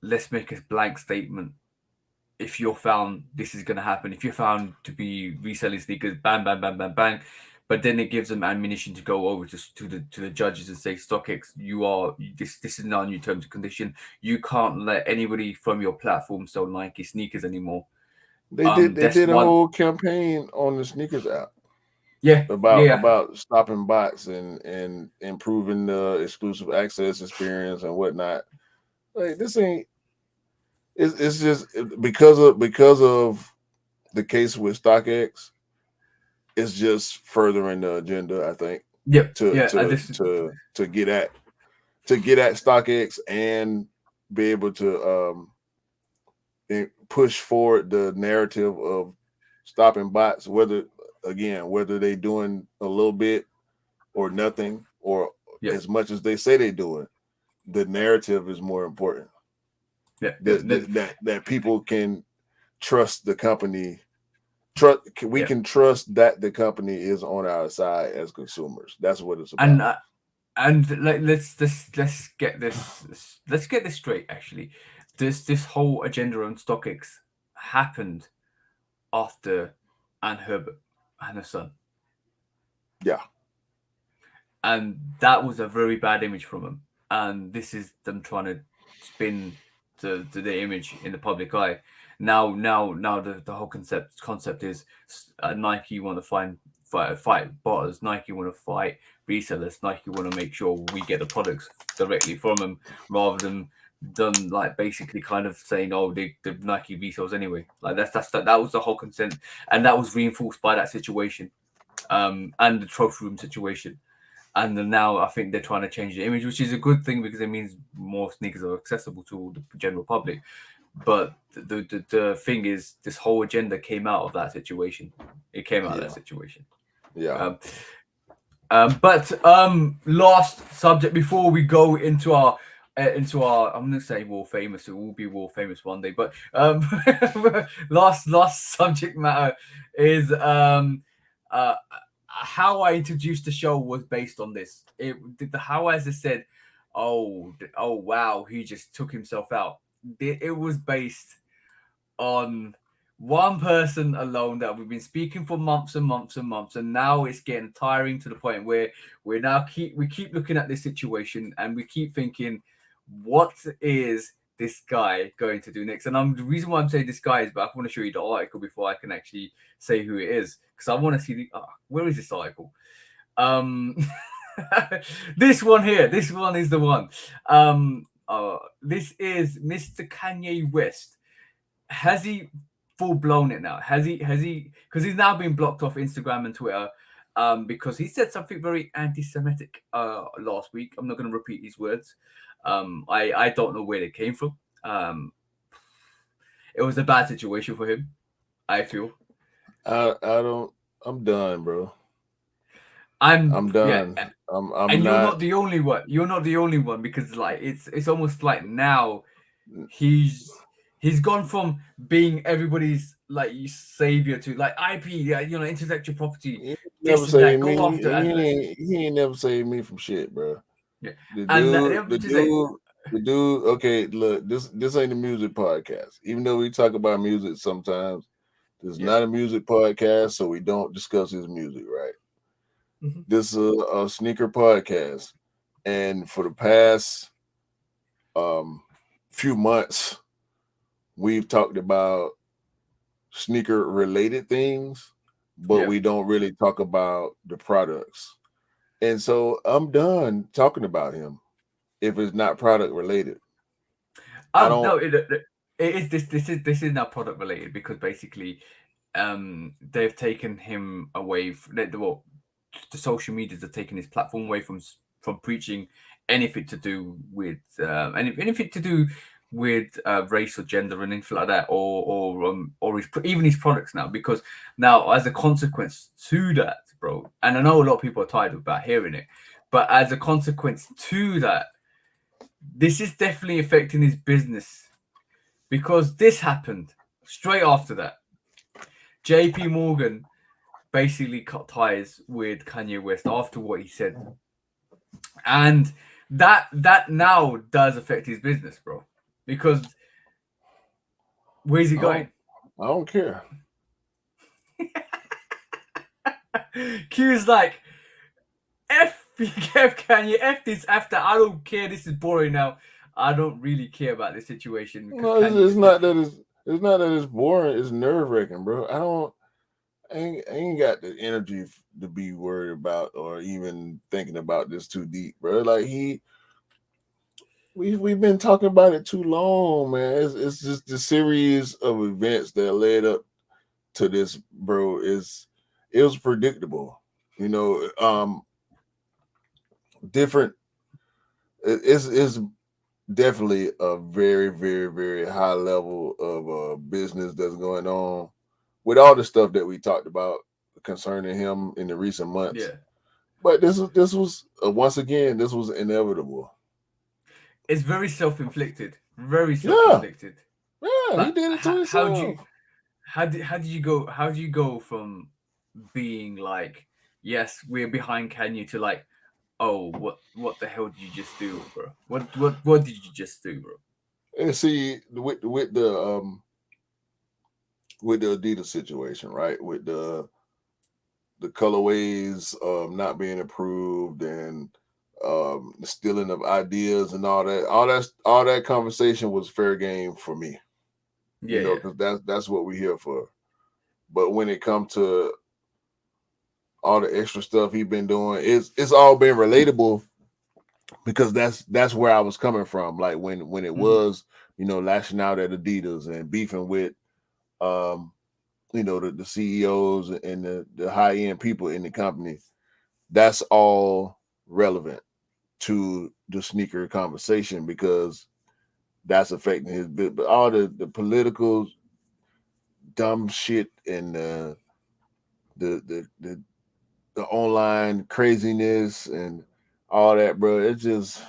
"Let's make a blank statement. If you're found, this is going to happen. If you're found to be reselling sneakers, bang, bang, bang, bang, bang. but then it gives them ammunition to go over to the judges and say, StockX, this is now new terms and condition. You can't let anybody from your platform sell Nike sneakers anymore. They did a whole campaign on the sneakers app. Yeah, about stopping bots and improving the exclusive access experience and whatnot. Like, this ain't. It's just because of the case with StockX. It's just furthering the agenda, I think. Yep. To get at StockX and be able to push forward the narrative of stopping bots, whether they doing a little bit or nothing or as much as they say they doing. The narrative is more important. Yeah, that people can trust the company. We can trust that the company is on our side as consumers. That's what it's about. And let's get this straight. Actually, this whole agenda on StockX happened after Ann Herbert and her son. Yeah. And that was a very bad image from them. And this is them trying to spin to the image in the public eye. Now the whole concept is Nike want to fight botters. Nike want to fight resellers. Nike want to make sure we get the products directly from them rather than done like basically kind of saying, oh, the Nike resells anyway. Like that was the whole consent, and that was reinforced by that situation, and the trophy room situation. And then now I think they're trying to change the image, which is a good thing because it means more sneakers are accessible to the general public. But the thing is, this whole agenda came out of that situation. It came out of that situation. Yeah. But last subject before we go into our I'm gonna say world famous. It will be world famous one day. But last subject matter is how I introduced the show was based on this. How as I said, oh wow, he just took himself out. It was based on one person alone that we've been speaking for months and months and months, and now it's getting tiring to the point where we keep looking at this situation and we keep thinking, what is this guy going to do next? And the reason why I'm saying this guy is, but I want to show you the article before I can actually say who it is, because I want to see where is this article? This one here. This one is the one. This is Mr. Kanye West. Has he full blown it now? Has he? Because he's now been blocked off Instagram and Twitter. Because he said something very anti-Semitic last week. I'm not going to repeat these words. I don't know where they came from. It was a bad situation for him, I feel. I'm done, bro. I'm done. Yeah. I'm you're not the only one. You're not the only one, because like it's almost like now he's gone from being everybody's like savior to like IP, intellectual property. He ain't never saved me from shit, bro. Yeah. The dude. Okay, look, this ain't a music podcast. Even though we talk about music sometimes, this is not a music podcast, so we don't discuss his music, right? Mm-hmm. This is a sneaker podcast, and for the past few months, we've talked about sneaker related things, but we don't really talk about the products. And so I'm done talking about him if it's not product related. No, it is this is not product related, because basically they've taken him away from the social medias are taking his platform away from preaching anything to do with anything to do with race or gender and anything like that, or even his products now, because now as a consequence to that, bro, and I know a lot of people are tired about hearing it, but as a consequence to that, this is definitely affecting his business, because this happened straight after that. JP Morgan basically cut ties with Kanye West after what he said, and that now does affect his business, bro, because where's he going? I don't care. Q's like, F Kanye, F this after. I don't care. This is boring now. I don't really care about this situation because No, Kanye it's just not literally. that it's not that it's boring. It's nerve wracking, bro. I ain't got the energy to be worried about or even thinking about this too deep, bro. Like we've been talking about it too long, man. It's just the series of events that led up to this, bro. It was predictable, you know. Different. It's definitely a very, very, very high level of business that's going on with all the stuff that we talked about concerning him in the recent months. Yeah, But this was once again this was inevitable. it's very self-inflicted. Very Yeah, self-inflicted. yeah, he Like, did it to how do himself. you how did you go? How do you go from being like, yes, we're behind Kanye to like, oh, what the hell did you just do, bro? What did you just do, bro? And see with the Adidas situation, right? With the colorways not being approved and the stealing of ideas and all that conversation was fair game for me, you Yeah, know, yeah. because that's what we're here for. But when it comes to all the extra stuff he's been doing, it's all been relatable because that's where I was coming from. Like when it Hmm. was, you know, lashing out at Adidas and beefing with um, you know, the CEOs and the high end people in the company. That's all relevant to the sneaker conversation because that's affecting his bit. But all the political dumb shit and the the the the online craziness and all that, bro. It's just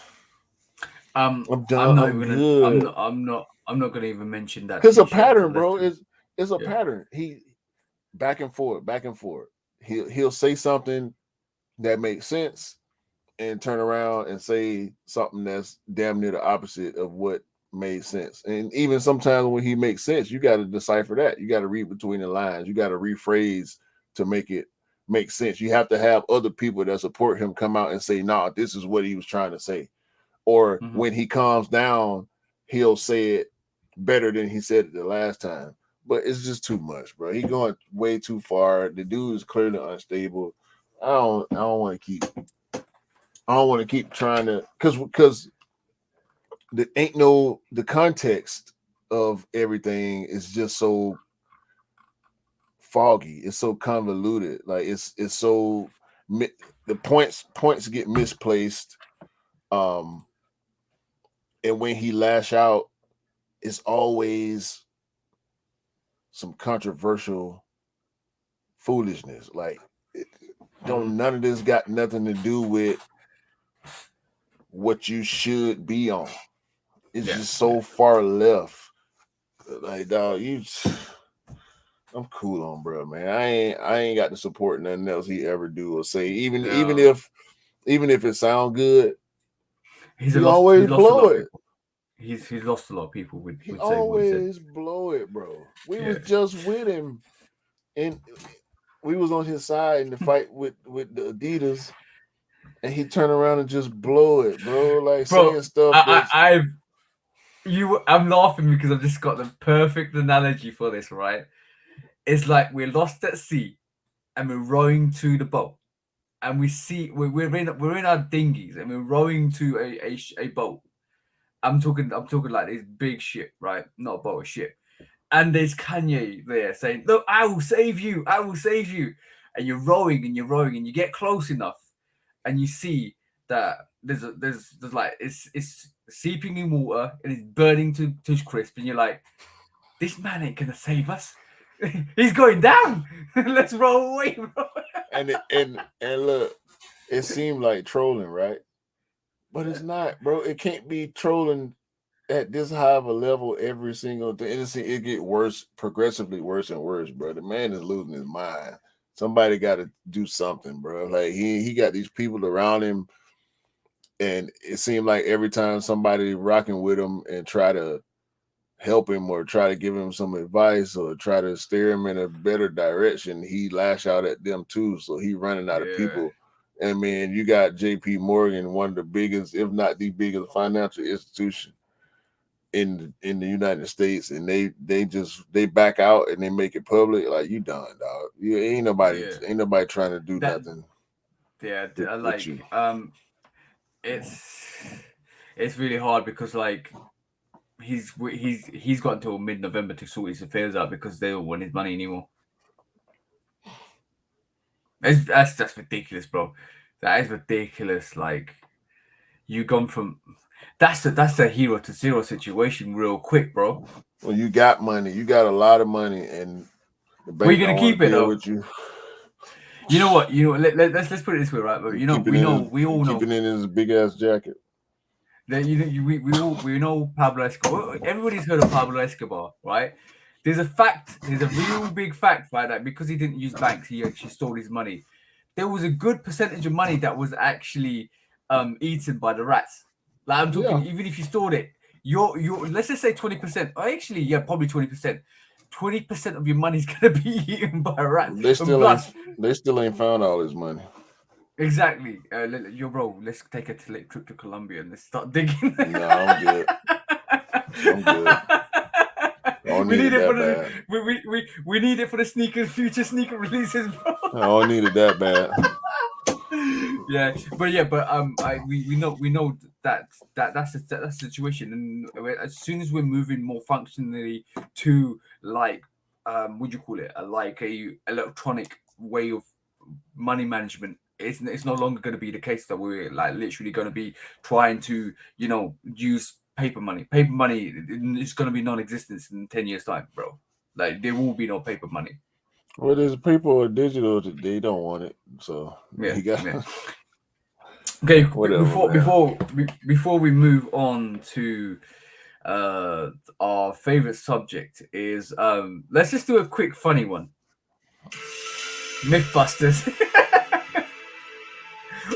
I'm I'm done. not I'm even gonna. I'm good. not. I'm not. I'm not gonna even mention that Cause a T-shirt. So pattern, let's bro. just. It's a Yeah. pattern. He back and forth, back and forth. He'll say something that makes sense and turn around and say something that's damn near the opposite of what made sense. And even sometimes when he makes sense, you got to decipher that. You got to read between the lines. You got to rephrase to make it make sense. You have to have other people that support him come out and say, "Nah, this is what he was trying to say." Or Hmm. when he calms down, he'll say it better than he said it the last time. But it's just too much, bro. He going way too far. The dude is clearly unstable. I don't want to keep trying to because the ain't no the context of everything is just so foggy. It's so convoluted. Like it's so the points get misplaced. Um, and when he lash out, it's always some controversial foolishness. Like Hmm. don't none of this got nothing to do with what you should be on. It's Yeah. just Yeah. so far left. Like dog, you. I'm cool on bro, man. I ain't got to support nothing else he ever do or say. Yeah. Even if it sound good, He's a he lost. always He's lost a lot blow of it. people. He's lost a lot of people He with saying what he said. always blow it, bro. We was Yeah. just with him and we was on his side in the fight with the Adidas, and he turned around and just blow it, bro. Like Bro, saying stuff I, that's I I've you. I'm laughing because I've just got the perfect analogy for this. Right? It's like we're lost at sea and we're rowing to the boat, and we see we're in our dinghies and we're rowing to a boat. I'm talking like this big ship, right? Not a boat, a ship. And there's Kanye there saying, "Look, I will save you. I will save you." And you're rowing and you're rowing and you get close enough, and you see that there's like it's seeping in water and it's burning to crisp, and you're like, "This man ain't gonna save us. He's going down. Let's roll away, bro." and look, it seemed like trolling, right? But it's not, bro. It can't be trolling at this high of a level every single day. It get worse, progressively worse and worse, bro. The man is losing his mind. Somebody got to do something, bro. Like he got these people around him, and it seemed like every time somebody rocking with him and try to help him or try to give him some advice or try to steer him in a better direction, he lash out at them too. So he running out of people. And man, you got JP Morgan, one of the biggest, if not the biggest financial institution in the United States, and they back out and they make it public. Like, you done, dog. You ain't nobody trying to do nothing. Yeah, like it's really hard because like he's got until mid-November to sort his affairs out because they don't want his money anymore. That's ridiculous, bro. That is ridiculous. Like, you gone from that's a hero to zero situation real quick, bro. Well, you got money. You got a lot of money, and the bank we're gonna keep it though. With you. You know what? Let's put it this way, right? But we all know keeping it in his big ass jacket. That we know Pablo Escobar. Everybody's heard of Pablo Escobar, right? There's a real big fact, right? That because he didn't use banks, he actually stole his money. There was a good percentage of money that was actually eaten by the rats. Like, I'm talking, even if you stored it, your let's just say 20%. Actually, yeah, probably 20%. 20% of your money is gonna be eaten by a rat. They still ain't found all his money. Exactly. Bro, let's take a trip to Colombia and let's start digging. No, I'm good. We need it for the we need it for the future sneaker releases, bro. I don't need it that bad. We know that's the situation, and as soon as we're moving more functionally to like what do you call it, like a electronic way of money management, it's no longer going to be the case that we're like literally going to be trying to use paper money. Paper money is going to be non-existent in 10 years time, bro. Like, there will be no paper money. Well, there's people or digital that they don't want it, so yeah. Okay, before we move on to our favorite subject is let's just do a quick funny one. Mythbusters.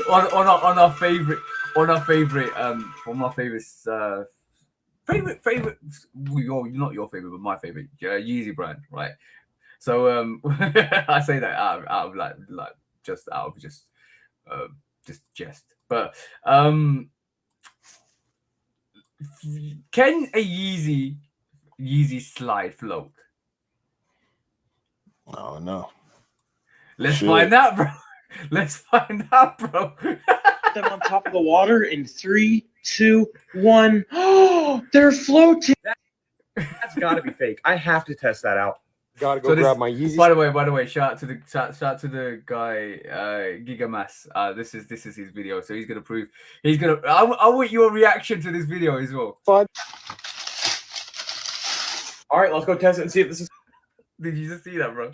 on our favorite favorite not your favorite but my favorite Yeezy brand, right? So I say that out of like just jest. But can a Yeezy slide float? Oh no. Let's find out, bro. Let's find out, bro. Them on top of the water in 3, 2, 1. Oh, they're floating. That's got to be fake. I have to test that out. Gotta go grab my Yeezy. By the way, shout out to the guy Gigamas. This is his video, so he's gonna prove. I want your reaction to this video as well. Fun. All right, let's go test it and see if this is. Did you just see that, bro?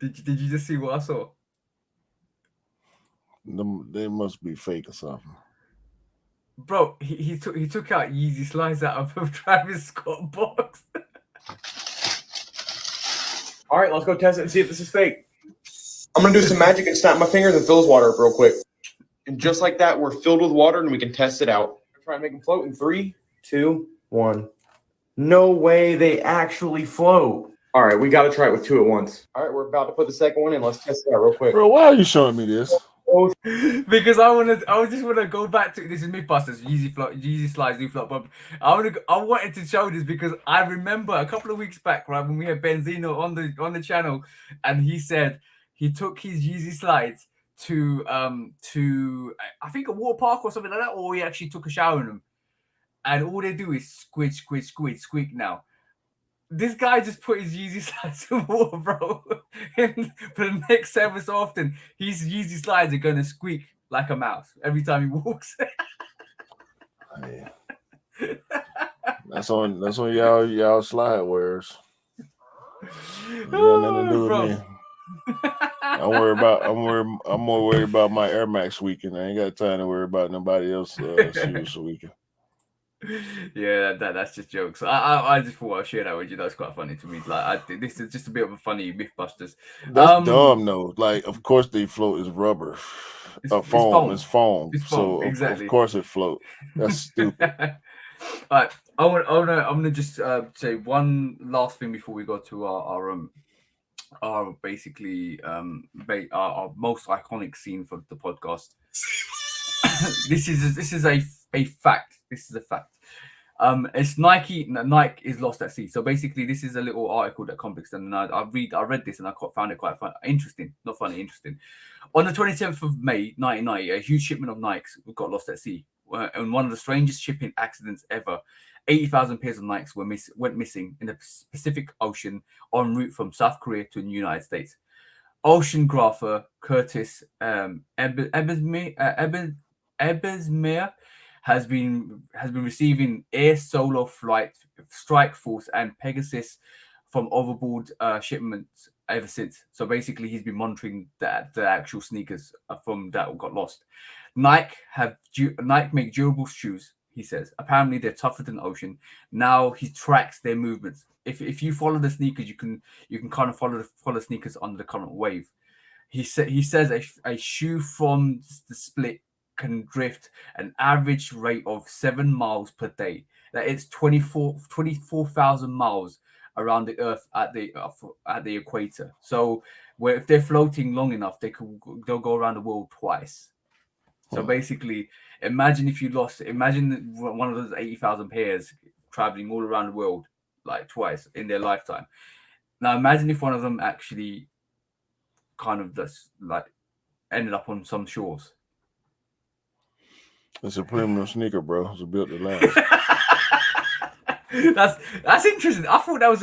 Did you just see what I saw? They must be fake or something. Bro, he took out Yeezy slides out of Travis Scott box. All right, let's go test it and see if this is fake. I'm gonna do some magic and snap my fingers and fill his water up real quick. And just like that, we're filled with water and we can test it out. Try and make them float in 3, 2, 1. No way they actually float. All right, we got to try it with 2 at once. All right, we're about to put the second one in. Let's test it out real quick. Bro, why are you showing me this? Because I just want to go back to this is Mythbusters. Yeezy slides do flop. But I wanted to show this because I remember a couple of weeks back, right, when we had Benzino on the channel, and he said he took his Yeezy slides to I think a water park or something like that, or he actually took a shower in them, and all they do is squeak now. This guy just put his Yeezy slides in water, bro. And for the next ever so often, his Yeezy slides are gonna squeak like a mouse every time he walks. Yeah. That's on y'all slide wearers. Nothing to do with me. I'm more worried about my Air Max squeaking. I ain't got time to worry about nobody else shoes squeaking. Yeah, that's just jokes. I just thought I'd share that with you. That's quite funny to me. Like, this is just a bit of a funny Mythbusters. That's dumb though. Like, of course they float is rubber. Foam. It's foam. It's foam. So exactly. Of course it float. That's stupid. All right, I'm gonna just say one last thing before we go to our basically our most iconic scene for the podcast. This is a fact. This is a fact. It's Nike is lost at sea. So basically, this is a little article that Complex done, and I read this and I found it quite interesting. Not funny, interesting. On the 27th of May, 1990, a huge shipment of Nikes got lost at sea. And one of the strangest shipping accidents ever. 80,000 pairs of Nikes went missing in the Pacific Ocean en route from South Korea to the United States. Oceanographer Curtis Ebersmeer has been receiving air solo flight strike force and Pegasus from overboard shipments ever since. So basically, he's been monitoring the actual sneakers from that got lost. Nike make durable shoes. He says apparently they're tougher than the ocean. Now he tracks their movements. If you follow the sneakers, you can kind of follow sneakers under the current wave. He says a shoe from the split can drift an average rate of 7 miles per day. That it's 24,000 miles around the Earth at the equator. So if they're floating long enough, they'll go around the world twice. So basically, imagine one of those 80,000 pairs traveling all around the world like twice in their lifetime. Now imagine if one of them actually kind of just like ended up on some shores. It's a premium sneaker, bro. It's built to last. That's interesting. I thought that was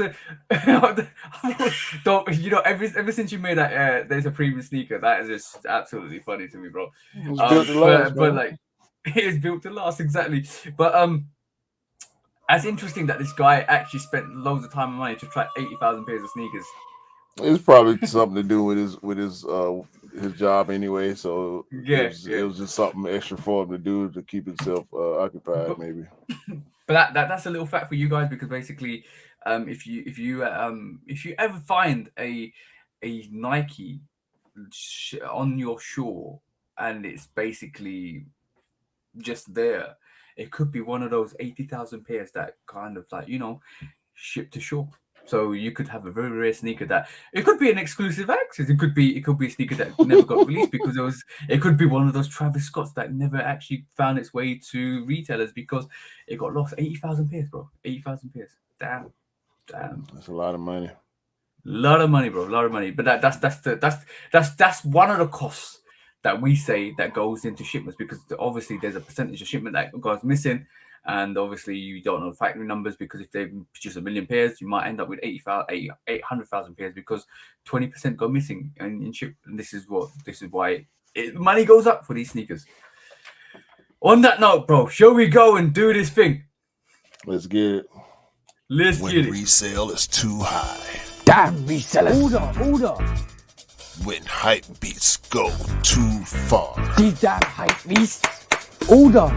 ever since you made that there's a premium sneaker, that is just absolutely funny to me, bro. It's built to last, but like it is built to last, exactly. But it's interesting that this guy actually spent loads of time and money to track 80,000 pairs of sneakers. It's probably something to do with his job anyway. So it was just something extra for him to do to keep himself occupied, maybe. But that's a little fact for you guys, because basically, if you ever find a Nike on your shore and it's basically just there, it could be one of those 80,000 pairs that kind of like shipped to shore. So you could have a very rare sneaker that it could be an exclusive access. It could be a sneaker that never got released because it could be one of those Travis Scotts that never actually found its way to retailers because it got lost. 80,000 pairs, bro. 80,000 pairs. Damn. That's a lot of money. Lot of money, bro. A lot of money. But that's one of the costs that we say that goes into shipments, because obviously there's a percentage of shipment that goes missing. And obviously, you don't know the factory numbers, because if they produce 1 million pairs, you might end up with 800,000 pairs, because 20% go missing in ship. And this is why money goes up for these sneakers. On that note, bro, shall we go and do this thing? Let's get it. Let's get it. When resale is too high. Damn resellers. Order. When hype beats go too far. These damn hype beasts. Order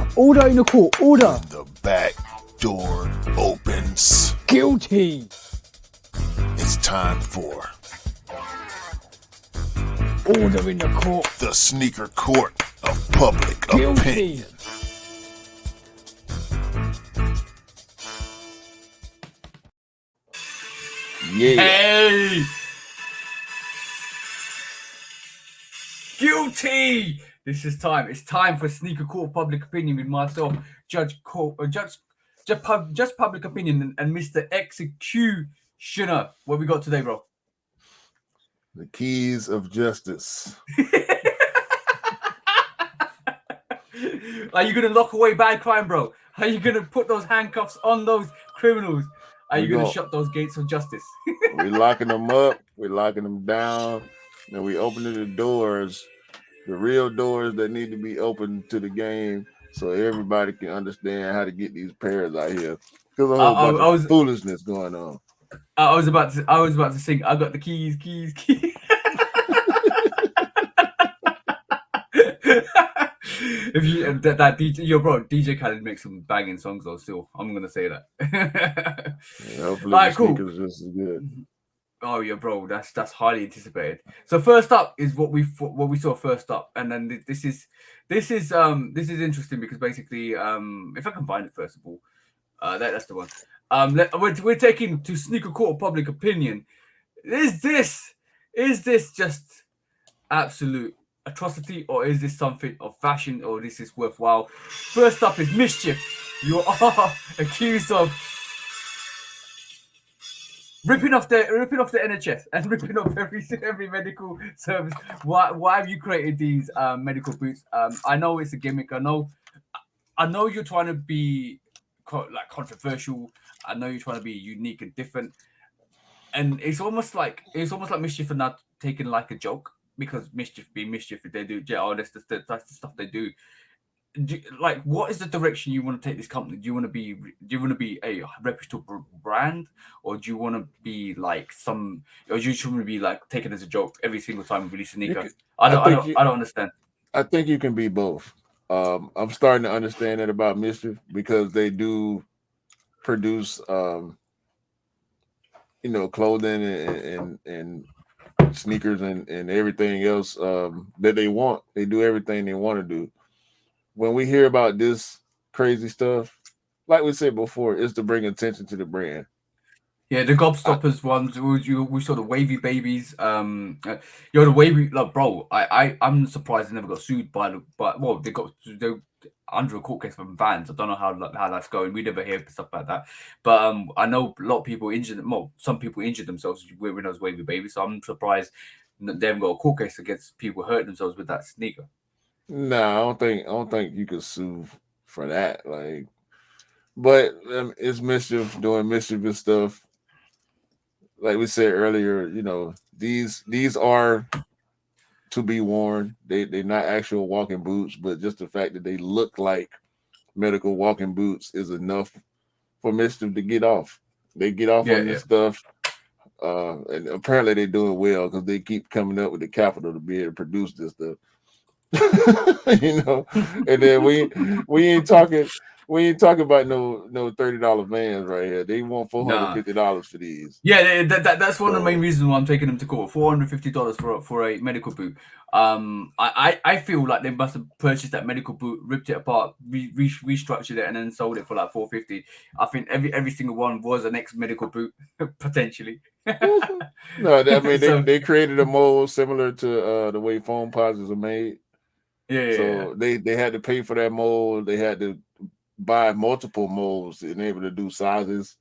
in the court. Order. The back door opens. Guilty. It's time for Order in the court. the sneaker court of public Guilty. opinion. Yeah. Hey! Guilty! This is time. It's time for Sneaker Court Public Opinion with myself, Judge Public Opinion, and Mr. Executioner. What we got today, bro? The keys of justice. Are you gonna lock away bad crime, bro? Are you gonna put those handcuffs on those criminals? Are you gonna shut those gates of justice? We're locking them up. We're locking them down. And we opening the doors, the real doors that need to be open to the game, so everybody can understand how to get these pairs out here. Because a whole bunch of foolishness going on. I was about to sing. I got the keys. If you that DJ, bro, DJ Khaled makes some banging songs though. Still, I'm gonna say that. Yeah, hopefully Right, the cool. sneakers just as good. Oh yeah, bro, that's highly anticipated. So first up is what we saw first up, and then this is interesting because basically, if I can find it first of all, That's the one. We're taking to sneaker court of public opinion. Is this just absolute atrocity, or is this something of fashion, or this is worthwhile? First up is Mischief. You are accused of ripping off the NHS and ripping off every medical service. Why have you created these medical boots? I know it's a gimmick. I know you're trying to be controversial. I know you're trying to be unique and different. And it's almost like Mischief are not taking like a joke, because Mischief being Mischief, if they do, that's the stuff they do. Like, what is the direction you want to take this company? Do you want to be a reputable brand, or do you want to be like or do you just want to be like taken as a joke every single time we release a sneaker? I don't understand. I think you can be both. I'm starting to understand that about Mischief, because they do produce clothing and sneakers and everything else that they want. They do everything they want to do. When we hear about this crazy stuff, like we said before, it's to bring attention to the brand. Yeah, the Gobstoppers ones. We saw the wavy babies. The wavy, like, bro. I'm surprised they never got sued well, they under a court case from Vans. I don't know how that's going. We never hear stuff like that. But I know a lot of people injured. Well, some people injured themselves wearing those wavy babies. So I'm surprised they haven't got a court case against people hurting themselves with that sneaker. No, I don't think you could sue for that. Like, but it's Mischief doing mischievous stuff. Like we said earlier, these are to be worn. They're not actual walking boots, but just the fact that they look like medical walking boots is enough for Mischief to get off. They get off on this stuff. And apparently they're doing well, because they keep coming up with the capital to be able to produce this stuff. And then we ain't talking about no $30 vans right here. They want $450 for these. Yeah, that's one of the main reasons why I'm taking them to court. $450 for a medical boot. I feel like they must have purchased that medical boot, ripped it apart, restructured it, and then sold it for like $450. I think every single one was an ex-medical boot potentially. No, I mean they created a mold similar to the way foam posits are made. So they had to pay for that mold. They had to buy multiple molds and able to do sizes.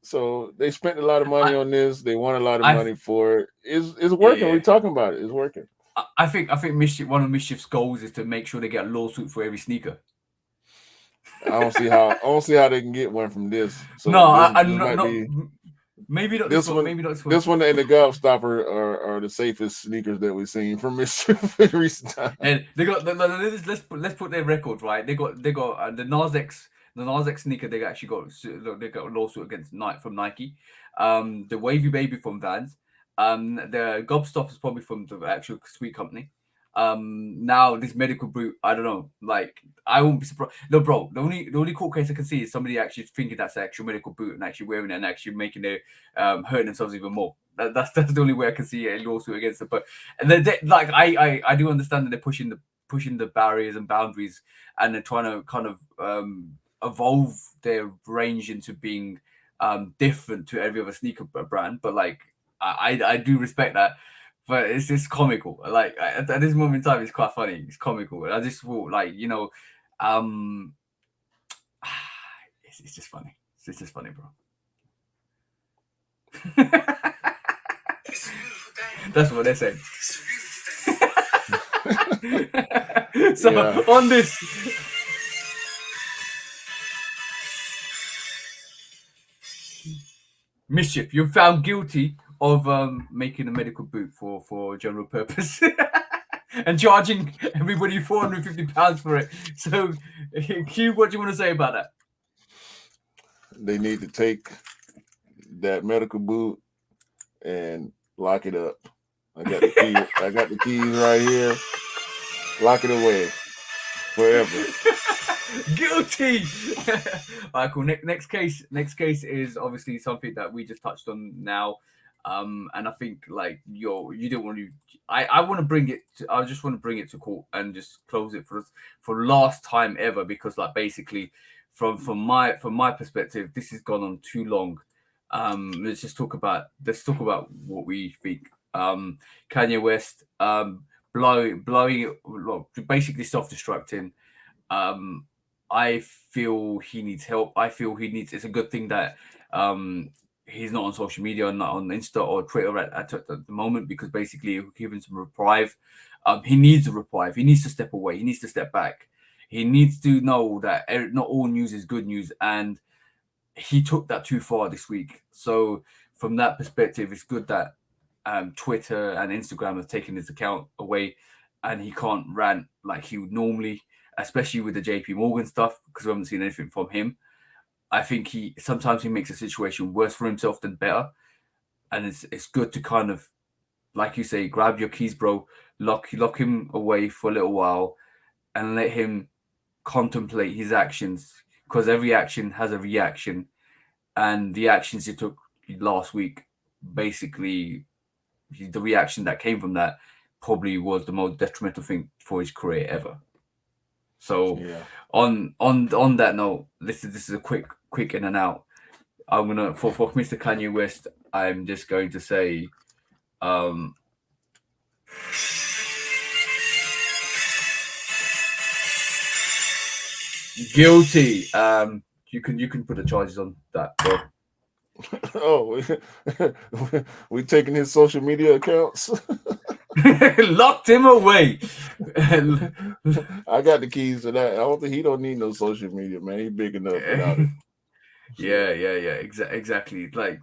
So they spent a lot of money on this. They want a lot of money for it. It's working. We're talking about it. It's working. I think one of Mischief's goals is to make sure they get a lawsuit for every sneaker. I don't see how they can get one from this. So maybe not this one. Maybe not this one. This one and the Gobstopper are the safest sneakers that we've seen from Mischief in recent times. And they got let's put their record right. They got the Nas sneaker. They got a lawsuit against Nike. The Wavy Baby from Vans. The Gobstopper is probably from the actual Sweet Company. Now this medical boot, I don't know. Like, I won't be surprised. No, bro. The only court case I can see is somebody actually thinking that's an actual medical boot and actually wearing it and actually making it hurting themselves even more. That's the only way I can see a lawsuit against it. But like I do understand that they're pushing the barriers and boundaries, and they're trying to kind of evolve their range into being different to every other sneaker brand. But like I do respect that. But it's just comical. Like, at this moment in time, it's quite funny. It's comical. And I just thought, like, it's just funny. It's just funny, bro. That's what they say. So on this, Mischief, you're found guilty of making a medical boot for general purpose and charging everybody £450 for it. So, Q, what do you want to say about that? They need to take that medical boot and lock it up. I got the key. I got the keys right here. Lock it away forever. Guilty. All right, cool. Next case is obviously something that we just touched on now. And I think like you don't want to. I want to bring it. I just want to bring it to court and just close it for last time ever, because like basically from my perspective, this has gone on too long. Let's talk about what we think. Kanye West blowing basically self-destructing. I feel he needs help. I feel it's a good thing that he's not on social media, not on Insta or Twitter at the moment, because basically it'll give him some reprieve. He needs a reprieve. He needs to step away. He needs to step back. He needs to know that not all news is good news, and he took that too far this week. So from that perspective, it's good that Twitter and Instagram have taken his account away, and he can't rant like he would normally, especially with the JP Morgan stuff, because we haven't seen anything from him. I think sometimes he makes a situation worse for himself than better. And it's good to kind of, like you say, grab your keys, bro, lock him away for a little while and let him contemplate his actions, because every action has a reaction. And the actions he took last week, basically, the reaction that came from that probably was the most detrimental thing for his career ever. So on that note, this is a quick in and out. I'm gonna for Mr. Kanye West, I'm just going to say guilty. You can put the charges on that, bro. Oh, we taking his social media accounts. Locked him away. I got the keys to that. I don't think he don't need no social media, man. He big enough without it. Yeah. Exactly. Like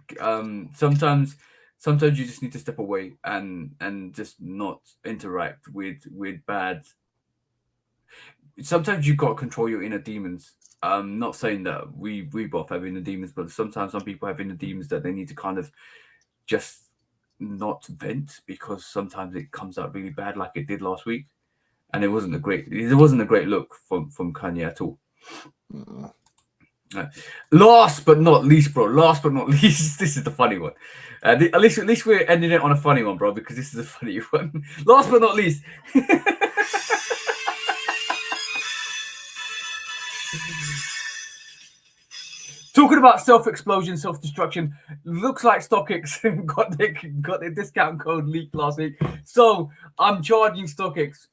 sometimes you just need to step away and just not interact with bad. Sometimes you got to control your inner demons. I'm not saying that we both have inner demons, but sometimes some people have inner demons that they need to kind of just not vent, because sometimes it comes out really bad, like it did last week, and it wasn't a great look from Kanye at all. Last but not least, bro. This is the funny one. At least we're ending it on a funny one, bro, because this is a funny one. Last but not least. Talking about self-explosion, self-destruction, looks like StockX got their discount code leaked last week. So I'm charging StockX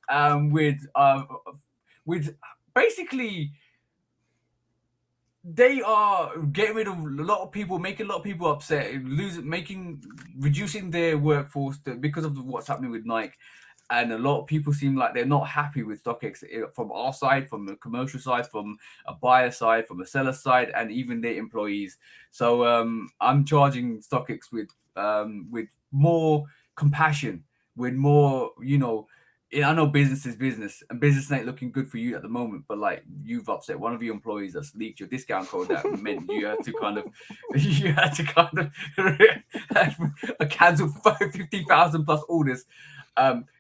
with basically, they are getting rid of a lot of people, making a lot of people upset, reducing their workforce because of what's happening with Nike. And a lot of people seem like they're not happy with StockX from our side, from the commercial side, from a buyer side, from a seller side, and even their employees. So I'm charging StockX with more compassion, with more, I know business is business, and business ain't looking good for you at the moment. But like, you've upset one of your employees that's leaked your discount code. That meant you had to kind of cancel 50,000 plus orders.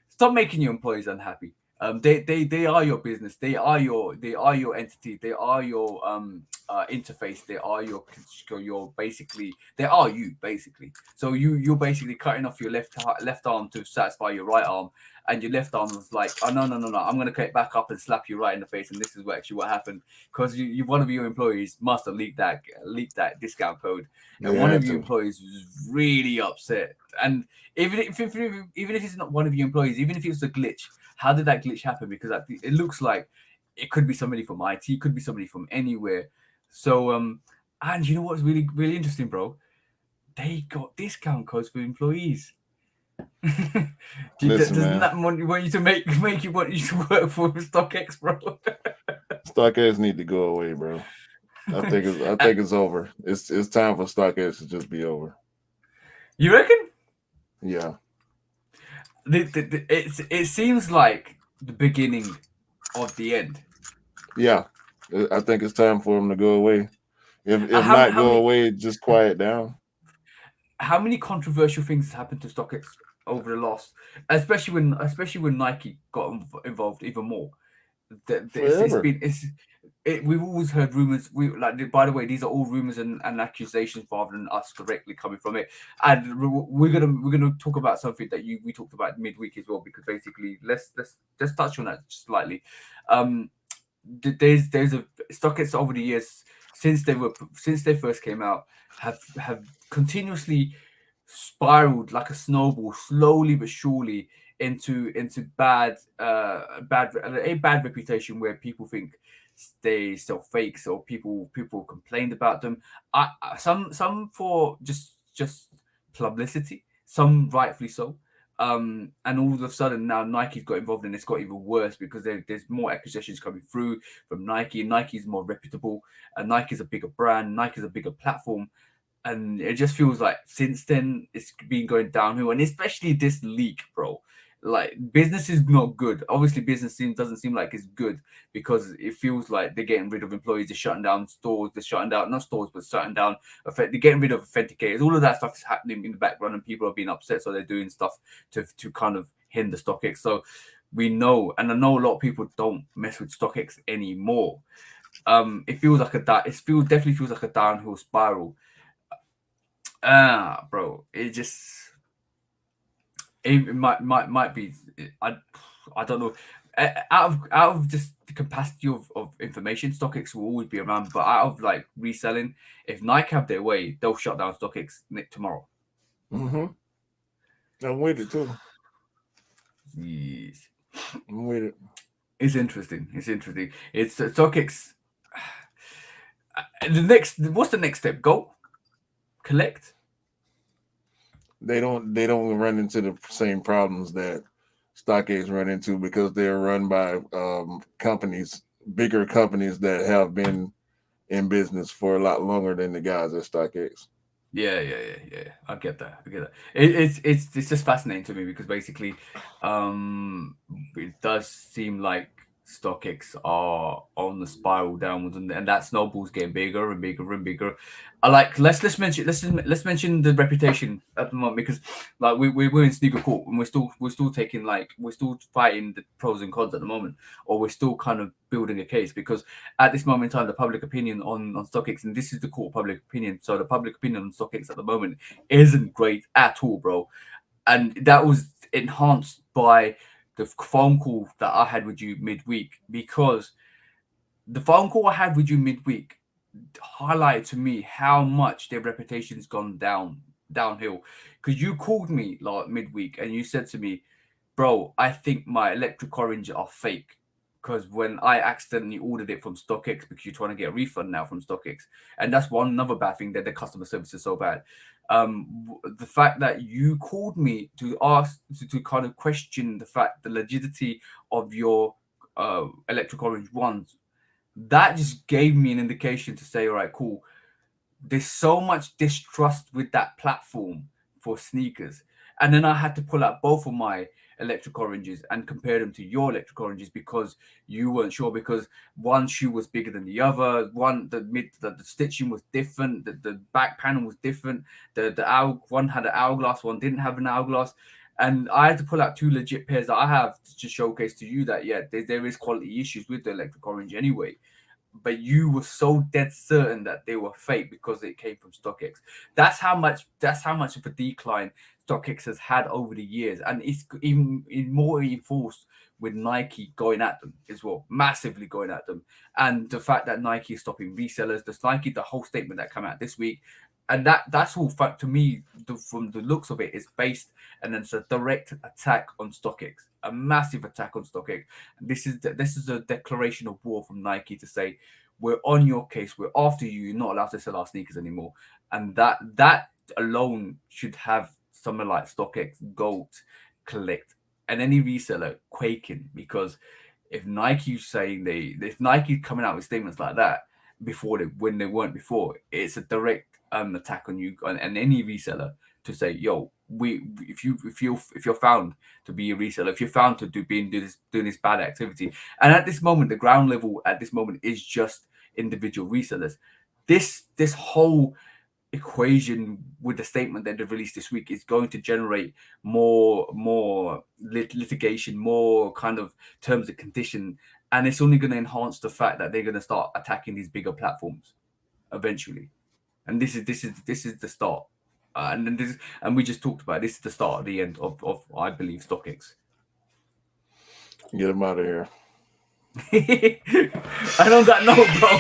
Stop making your employees unhappy. They are your business. They are your entity. They are your interface. They are they are you basically. So you're basically cutting off your left arm to satisfy your right arm, and your left arm was like, oh no, I'm gonna cut it back up and slap you right in the face. And this is what happened, because you one of your employees must have leaked that discount code, and one of your employees was really upset. And even if it's not one of your employees, even if it was a glitch, how did that glitch happen? Because it looks like it could be somebody from IT, could be somebody from anywhere. So and you know what's really, really interesting, bro? They got discount codes for employees. Doesn't that want you to make you want you to work for StockX, bro? StockX need to go away, bro. I think it's over. It's time for StockX to just be over. You reckon? Yeah. It seems like the beginning of the end. Yeah, I think it's time for him to go away. If not go away, just quiet down. How many controversial things happened to StockX over the last, especially when Nike got involved even more? We've always heard rumors. By the way, these are all rumors and accusations rather than us directly coming from it. And we're gonna talk about something that we talked about midweek as well, because basically let's touch on that slightly. There's StockX over the years since they first came out have continuously spiraled like a snowball, slowly but surely into bad reputation where people think they sell fakes or people complained about them. Some for just publicity, some rightfully so. And all of a sudden now Nike's got involved and it's got even worse because there's more accusations coming through from Nike. Nike's more reputable, and Nike's a bigger brand, Nike's a bigger platform. And it just feels like since then it's been going downhill, and especially this leak, bro. Like business is not good. Obviously, doesn't seem like it's good because it feels like they're getting rid of employees, they're shutting down stores, they're shutting down not stores, but shutting down. They're getting rid of authenticators. All of that stuff is happening in the background, and people are being upset, so they're doing stuff to kind of hinder StockX. So we know, and I know a lot of people don't mess with StockX anymore. It feels like definitely feels like a downhill spiral. Bro, it might be. I don't know. Out of just the capacity of information, StockX will always be around. But out of like reselling, if Nike have their way, they'll shut down StockX tomorrow. Mm-hmm. I'm with it too. Yes. I'm with it. It's interesting. It's StockX. What's the next step? Go collect. They don't run into the same problems that StockX run into because they're run by companies, bigger companies that have been in business for a lot longer than the guys at StockX. Yeah. I get that. It's just fascinating to me because basically, it does seem like StockX are on the spiral downwards, and that snowball's getting bigger and bigger and bigger. Let's mention the reputation at the moment because like we're in sneaker court and we're still taking we're still fighting the pros and cons at the moment, or we're still kind of building a case because at this moment in time the public opinion on StockX, and this is the court public opinion, so the public opinion on StockX at the moment isn't great at all, bro, and that was enhanced by the phone call that I had with you midweek, because the phone call I had with you midweek highlighted to me how much their reputation's gone downhill. Because you called me like midweek and you said to me, bro, I think my electric orange are fake. Because when I accidentally ordered it from StockX, because you're trying to get a refund now from StockX, and that's another bad thing, that the customer service is so bad. The fact that you called me to ask to kind of question the legitimacy of your electric orange ones, that just gave me an indication to say, all right, cool. There's so much distrust with that platform for sneakers. And then I had to pull out both of my electric oranges and compare them to your electric oranges because you weren't sure, because one shoe was bigger than the other. The stitching was different. The back panel was different. One had an hourglass, one didn't have an hourglass. And I had to pull out two legit pairs that I have to showcase to you that, yeah, there is quality issues with the electric orange anyway. But you were so dead certain that they were fake because it came from StockX. That's how much of a decline StockX has had over the years, and it's even more reinforced with Nike going at them as well, massively going at them. And the fact that Nike is stopping resellers, the whole statement that came out this week, and that's all fact to me. From the looks of it, is based, and then it's a direct attack on StockX, a massive attack on StockX. This is a declaration of war from Nike to say, we're on your case, we're after you. You're not allowed to sell our sneakers anymore, and that alone should have someone like StockX, Goat, Collect, and any reseller quaking, because if Nike's coming out with statements like that when they weren't before, it's a direct attack on you and any reseller to say, yo, if you're found to be a reseller, if you're found to doing this bad activity, and at this moment the ground level at this moment is just individual resellers. This whole equation with the statement that they've released this week is going to generate more litigation, more kind of terms and condition, and it's only going to enhance the fact that they're going to start attacking these bigger platforms eventually. And this is the start, and we just talked about this is the start of the end of I believe StockX. Get them out of here. And on that note, bro,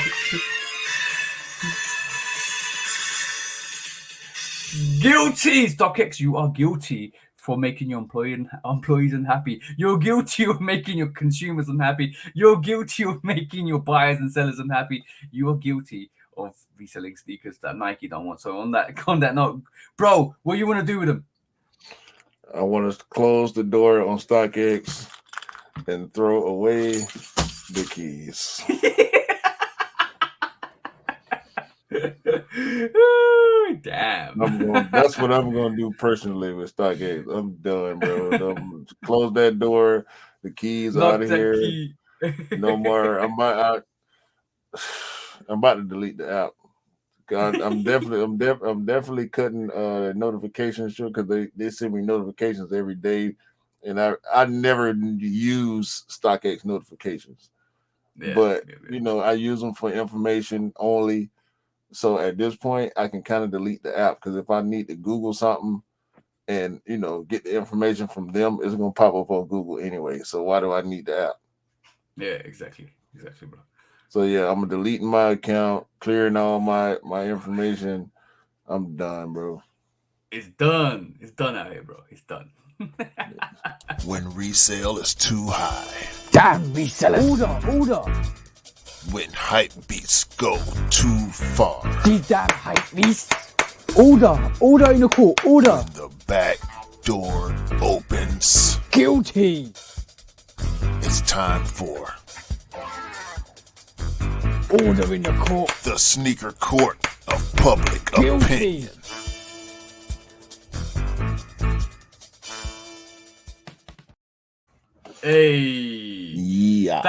guilty, StockX, you are guilty for making your employees unhappy. You're guilty of making your consumers unhappy. You're guilty of making your buyers and sellers unhappy. You are guilty of reselling sneakers that Nike don't want. So on that note, bro, what you want to do with them? I want us to close the door on StockX and throw away the keys. Damn. That's what I'm going to do personally with StockX. I'm done, bro. Close that door. The keys Lock out of that here. key. No more. I'm about to delete the app. God, I'm definitely cutting notifications short because they send me notifications every day, and I never use StockX notifications. Yeah, But yeah. you know, I use them for information only. So at this point, I can kind of delete the app because if I need to Google something and you know get the information from them, it's gonna pop up on Google anyway. So why do I need the app? Yeah, exactly, bro. So yeah, I'm deleting my account, clearing all my information. I'm done, bro. It's done. It's done out here, bro. It's done. When resale is too high. Damn resellers. Order. When hype beats go too far. These damn hype beasts. Order in the court. Order. The back door opens. Guilty. It's time for Order in the court. the sneaker court of public Guilty. opinion. Hey. Yeah.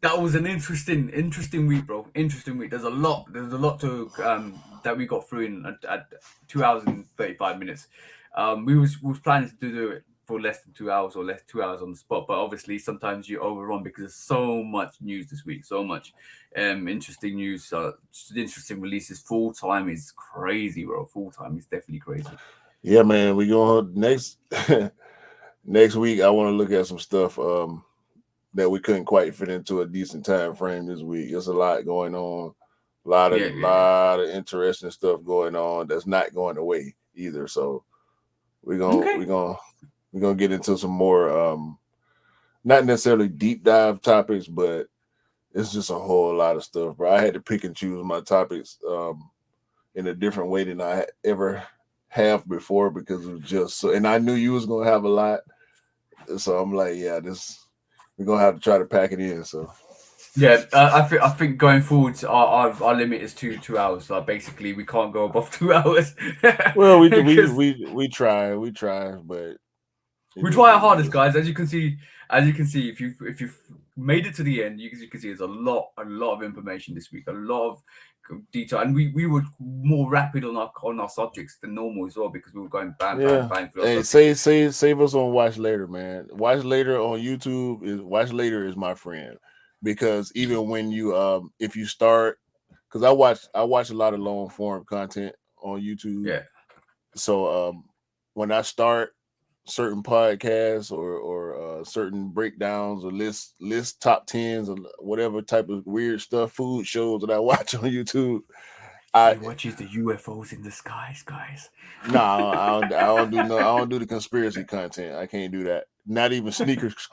That was an interesting week, bro. Interesting week. There's a lot to that we got through in at 2 hours and 35 minutes. We was planning to do it for less than 2 hours or less 2 hours on the spot, but obviously sometimes you overrun because there's so much news this week, so much interesting news, interesting releases. Full time is crazy, bro. Full time is definitely crazy. Yeah, man. We going next next week. I want to look at some stuff that we couldn't quite fit into a decent time frame this week. There's a lot going on, a lot of interesting stuff going on that's not going away either. So we're gonna get into some more not necessarily deep dive topics, but it's just a whole lot of stuff, bro. I had to pick and choose my topics in a different way than I ever have before because it was just so, and I knew you was gonna have a lot. So I'm like, yeah, we're gonna have to try to pack it in. So yeah, I think going forward, our limit is 2 hours. So basically, we can't go above 2 hours. well, we try, but we try our hardest, guys. As you can see, if you've made it to the end, you can see there's a lot of information this week, a lot of detail, and we were more rapid on our subjects than normal as well because we were going bang through. Hey, save us on Watch Later, man. Watch Later on YouTube Watch Later is my friend because even when you if you start, because I watch a lot of long form content on YouTube. Yeah. So when I start certain podcasts or certain breakdowns or list top tens or whatever type of weird stuff, food shows that I watch on YouTube. He watches the UFOs in the skies, guys. No, I don't do the conspiracy content. I can't do that. Not even sneakers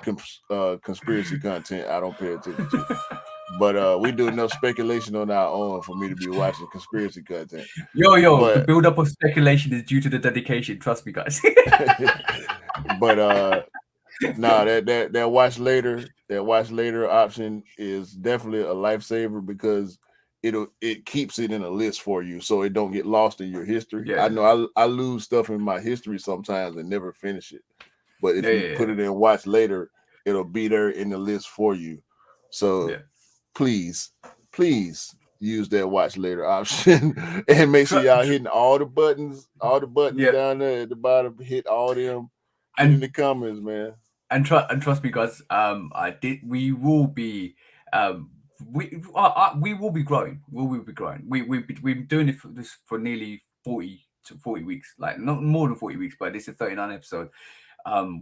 conspiracy content. I don't pay attention to. But we do enough speculation on our own for me to be watching conspiracy content. The build up of speculation is due to the dedication. Trust me, guys. But that watch later option is definitely a lifesaver because it keeps it in a list for you so it don't get lost in your history. Yeah. I know I lose stuff in my history sometimes and never finish it, but if you put it in watch later, it'll be there in the list for you. So please use that watch later option and make sure y'all hitting all the buttons down there at the bottom. Hit all them and in the comments, man. And trust me, guys. We will be. We will be growing. We will be growing. We've been doing it for nearly 40 weeks, like not more than 40 weeks, but this is 39 episode.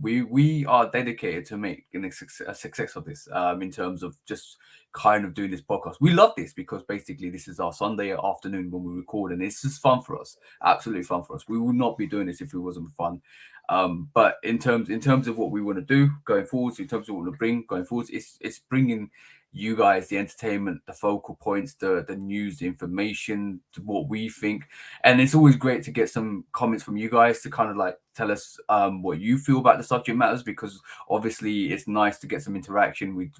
we are dedicated to making a success of this, in terms of just kind of doing this podcast. We love this because basically this is our Sunday afternoon when we record, and it's just fun for us, absolutely fun for us. We would not be doing this if it wasn't fun. But in terms of what we want to do going forwards, in terms of what we want to bring going forwards, it's bringing you guys the entertainment, the focal points, the news, the information, to what we think. And it's always great to get some comments from you guys to kind of like tell us what you feel about the subject matters, because obviously it's nice to get some interaction with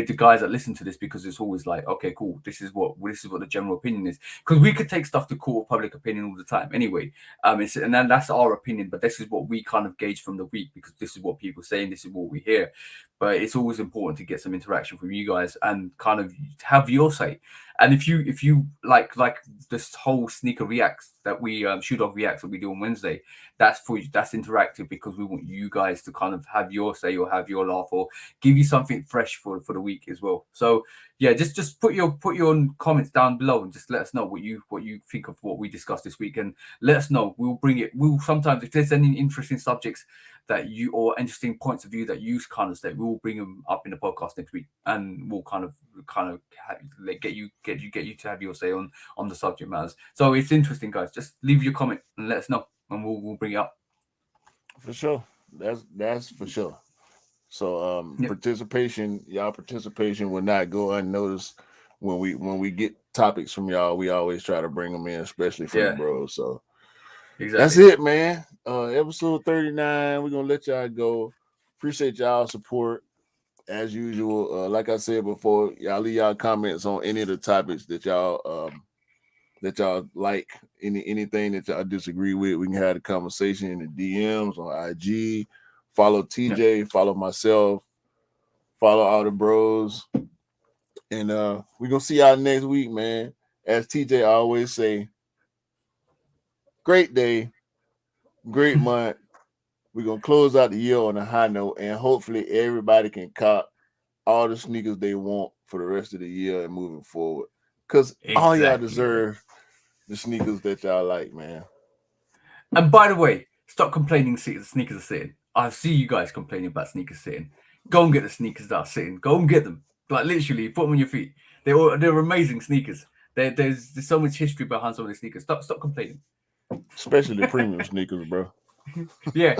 the guys that listen to this, because it's always like, okay, cool, this is what the general opinion is, because we could take stuff to court of public opinion all the time anyway. And then that's our opinion, but this is what we kind of gauge from the week, because this is what people say and this is what we hear. But it's always important to get some interaction from you guys and kind of have your say. And if you like this whole sneaker reacts that we shoot off reacts that we do on Wednesday, that's interactive, because we want you guys to kind of have your say or have your laugh or give you something fresh for the week as well. So yeah, just put your comments down below and just let us know what you think of what we discussed this week, and let us know. We'll bring it. We'll sometimes, if there's any interesting subjects that you, or interesting points of view that you kind of say, we'll bring them up in the podcast next week, and we'll kind of get you to have your say on the subject matters. So it's interesting, guys. Just leave your comment and let us know, and we'll bring it up. For sure. That's for sure. So Yep. y'all participation will not go unnoticed. When we get topics from y'all, we always try to bring them in, especially from the bros. So exactly. That's it, man. Episode 39. We're gonna let y'all go. Appreciate y'all support as usual. Like I said before, y'all leave y'all comments on any of the topics that y'all like, anything that y'all disagree with. We can have a conversation in the DMs on IG. Follow TJ, follow myself, follow all the bros. And we're gonna see y'all next week, man. As TJ always say, great day, great month. We're gonna close out the year on a high note, and hopefully everybody can cop all the sneakers they want for the rest of the year and moving forward. Because all y'all deserve the sneakers that y'all like, man. And by the way, stop complaining sneakers are sitting. I see you guys complaining about sneakers sitting. Go and get the sneakers that are sitting. Go and get them. Like literally, put them on your feet. They're amazing sneakers. There's so much history behind some of the sneakers. Stop complaining. Especially the premium sneakers, bro. Yeah.